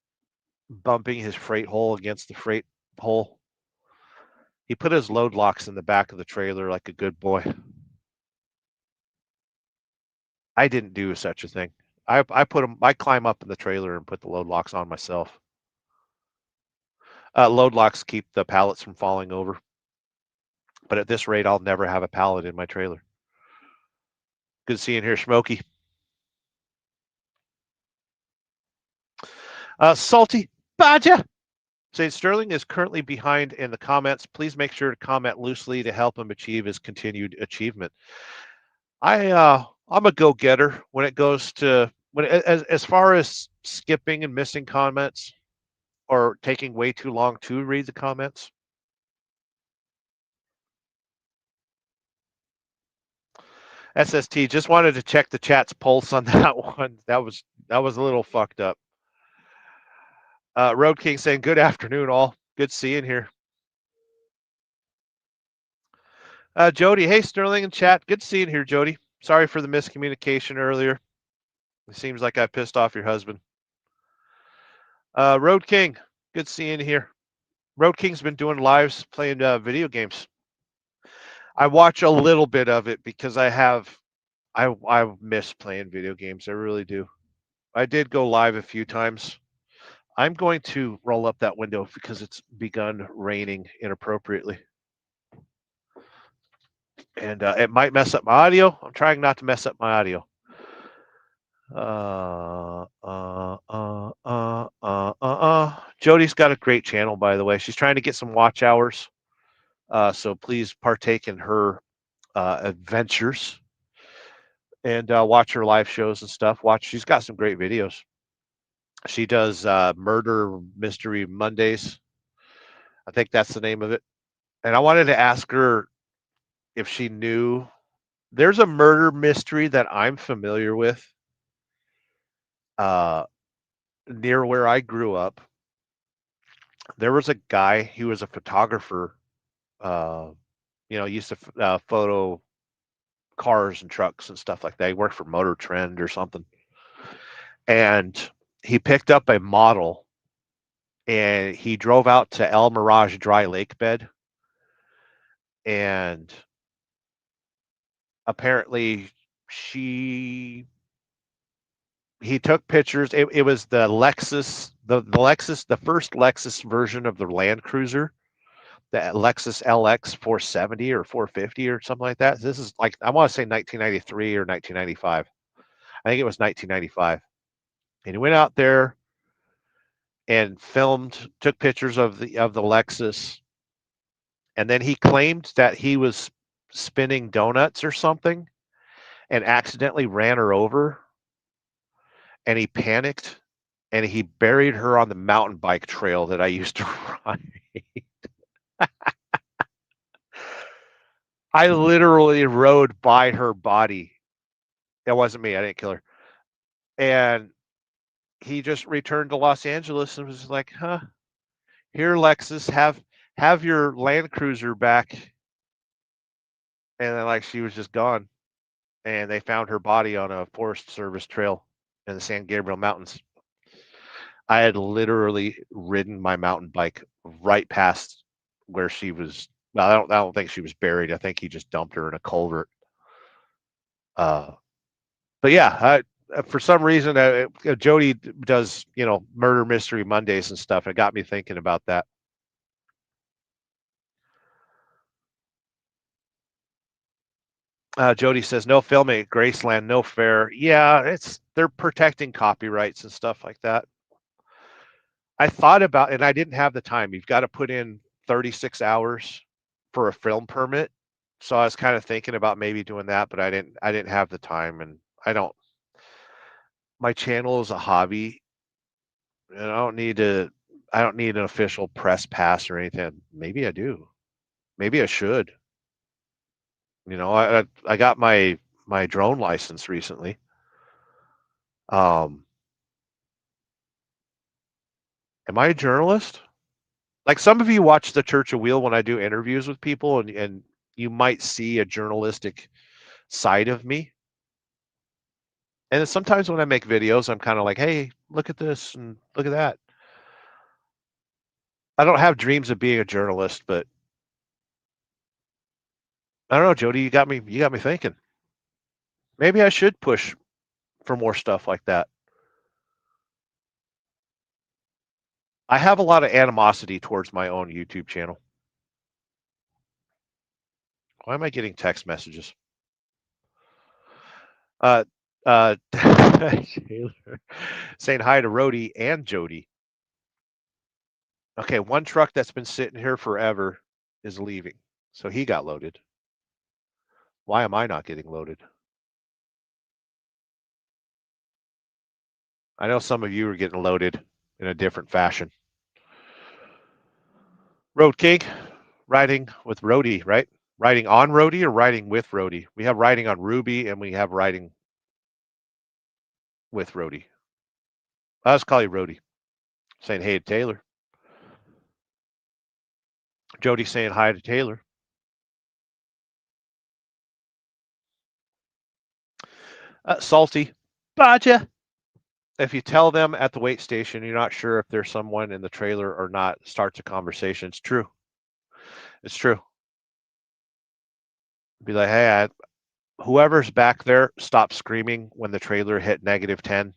bumping his freight hole against the freight hole. He put his load locks in the back of the trailer like a good boy. I didn't do such a thing. I put them. I climb up in the trailer and put the load locks on myself. Load locks keep the pallets from falling over. But at this rate, I'll never have a pallet in my trailer. Good seeing here, Smokey. Salty Badger. St. Sterling is currently behind in the comments. Please make sure to comment loosely to help him achieve his continued achievement. I'm a go-getter when it goes to as far as skipping and missing comments or taking way too long to read the comments. SST, just wanted to check the chat's pulse on that one. That was a little fucked up. Road King saying, good afternoon, all. Good seeing here. Jody, hey, Sterling and chat. Good seeing here, Jody. Sorry for the miscommunication earlier. It seems like I pissed off your husband. Road King, good seeing here. Road King's been doing lives playing video games. I watch a little bit of it because I miss playing video games. I really do. I did go live a few times. I'm going to roll up that window because it's begun raining inappropriately. And it might mess up my audio. I'm trying not to mess up my audio. Jody's got a great channel, by the way. She's trying to get some watch hours. So please partake in her adventures and watch her live shows and stuff. She's got some great videos. She does Murder Mystery Mondays. I think that's the name of it. And I wanted to ask her if she knew. There's a murder mystery that I'm familiar with near where I grew up. There was a guy, he was a photographer, used to photo cars and trucks and stuff like that. He worked for Motor Trend or something. And he picked up a model and he drove out to El Mirage Dry Lake Bed. And apparently he took pictures. It was the Lexus, the first Lexus version of the Land Cruiser, the Lexus LX 470 or 450 or something like that. This is like, I want to say 1993 or 1995. I think it was 1995. And he went out there and took pictures of the Lexus. And then he claimed that he was spinning donuts or something and accidentally ran her over. And he panicked and he buried her on the mountain bike trail that I used to ride. I literally rode by her body. That wasn't me. I didn't kill her. And he just returned to Los Angeles and was like, huh, here, Lexus, have your Land Cruiser back. And then like she was just gone. And they found her body on a Forest Service trail in the San Gabriel Mountains. I had literally ridden my mountain bike right past where she was. Well, I don't think she was buried. I think he just dumped her in a culvert. But yeah, for some reason, Jody does, Murder Mystery Mondays and stuff. It got me thinking about that. Jody says, no filming at Graceland, no fair. Yeah, they're protecting copyrights and stuff like that. I thought about, and I didn't have the time. You've got to put in 36 hours for a film permit. So I was kind of thinking about maybe doing that, but I didn't have the time, and my channel is a hobby, and I don't need an official press pass or anything. Maybe I do. Maybe I should. I got my drone license recently. Am I a journalist? Like some of you watch the Church of Wheel when I do interviews with people, and you might see a journalistic side of me. And then sometimes when I make videos, I'm kind of like, hey, look at this and look at that. I don't have dreams of being a journalist, but I don't know, Jody, you got me thinking. Maybe I should push for more stuff like that. I have a lot of animosity towards my own YouTube channel. Why am I getting text messages? Taylor saying hi to Rhodey and Jody. Okay, one truck that's been sitting here forever is leaving. So he got loaded. Why am I not getting loaded? I know some of you are getting loaded in a different fashion. Road King, riding with Rhodey, right? Riding on Rhodey or riding with Rhodey? We have riding on Ruby and we have riding with Rhodey. I'll just call you Rhodey. Saying hey to Taylor. Jody saying hi to Taylor. Salty. Gotcha. If you tell them at the wait station you're not sure if there's someone in the trailer or not, starts a conversation. It's true. It's true. Be like, hey, whoever's back there, stop screaming when the trailer hit -10.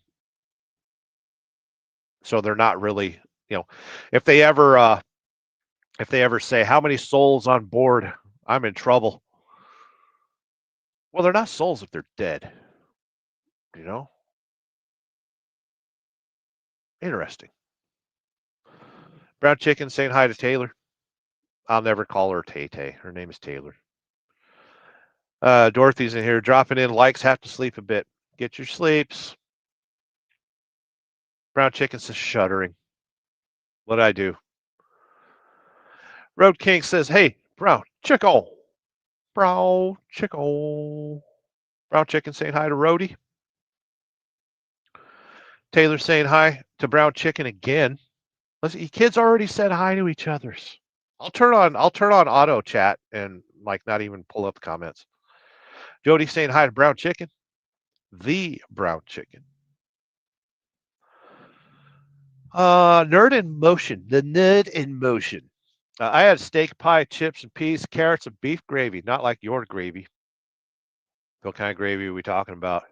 So they're not really, if they ever say how many souls on board, I'm in trouble. Well, they're not souls if they're dead. Interesting. Brown Chicken saying hi to Taylor. I'll never call her Tay-Tay. Her name is Taylor. Dorothy's in here dropping in likes. Have to sleep a bit. Get your sleeps. Brown Chicken says shuddering. What'd I do? Road King says, hey, Brown Chicken. Brown Chicken. Brown Chicken saying hi to Rhodey. Taylor saying hi to Brown Chicken again. Listen, you kids already said hi to each other's. I'll turn on auto chat and not even pull up comments. Jody saying hi to Brown Chicken. The Brown Chicken. Nerd in motion. The nerd in motion. I had steak pie, chips and peas, carrots, and beef gravy. Not like your gravy. What kind of gravy are we talking about?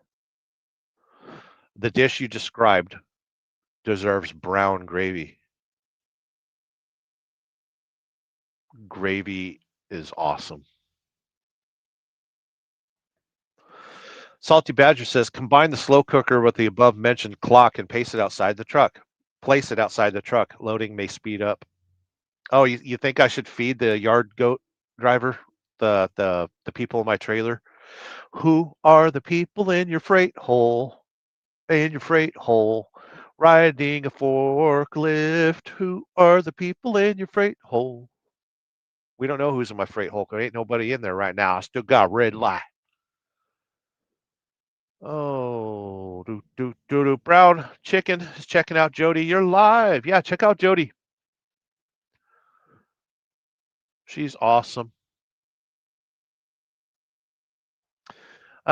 The dish you described deserves brown gravy. Gravy is awesome. Salty Badger says, combine the slow cooker with the above mentioned clock and place it outside the truck. Loading may speed up. Oh, you think I should feed the yard goat driver, the people in my trailer? Who are the people in your freight hole? In your freight hole, riding a forklift. Who are the people in your freight hole? We don't know who's in my freight hole. There ain't nobody in there right now. I still got a red light. Oh, Brown Chicken is checking out Jody. You're live. Yeah, check out Jody. She's awesome.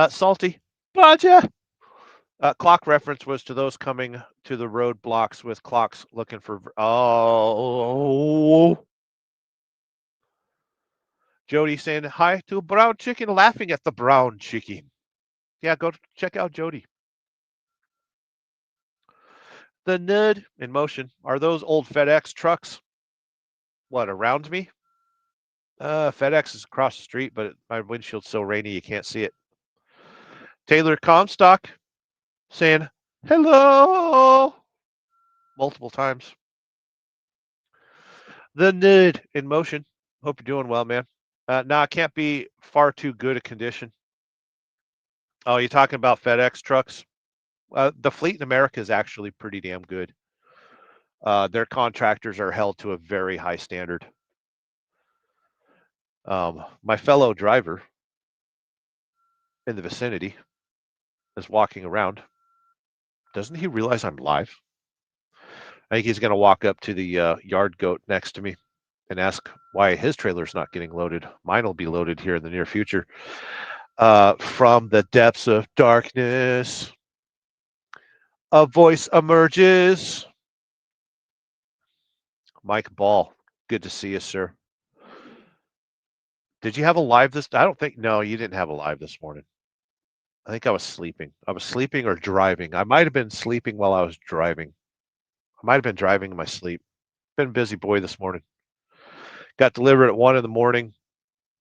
Salty. Gotcha. Clock reference was to those coming to the roadblocks with clocks looking for. Oh. Jody saying hi to Brown Chicken, laughing at the Brown Chicken. Yeah, go check out Jody. The Nud in motion. Are those old FedEx trucks? What, around me? FedEx is across the street, but my windshield's so rainy you can't see it. Taylor Comstock saying hello multiple times. The Nud in motion. Hope you're doing well, man. No, it can't be far too good a condition. Oh, you're talking about FedEx trucks? The fleet in America is actually pretty damn good. Their contractors are held to a very high standard. My fellow driver in the vicinity is walking around. Doesn't he realize I'm live? I think he's going to walk up to the yard goat next to me and ask why his trailer's not getting loaded. Mine will be loaded here in the near future. From the depths of darkness, a voice emerges. Mike Ball, good to see you, sir. Did you have a live this? I don't think. No, you didn't have a live this morning. I think I was sleeping. I was sleeping or driving. I might have been sleeping while I was driving. I might have been driving in my sleep. Been a busy boy this morning. Got delivered at 1 in the morning.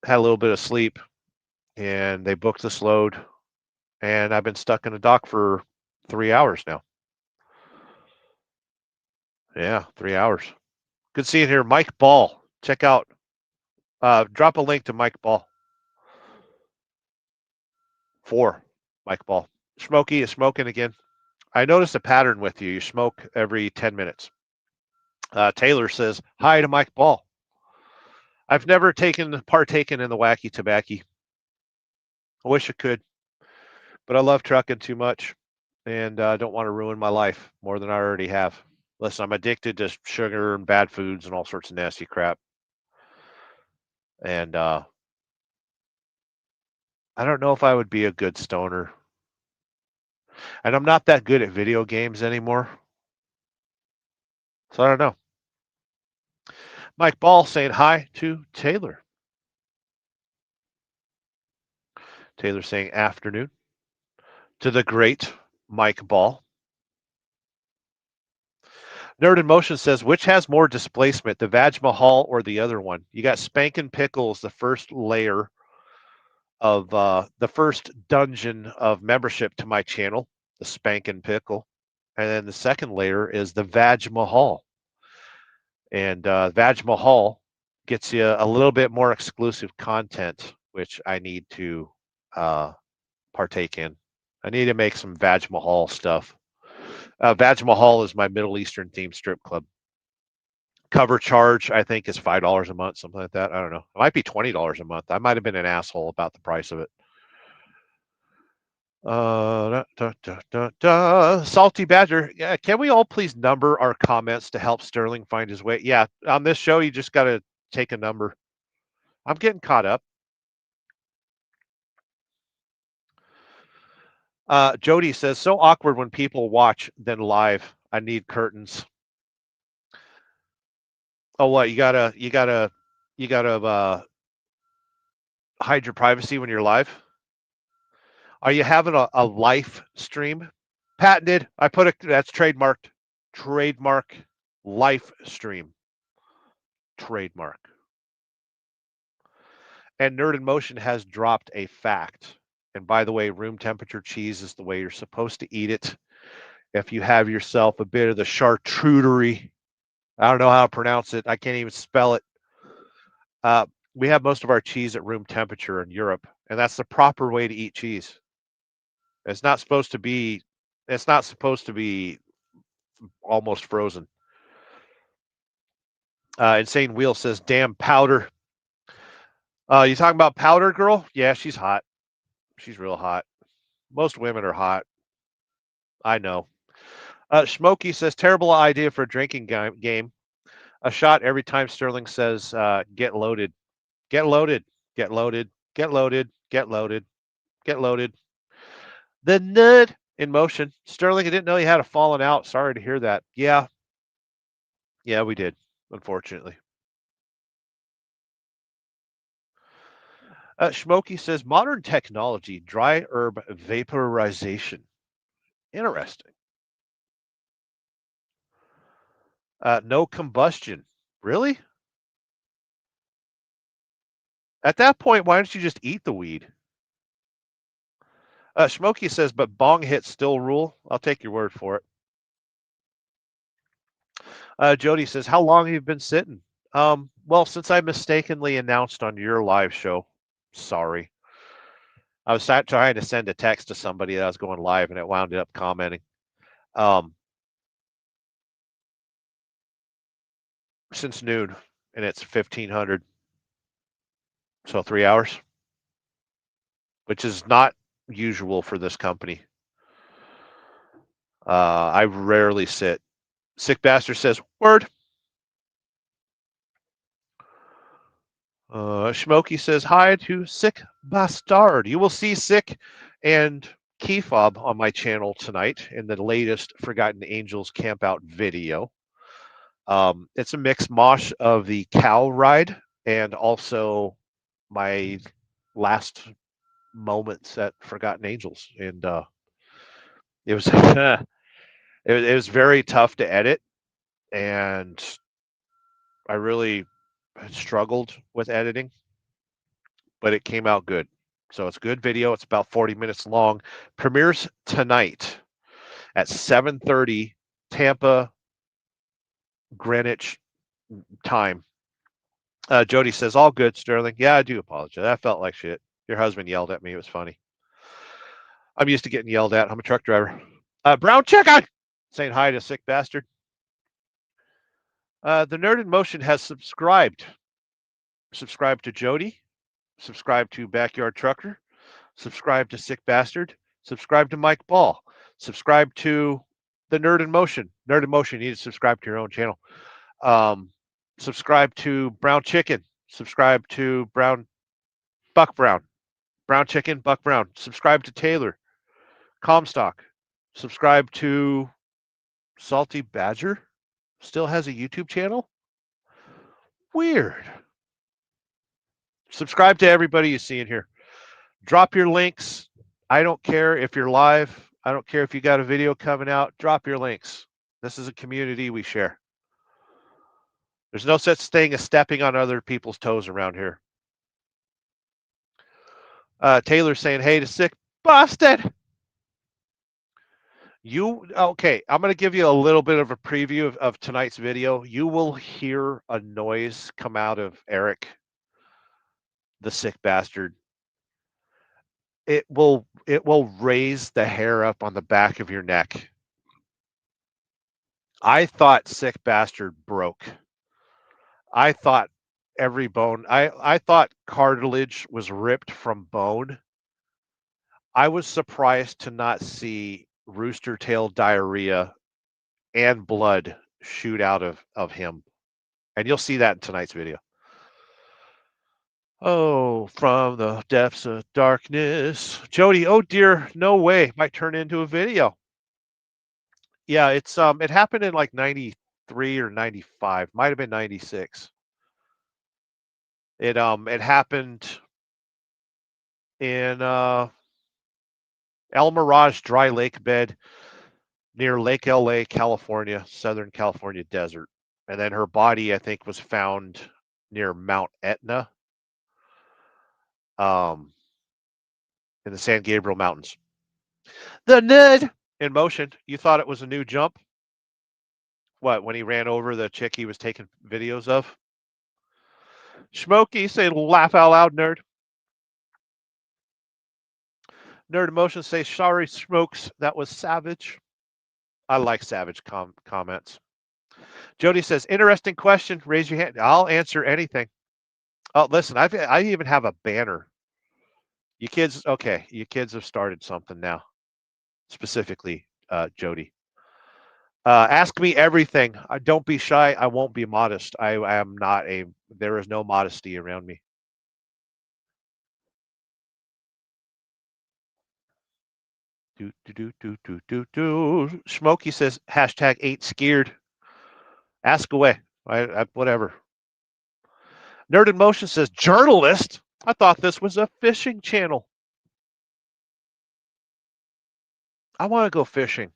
Had a little bit of sleep, and they booked this load. And I've been stuck in a dock for 3 hours now. Yeah, 3 hours. Good seeing here, Mike Ball. Check out. Drop a link to Mike Ball. 4, Mike Ball. Smokey is smoking again. I noticed a pattern with you. You smoke every 10 minutes. Taylor says, hi to Mike Ball. I've never partaken in the wacky tobacco. I wish I could, but I love trucking too much, and I don't want to ruin my life more than I already have. Listen, I'm addicted to sugar and bad foods and all sorts of nasty crap. And I don't know if I would be a good stoner. And I'm not that good at video games anymore. So I don't know. Mike Ball saying hi to Taylor. Taylor saying afternoon to the great Mike Ball. Nerd in Motion says, which has more displacement, the Vaj Mahal or the other one? You got Spankin' Pickles, the first layer of the first dungeon of membership to my channel, the Spankin' Pickle. And then the second layer is the Vaj Mahal. And Vaj Mahal gets you a little bit more exclusive content, which I need to partake in. I need to make some Vaj Mahal stuff. Vaj Mahal is my Middle Eastern themed strip club. Cover charge, I think, is $5 a month, something like that. I don't know. It might be $20 a month. I might have been an asshole about the price of it. Salty Badger. Yeah, can we all please number our comments to help Sterling find his way? Yeah, on this show, you just got to take a number. I'm getting caught up. Jody says, so awkward when people watch then live. I need curtains. Oh, what? You gotta hide your privacy when you're live. Are you having a live stream? Patented. I put it. That's trademarked. Trademark live stream. Trademark. And Nerd in Motion has dropped a fact. And by the way, room temperature cheese is the way you're supposed to eat it. If you have yourself a bit of the charcuterie, I don't know how to pronounce it. I can't even spell it. We have most of our cheese at room temperature in Europe, and that's the proper way to eat cheese. It's not supposed to be almost frozen. Insane Wheel says, damn powder. You talking about Powder Girl? Yeah, she's hot. She's real hot. Most women are hot. I know. Smokey says, terrible idea for a drinking game. A shot every time Sterling says, get loaded. Get loaded. Get loaded. Get loaded. Get loaded. Get loaded. The Nerd in Motion. Sterling, I didn't know you had a fallen out. Sorry to hear that. Yeah. Yeah, we did, unfortunately. Smokey says, modern technology, dry herb vaporization. Interesting. No combustion. Really? At that point, why don't you just eat the weed? Smokey says, but bong hits still rule. I'll take your word for it. Jody says, how long have you been sitting? Well, since I mistakenly announced on your live show, sorry. I was trying to send a text to somebody that I was going live, and it wound up commenting. Since noon, and it's 1500. So 3 hours, which is not usual for this company. I rarely sit. Sick Bastard says, word. Smokey says, hi to Sick Bastard. You will see Sick and Keyfob on my channel tonight in the latest Forgotten Angels Campout video. It's a mixed mosh of the cow ride and also my last moments at Forgotten Angels, and it was it was very tough to edit, and I really struggled with editing, but it came out good. So it's a good video. It's about 40 minutes long. Premieres tonight at 7:30 Tampa Greenwich time. Jody says, all good, Sterling. Yeah, I do apologize. That felt like shit. Your husband yelled at me. It was funny. I'm used to getting yelled at. I'm a truck driver. Brown chicken! Saying hi to Sick Bastard. The Nerd in Motion has subscribed. Subscribe to Jody. Subscribe to Backyard Trucker. Subscribe to Sick Bastard. Subscribe to Mike Ball. Subscribe to the Nerd in Motion. Nerd in Motion, you need to subscribe to your own channel. Subscribe to Brown Chicken. Subscribe to Buck Brown. Brown Chicken, Buck Brown. Subscribe to Taylor. Comstock. Subscribe to Salty Badger. Still has a YouTube channel? Weird. Subscribe to everybody you see in here. Drop your links. I don't care if you're live. I don't care if you got a video coming out. Drop your links. This is a community we share. There's no such thing as stepping on other people's toes around here. Taylor saying, hey to Sick Bastard. Okay, I'm going to give you a little bit of a preview of tonight's video. You will hear a noise come out of Eric, the Sick Bastard. It will raise the hair up on the back of your neck. I thought Sick Bastard broke. I thought every bone, I thought cartilage was ripped from bone. I was surprised to not see rooster tail diarrhea and blood shoot out of him. And you'll see that in tonight's video. Oh, from the depths of darkness. Jody, oh dear, no way. Might turn into a video. Yeah, it's it happened in like 93 or 95. Might have been 96. It happened in El Mirage dry lake bed near Lake LA, California, Southern California desert. And then her body, I think, was found near Mount Etna, in the San Gabriel Mountains. The Nerd in Motion. You thought it was a new jump? What, when he ran over the chick he was taking videos of? Smokey say laugh out loud, nerd. Nerd Emotion say sorry, Smokes. That was savage. I like savage comments. Jody says interesting question. Raise your hand. I'll answer anything. Oh, listen, I even have a banner. You kids, okay? You kids have started something now. Specifically, Jody. Ask me everything. Don't be shy. I won't be modest. I am not a. There is no modesty around me. Smokey says hashtag ain't scared. Ask away. Whatever. Nerd in Motion says journalist. I thought this was a fishing channel. I want to go fishing.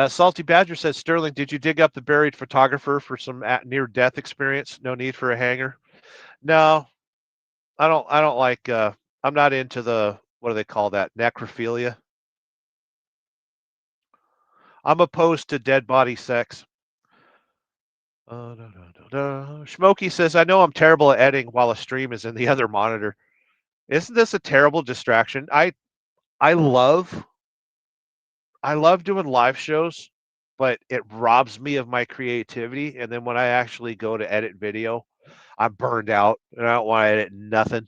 Salty Badger says, Sterling, did you dig up the buried photographer for some near-death experience? No need for a hanger. No, I don't like. I'm not into the, what do they call that? Necrophilia. I'm opposed to dead body sex. Smokey says, I know I'm terrible at editing while a stream is in the other monitor. Isn't this a terrible distraction? I love doing live shows, but it robs me of my creativity. And then when I actually go to edit video, I'm burned out and I don't want to edit nothing.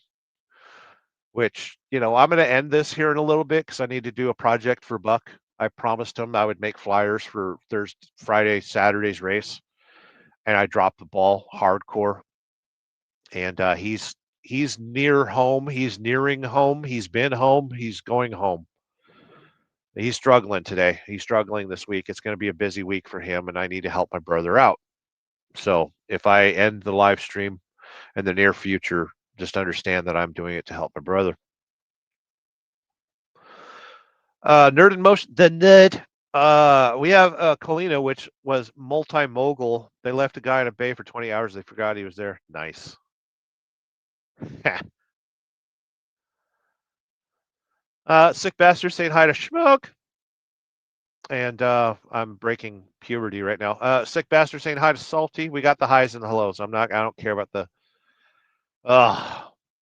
Which, I'm going to end this here in a little bit because I need to do a project for Buck. I promised him I would make flyers for Friday, Saturday's race. And I dropped the ball hardcore. And he's near home. He's nearing home. He's been home. He's going home. He's struggling today. He's struggling this week. It's going to be a busy week for him, and I need to help my brother out. So if I end the live stream in the near future, just understand that I'm doing it to help my brother. Nerd in Motion, the Nerd. We have Colina, which was multi-mogul. They left a guy in a bay for 20 hours. They forgot he was there. Nice. Sick bastard saying hi to Schmoke. And I'm breaking puberty right now. Sick bastard saying hi to Salty. We got the highs and the hellos. I don't care about the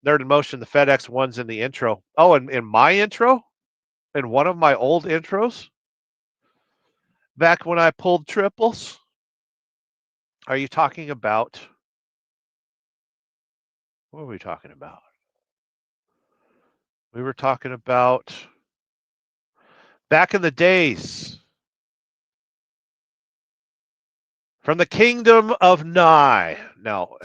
Nerd in Motion. The FedEx one's in the intro. Oh, and in my intro? In one of my old intros? Back when I pulled triples? Are you talking about? What were we talking about? We were talking about back in the days. From the kingdom of Nye. No.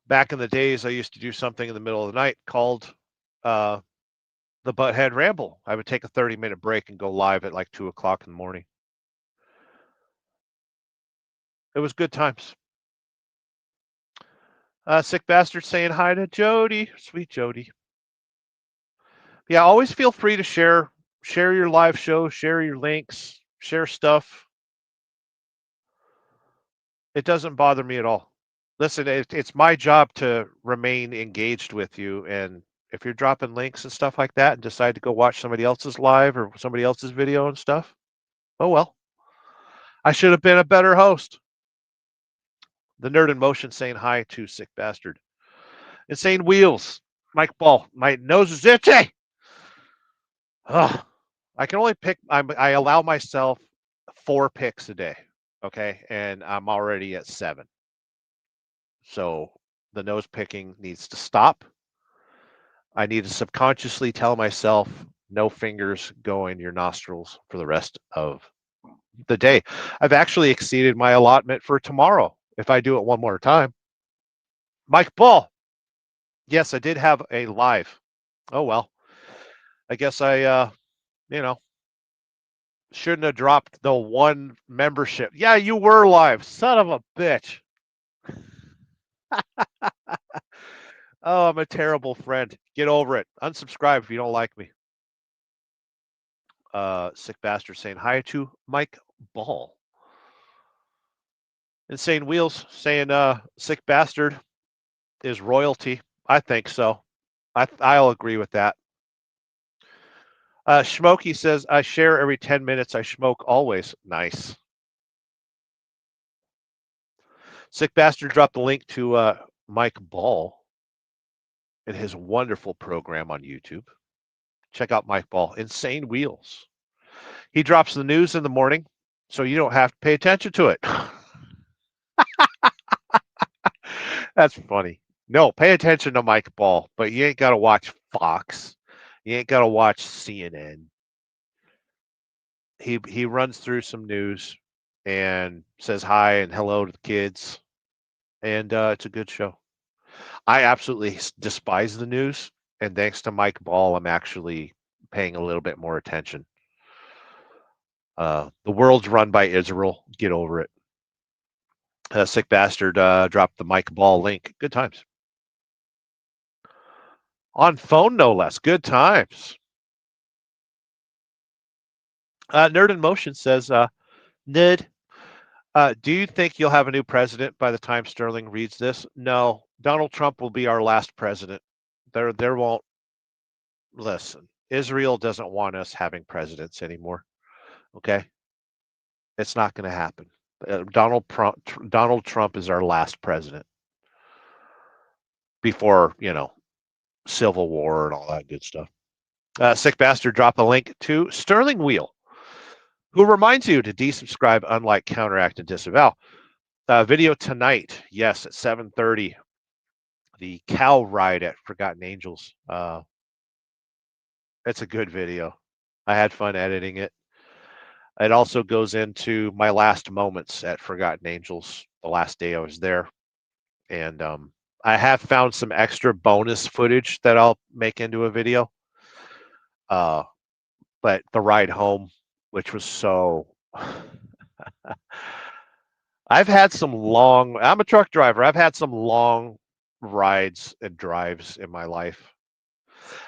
Back in the days, I used to do something in the middle of the night called the Butthead Ramble. I would take a 30-minute break and go live at like 2 o'clock in the morning. It was good times. Sick bastard saying hi to Jody. Sweet Jody. Yeah, always feel free to share your live show, share your links, share stuff. It doesn't bother me at all. Listen, it's my job to remain engaged with you, and if you're dropping links and stuff like that and decide to go watch somebody else's live or somebody else's video and stuff, oh well. I should have been a better host. The Nerd in Motion saying hi to Sick Bastard. Insane Wheels. Mike Ball. My nose is itchy. Ugh. I can only pick, I allow myself 4 picks a day. Okay. And I'm already at 7. So the nose picking needs to stop. I need to subconsciously tell myself no fingers go in your nostrils for the rest of the day. I've actually exceeded my allotment for tomorrow if I do it one more time. Mike Ball. Yes, I did have a live. Oh, well. I guess I, shouldn't have dropped the 1 membership. Yeah, you were live. Son of a bitch. Oh, I'm a terrible friend. Get over it. Unsubscribe if you don't like me. Sick bastard saying hi to Mike Ball. Insane Wheels saying sick bastard is royalty. I think so. I'll agree with that. Smokey says I share every 10 minutes. I smoke always. Nice. Sick bastard dropped the link to Mike Ball and his wonderful program on YouTube. Check out Mike Ball. Insane Wheels. He drops the news in the morning, so you don't have to pay attention to it. That's funny. No, pay attention to Mike Ball, but you ain't got to watch Fox. You ain't got to watch CNN. He runs through some news and says hi and hello to the kids, and it's a good show. I absolutely despise the news, and thanks to Mike Ball, I'm actually paying a little bit more attention. The world's run by Israel. Get over it. Sick bastard dropped the Mike Ball link. Good times. On phone, no less. Good times. Nerd in Motion says, Ned, do you think you'll have a new president by the time Sterling reads this? No. Donald Trump will be our last president. There won't. Listen, Israel doesn't want us having presidents anymore. Okay? It's not going to happen. Donald Trump is our last president before, Civil War and all that good stuff. Sick Bastard dropped a link to Sterling Wheel, who reminds you to desubscribe, unlike Counteract and Disavow. Video tonight, yes, at 7:30. The cow ride at Forgotten Angels. It's a good video. I had fun editing it. It also goes into my last moments at Forgotten Angels, the last day I was there. And I have found some extra bonus footage that I'll make into a video. But the ride home, which was so... I'm a truck driver. I've had some long rides and drives in my life.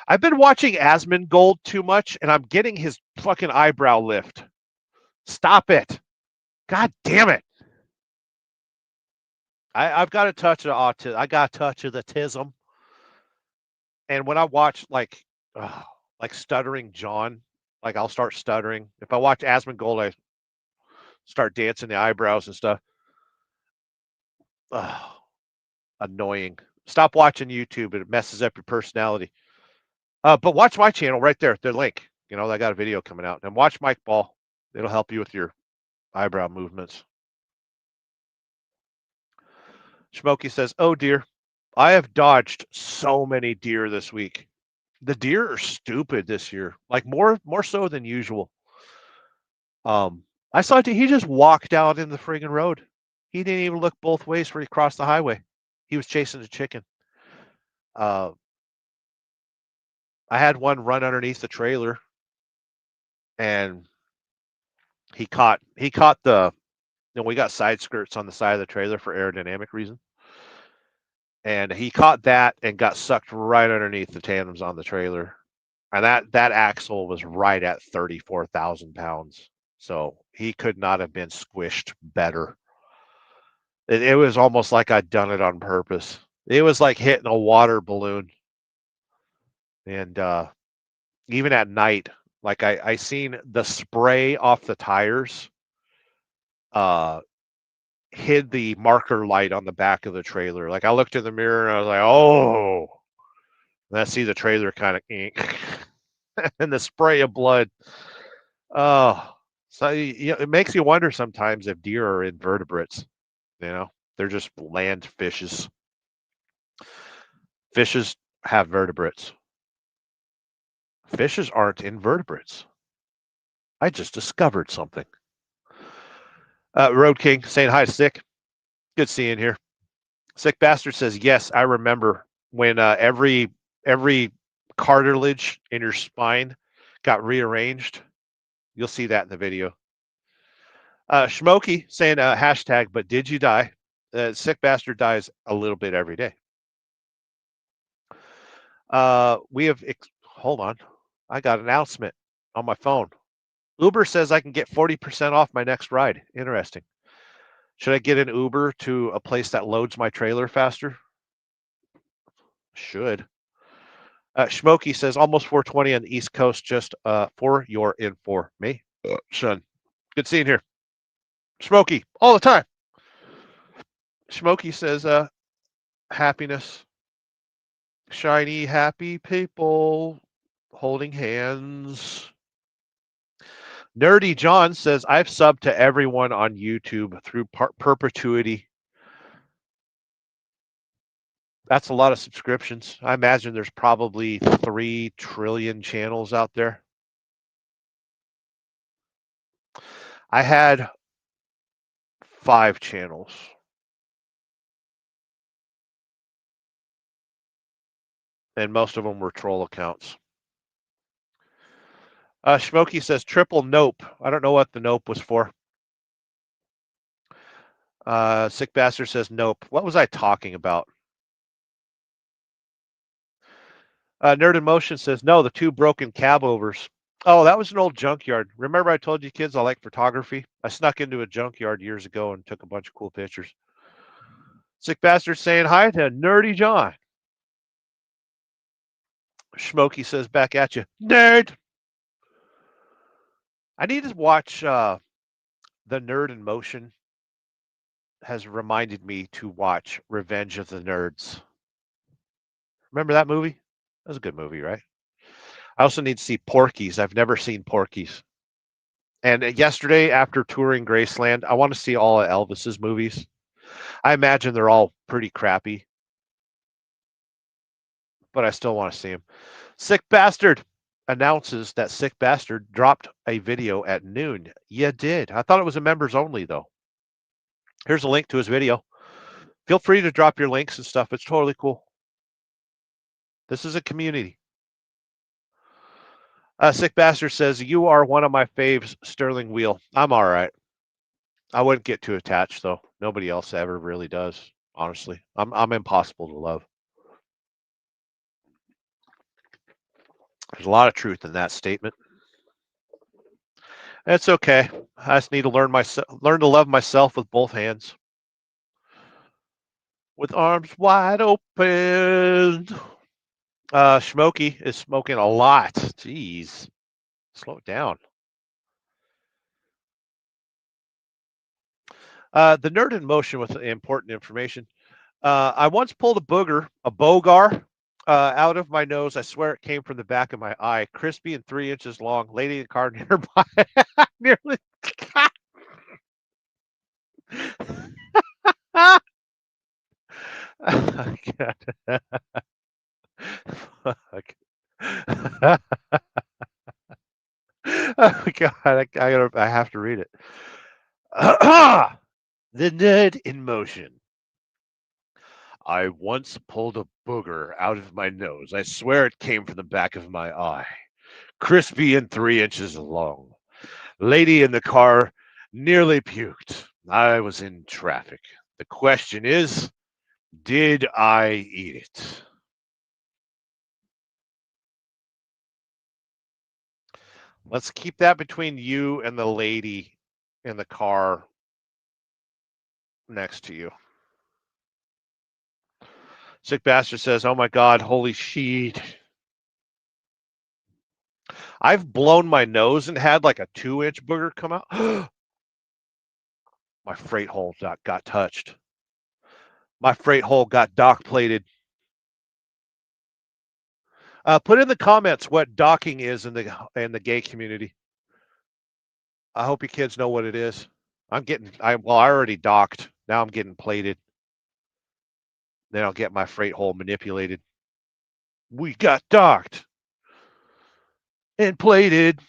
I've been watching Asmongold too much, and I'm getting his fucking eyebrow lift. Stop it. God damn it. I've got a touch of autism. I got a touch of the tism. And when I watch like Stuttering John, like I'll start stuttering. If I watch Asmongold, I start dancing the eyebrows and stuff. Annoying. Stop watching YouTube. It messes up your personality. But watch my channel right there. The link. You know, I got a video coming out. And watch Mike Ball. It'll help you with your eyebrow movements. Smokey says, "Oh dear, I have dodged so many deer this week. The deer are stupid this year, like more so than usual. I saw he just walked out in the friggin' road. He didn't even look both ways where he crossed the highway. He was chasing a chicken. I had one run underneath the trailer, and he caught the. You know, we got side skirts on the side of the trailer for aerodynamic reason. And he caught that and got sucked right underneath the tandems on the trailer. And that axle was right at 34,000 pounds. So he could not have been squished better. It was almost like I'd done it on purpose. It was like hitting a water balloon. And even at night, like I seen the spray off the tires hid the marker light on the back of the trailer. Like I looked in the mirror and I was like, oh. And I see the trailer kind of ink and the spray of blood. Oh, so it makes you wonder sometimes if deer are invertebrates. You know, they're just land fishes. Fishes have vertebrates. Fishes aren't invertebrates. I just discovered something. Road King saying hi, Sick. Good seeing here. Sick Bastard says, yes, I remember when every cartilage in your spine got rearranged. You'll see that in the video. Schmokey saying hashtag, but did you die? Sick Bastard dies a little bit every day. We have, hold on. I got an announcement on my phone. Uber says I can get 40% off my next ride. Interesting. Should I get an Uber to a place that loads my trailer faster? Should. Schmokey says almost 420 on the East Coast, just for your info. Me? Son. Good seeing here. Schmokey, all the time. Schmokey says happiness. Shiny, happy people holding hands. Nerdy John says, I've subbed to everyone on YouTube through perpetuity. That's a lot of subscriptions. I imagine there's probably 3 trillion channels out there. I had 5 channels. And most of them were troll accounts. Schmokey says triple nope. I don't know what the nope was for. Sick Bastard says nope. What was I talking about? Nerd in Motion says no, the 2 broken cab overs. Oh, that was an old junkyard. Remember I told you kids I like photography? I snuck into a junkyard years ago and took a bunch of cool pictures. Sick Bastard saying hi to Nerdy John. Schmokey says back at you, nerd. I need to watch The Nerd in Motion has reminded me to watch Revenge of the Nerds. Remember that movie? That was a good movie, right? I also need to see Porky's. I've never seen Porky's. And yesterday, after touring Graceland, I want to see all of Elvis's movies. I imagine they're all pretty crappy, but I still want to see them. Sick Bastard announces that Sick Bastard dropped a video at noon. You did. I thought it was a members only, though. Here's a link to his video. Feel free to drop your links and stuff. It's totally cool. This is a community. Sick Bastard says, you are one of my faves, Sterling Wheel. I'm all right. I wouldn't get too attached, though. Nobody else ever really does, honestly. I'm impossible to love. There's a lot of truth in that statement. It's okay. I just need to learn to love myself with both hands. With arms wide open. Smokey is smoking a lot. Jeez. Slow it down. The Nerd in Motion with important information. I once pulled a bogar, out of my nose. I swear it came from the back of my eye. Crispy and 3 inches long. Lady in the car nearby. Nearly. Oh, God. Fuck. Oh, God. I have to read it. The Nerd in Motion. I once pulled a booger out of my nose. I swear it came from the back of my eye. Crispy and 3 inches long. Lady in the car nearly puked. I was in traffic. The question is, did I eat it? Let's keep that between you and the lady in the car next to you. Sick Bastard says, oh my God, holy shit. I've blown my nose and had like a 2-inch booger come out. My freight hole got touched. My freight hole got dock plated. Put in the comments what docking is in the gay community. I hope you kids know what it is. I already docked. Now I'm getting plated. Then I'll get my freight hole manipulated. We got docked and plated.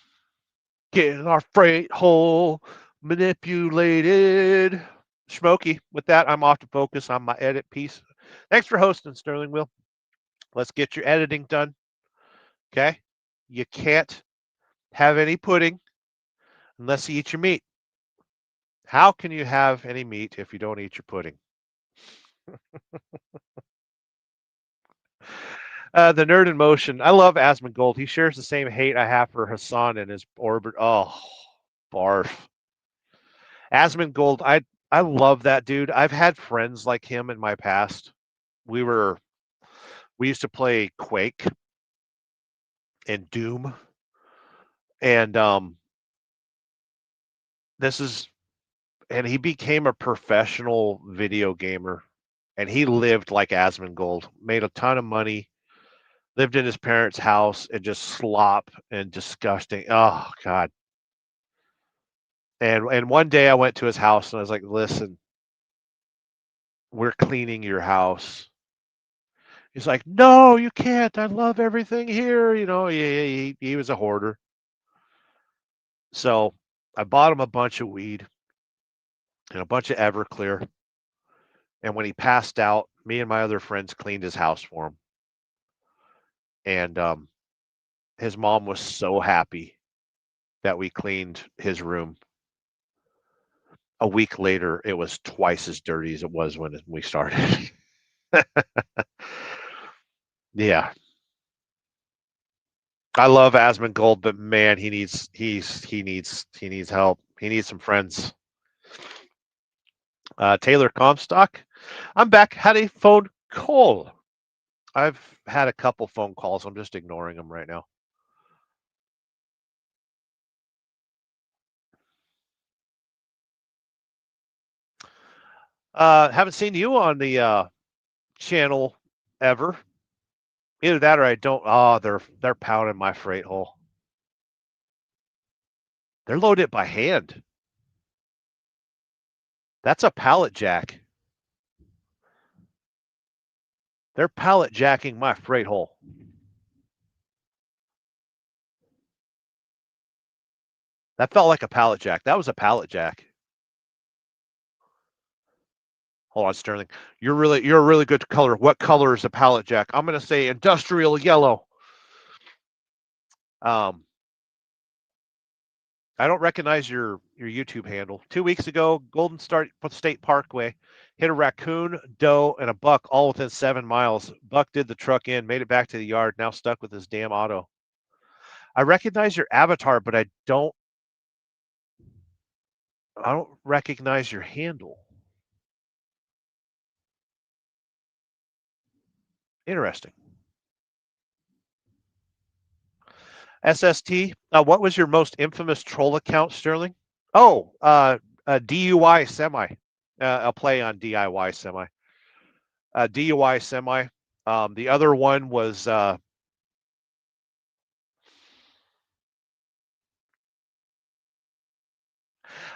Getting our freight hole manipulated. Smokey, with that, I'm off to focus on my edit piece. Thanks for hosting, Sterling Will. Let's get your editing done. Okay? You can't have any pudding unless you eat your meat. How can you have any meat if you don't eat your pudding? The Nerd in Motion. I love Asmongold. He shares the same hate I have for Hassan and his orbit. Oh, barf. Asmongold, I love that dude. I've had friends like him in my past. We used to play Quake and Doom. And he became a professional video gamer, and he lived like Asmongold, made a ton of money, lived in his parents' house, and just slop and disgusting. Oh God. And one day I went to his house and I was like, listen, we're cleaning your house. He's like, no, you can't. I love everything here. You know, he was a hoarder. So I bought him a bunch of weed and a bunch of Everclear. And when he passed out, me and my other friends cleaned his house for him. And his mom was so happy that we cleaned his room. A week later, it was twice as dirty as it was when we started. Yeah. I love Asmongold, but man, he needs help. He needs some friends. Taylor Comstock, I'm back. Had a phone call. I've had a couple phone calls. I'm just ignoring them right now. Haven't seen you on the channel ever. Either that or I don't. Oh, they're pounding my freight hole. They're loading it by hand. That's a pallet jack. They're pallet jacking my freight hole. That felt like a pallet jack. That was a pallet jack. Hold on, Sterling. You're a really good color. What color is a pallet jack? I'm gonna say industrial yellow. I don't recognize your YouTube handle. 2 weeks ago, Golden State Parkway hit a raccoon, doe, and a buck all within 7 miles. Buck did the truck in, made it back to the yard, now stuck with his damn auto. I recognize your avatar, but I don't recognize your handle. Interesting. SST, what was your most infamous troll account, Sterling? Oh, a DUI semi. A play on DIY semi. DUI semi. The other one was I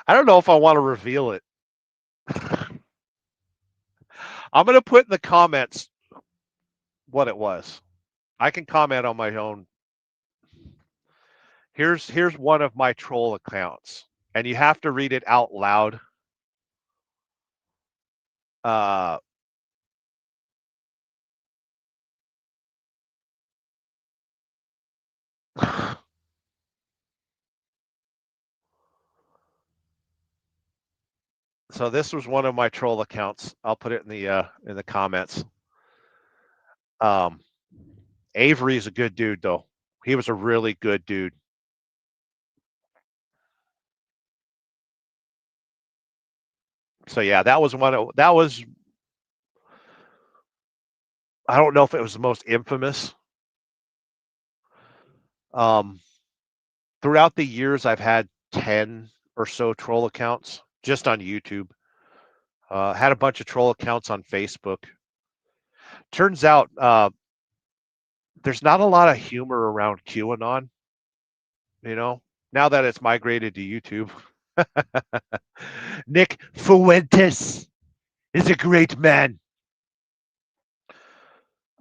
don't know if I want to reveal it. I'm going to put in the comments what it was. I can comment on my own. Here's one of my troll accounts, and you have to read it out loud. So this was one of my troll accounts. I'll put it in the comments. Avery is a good dude, though. He was a really good dude. So yeah, that was I don't know if it was the most infamous. Throughout the years, I've had 10 or so troll accounts just on YouTube. Had a bunch of troll accounts on Facebook. Turns out there's not a lot of humor around QAnon. You know, now that it's migrated to YouTube. Nick Fuentes is a great man.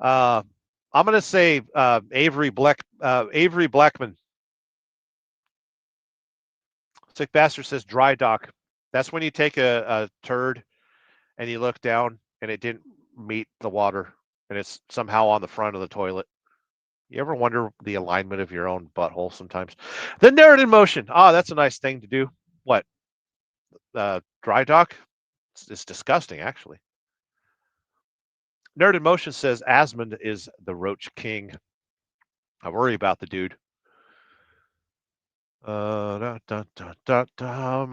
I'm going to say Avery Blackman. Sick Bastard says dry dock. That's when you take a turd and you look down and it didn't meet the water and it's somehow on the front of the toilet. You ever wonder the alignment of your own butthole sometimes? The Nerd in Motion. Ah, that's a nice thing to do. What? Dry dock? It's disgusting, actually. Nerd in Motion says Asmund is the Roach King. I worry about the dude. My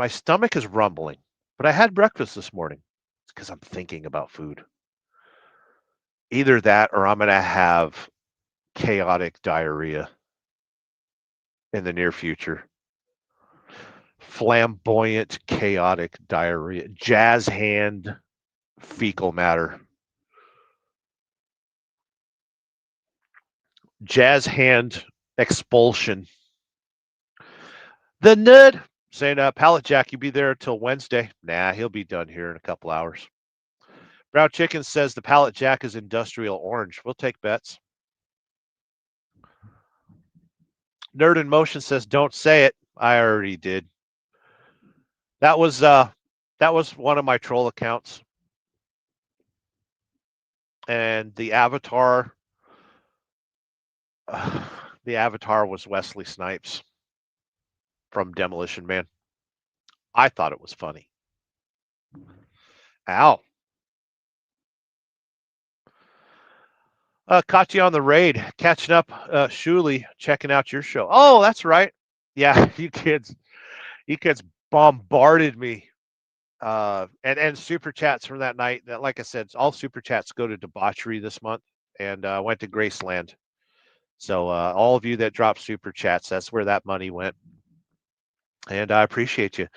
stomach is rumbling, but I had breakfast this morning. It's because I'm thinking about food. Either that or I'm going to have chaotic diarrhea in the near future. Flamboyant, chaotic diarrhea. Jazz hand fecal matter. Jazz hand expulsion. The Nerd saying, Pallet Jack, you be there till Wednesday. Nah, he'll be done here in a couple hours. Brown Chicken says the Pallet Jack is industrial orange. We'll take bets. Nerd in Motion says, don't say it. I already did. That was one of my troll accounts. And the avatar was Wesley Snipes from Demolition Man. I thought it was funny. Ow. Caught you on the raid, catching up, Shuli, checking out your show. Oh, that's right. Yeah, you kids bombarded me. And super chats from that night. That, like I said, all super chats go to debauchery this month, and went to Graceland. So all of you that dropped super chats, that's where that money went. And I appreciate you.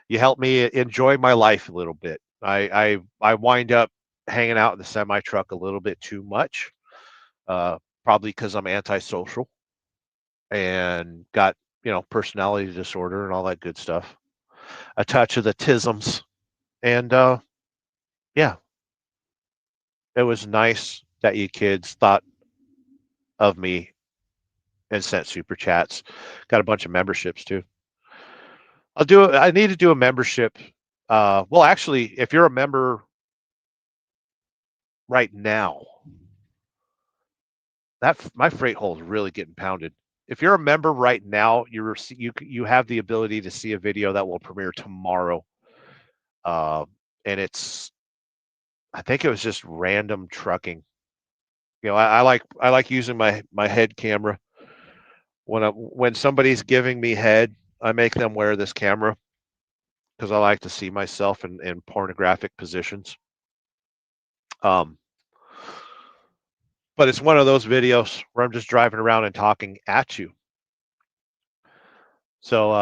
You helped me enjoy my life a little bit. I wind up hanging out in the semi truck a little bit too much. probably because I'm antisocial and got, personality disorder and all that good stuff. A touch of the tisms. And yeah, it was nice that you kids thought of me and sent super chats. Got a bunch of memberships too. I need to do a membership. Well, actually, if you're a member right now, my freight hole is really getting pounded. If you're a member right now, you have the ability to see a video that will premiere tomorrow. And I think it was just random trucking. I like using my head camera. When somebody's giving me head, I make them wear this camera because I like to see myself in pornographic positions. But it's one of those videos where I'm just driving around and talking at you. So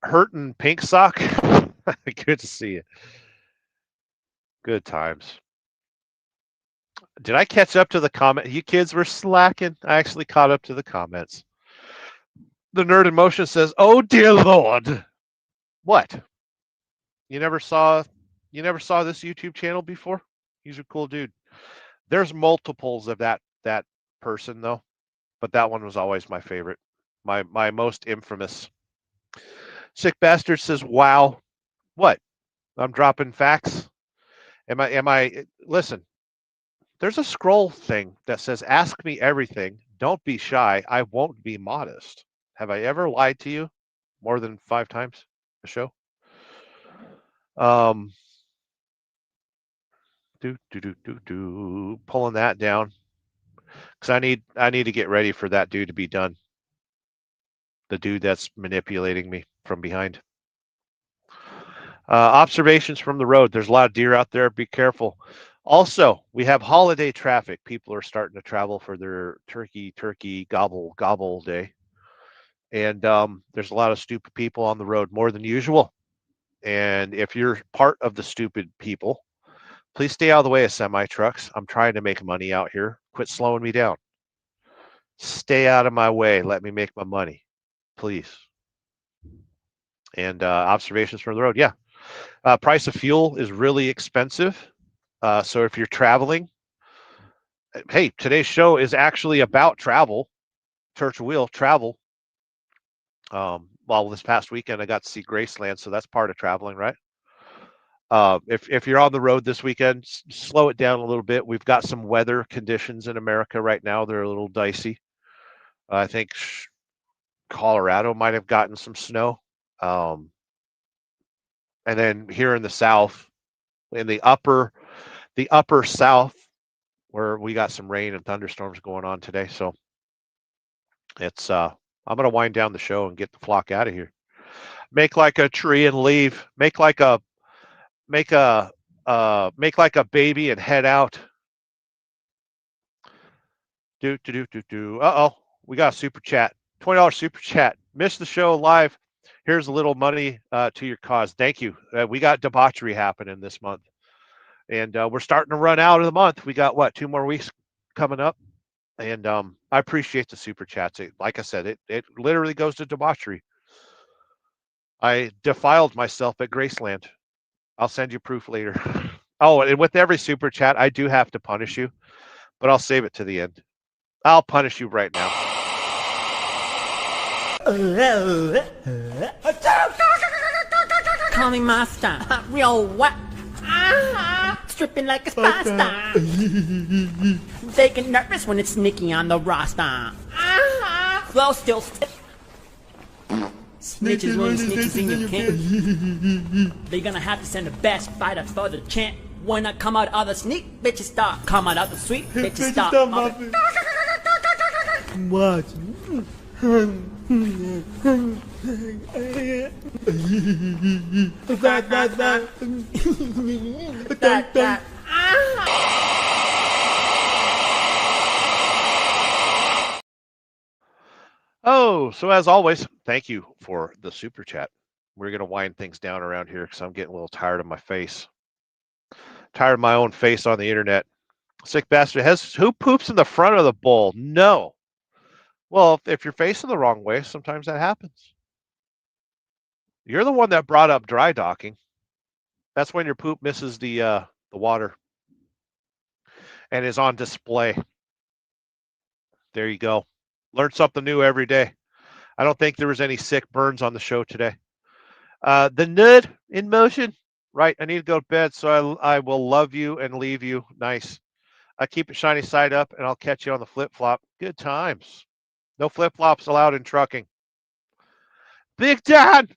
Hurt and Pink Sock, good to see you. Good times. Did I catch up to the comment? You kids were slacking. I actually caught up to the comments. The Nerd in Motion says, "Oh dear Lord." What? You never saw this YouTube channel before? He's a cool dude. There's multiples of that person though, but that one was always my favorite. My most infamous. Sick Bastard says, "Wow." What? I'm dropping facts. Am I listen, there's a scroll thing that says, "Ask me everything. Don't be shy. I won't be modest." Have I ever lied to you more than 5 times a show? Pulling that down because I need to get ready for that dude to be done. The dude that's manipulating me from behind. Observations from the road. There's a lot of deer out there. Be careful. Also, we have holiday traffic. People are starting to travel for their turkey gobble day. And there's a lot of stupid people on the road, more than usual. And if you're part of the stupid people, please stay out of the way of semi-trucks. I'm trying to make money out here. Quit slowing me down. Stay out of my way. Let me make my money, please. And observations from the road. Yeah. Price of fuel is really expensive. So if you're traveling, hey, today's show is actually about travel. Church Wheel travel. Well, this past weekend I got to see Graceland, so that's part of traveling, right? If you're on the road this weekend, slow it down a little bit. We've got some weather conditions in America right now. They're a little dicey. I think Colorado might have gotten some snow. And then here in the South, in the upper South, where we got some rain and thunderstorms going on today. So it's I'm gonna wind down the show and get the flock out of here. Make like a tree and leave. Make like a baby and head out. Uh-oh. We got a super chat. $20 super chat. Missed the show live. Here's a little money to your cause. Thank you. We got debauchery happening this month. And we're starting to run out of the month. We got 2 more weeks coming up. And I appreciate the super chats. Like I said, it literally goes to debauchery. I defiled myself at Graceland. I'll send you proof later. Oh, and with every super chat, I do have to punish you, but I'll save it to the end. I'll punish you right now. Call me master. Real what? Stripping like a star star. They get nervous when it's Nikki on the roster. Flow still stiff. Snitches when snitches in your camp. They gonna have to send the best fighters for the champ. When I come out of the sneak, bitches stop. Come out of the sweet, bitches stop. What? Oh, so as always, thank you for the super chat. We're going to wind things down around here because I'm getting a little tired of my face. Tired of my own face on the internet. Sick bastard. Who poops in the front of the bowl? No. Well, if you're facing the wrong way, sometimes that happens. You're the one that brought up dry docking. That's when your poop misses the water and is on display. There you go. Learn something new every day. I don't think there was any sick burns on the show today. The nud in motion. Right. I need to go to bed, so I will love you and leave you. Nice. I keep it shiny side up, and I'll catch you on the flip-flop. Good times. No flip-flops allowed in trucking. Big Dan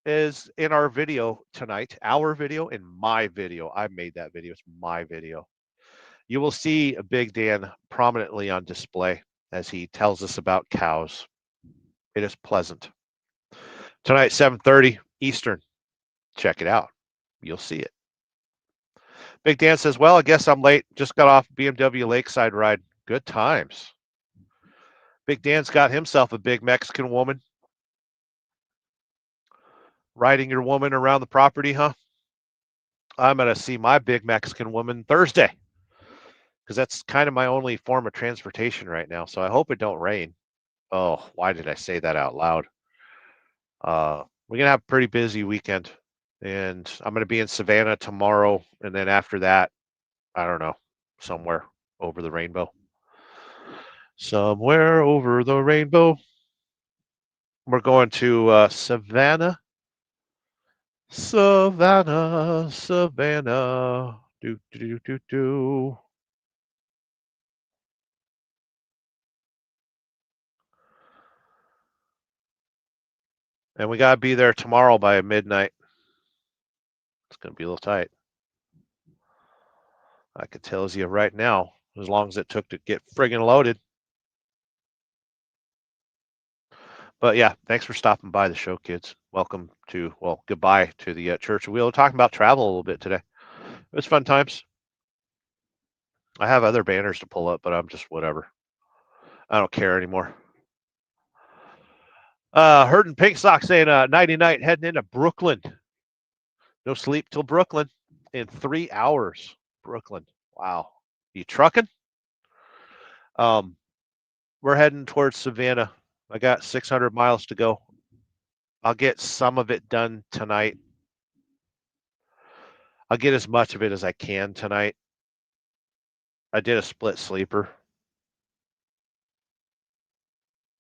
is in our video tonight. Our video and my video. I made that video. It's my video. You will see Big Dan prominently on display as he tells us about cows. It is pleasant. Tonight, 7:30 Eastern. Check it out. You'll see it. Big Dan says, well, I guess I'm late. Just got off BMW Lakeside ride. Good times. Big Dan's got himself a big Mexican woman. Riding your woman around the property, huh? I'm going to see my big Mexican woman Thursday, because that's kind of my only form of transportation right now. So I hope it don't rain. Oh, why did I say that out loud? We're going to have a pretty busy weekend. And I'm going to be in Savannah tomorrow. And then after that, I don't know, somewhere over the rainbow. Somewhere over the rainbow. We're going to Savannah. Savannah, Savannah. Do, do, do, do, do. And we got to be there tomorrow by midnight. It's going to be a little tight. I could tell you right now, as long as it took to get friggin' loaded. But yeah, thanks for stopping by the show, kids. Welcome to, well, goodbye to the Church of Wheel. We're talking about travel a little bit today. It was fun times. I have other banners to pull up, but I'm just whatever. I don't care anymore. Hurting Pink Sock saying nighty night heading into Brooklyn. No sleep till Brooklyn in 3 hours. Brooklyn. Wow. You trucking? We're heading towards Savannah. I got 600 miles to go. I'll get some of it done tonight. I'll get as much of it as I can tonight. I did a split sleeper.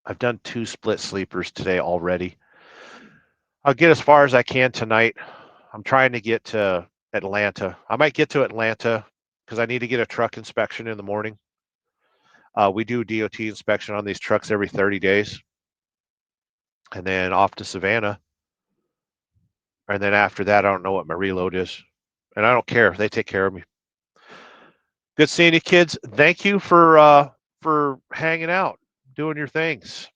I've done 2 split sleepers today already. I'll get as far as I can tonight. I'm trying to get to Atlanta. I might get to Atlanta because I need to get a truck inspection in the morning. We do DOT inspection on these trucks every 30 days. And then off to Savannah. And then after that, I don't know what my reload is. And I don't care. They take care of me. Good seeing you, kids. Thank you for hanging out, doing your things.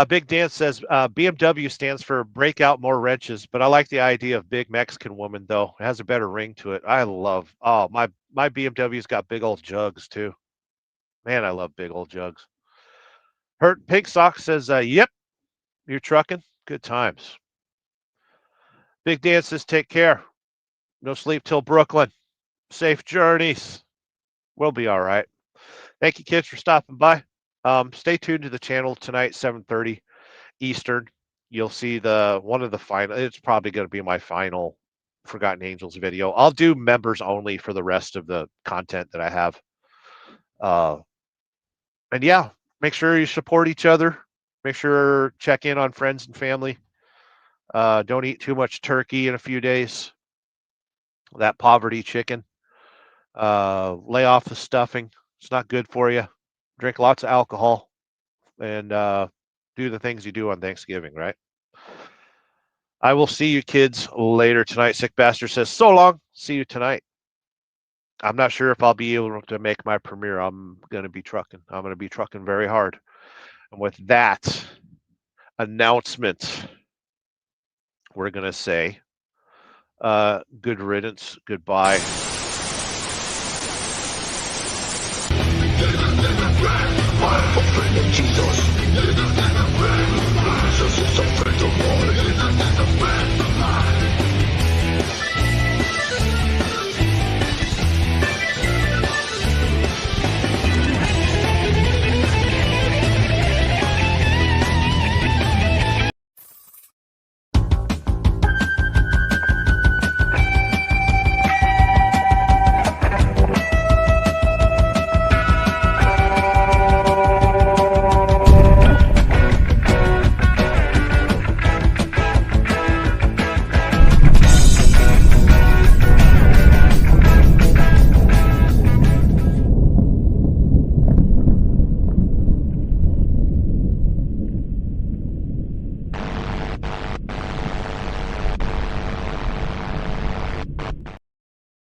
Big Dan says BMW stands for break out more wrenches, but I like the idea of big Mexican woman, though. It has a better ring to it. I love, my BMW's got big old jugs, too. Man, I love big old jugs. Hurt Pink Sock says, yep, you're trucking. Good times. Big Dan says, take care. No sleep till Brooklyn. Safe journeys. We'll be all right. Thank you, kids, for stopping by. Stay tuned to the channel tonight, 7:30 Eastern. You'll see one of the final. It's probably going to be my final Forgotten Angels video. I'll do members only for the rest of the content that I have. And yeah, make sure you support each other. Make sure check in on friends and family. Don't eat too much turkey in a few days. That poverty chicken. Lay off the stuffing. It's not good for you. Drink lots of alcohol and do the things you do on Thanksgiving, right? I will see you kids later tonight. Sick Bastard says, so long. See you tonight. I'm not sure if I'll be able to make my premiere. I'm going to be trucking. I'm going to be trucking very hard. And with that announcement, we're going to say good riddance. Goodbye. Jesus is a friend of mine.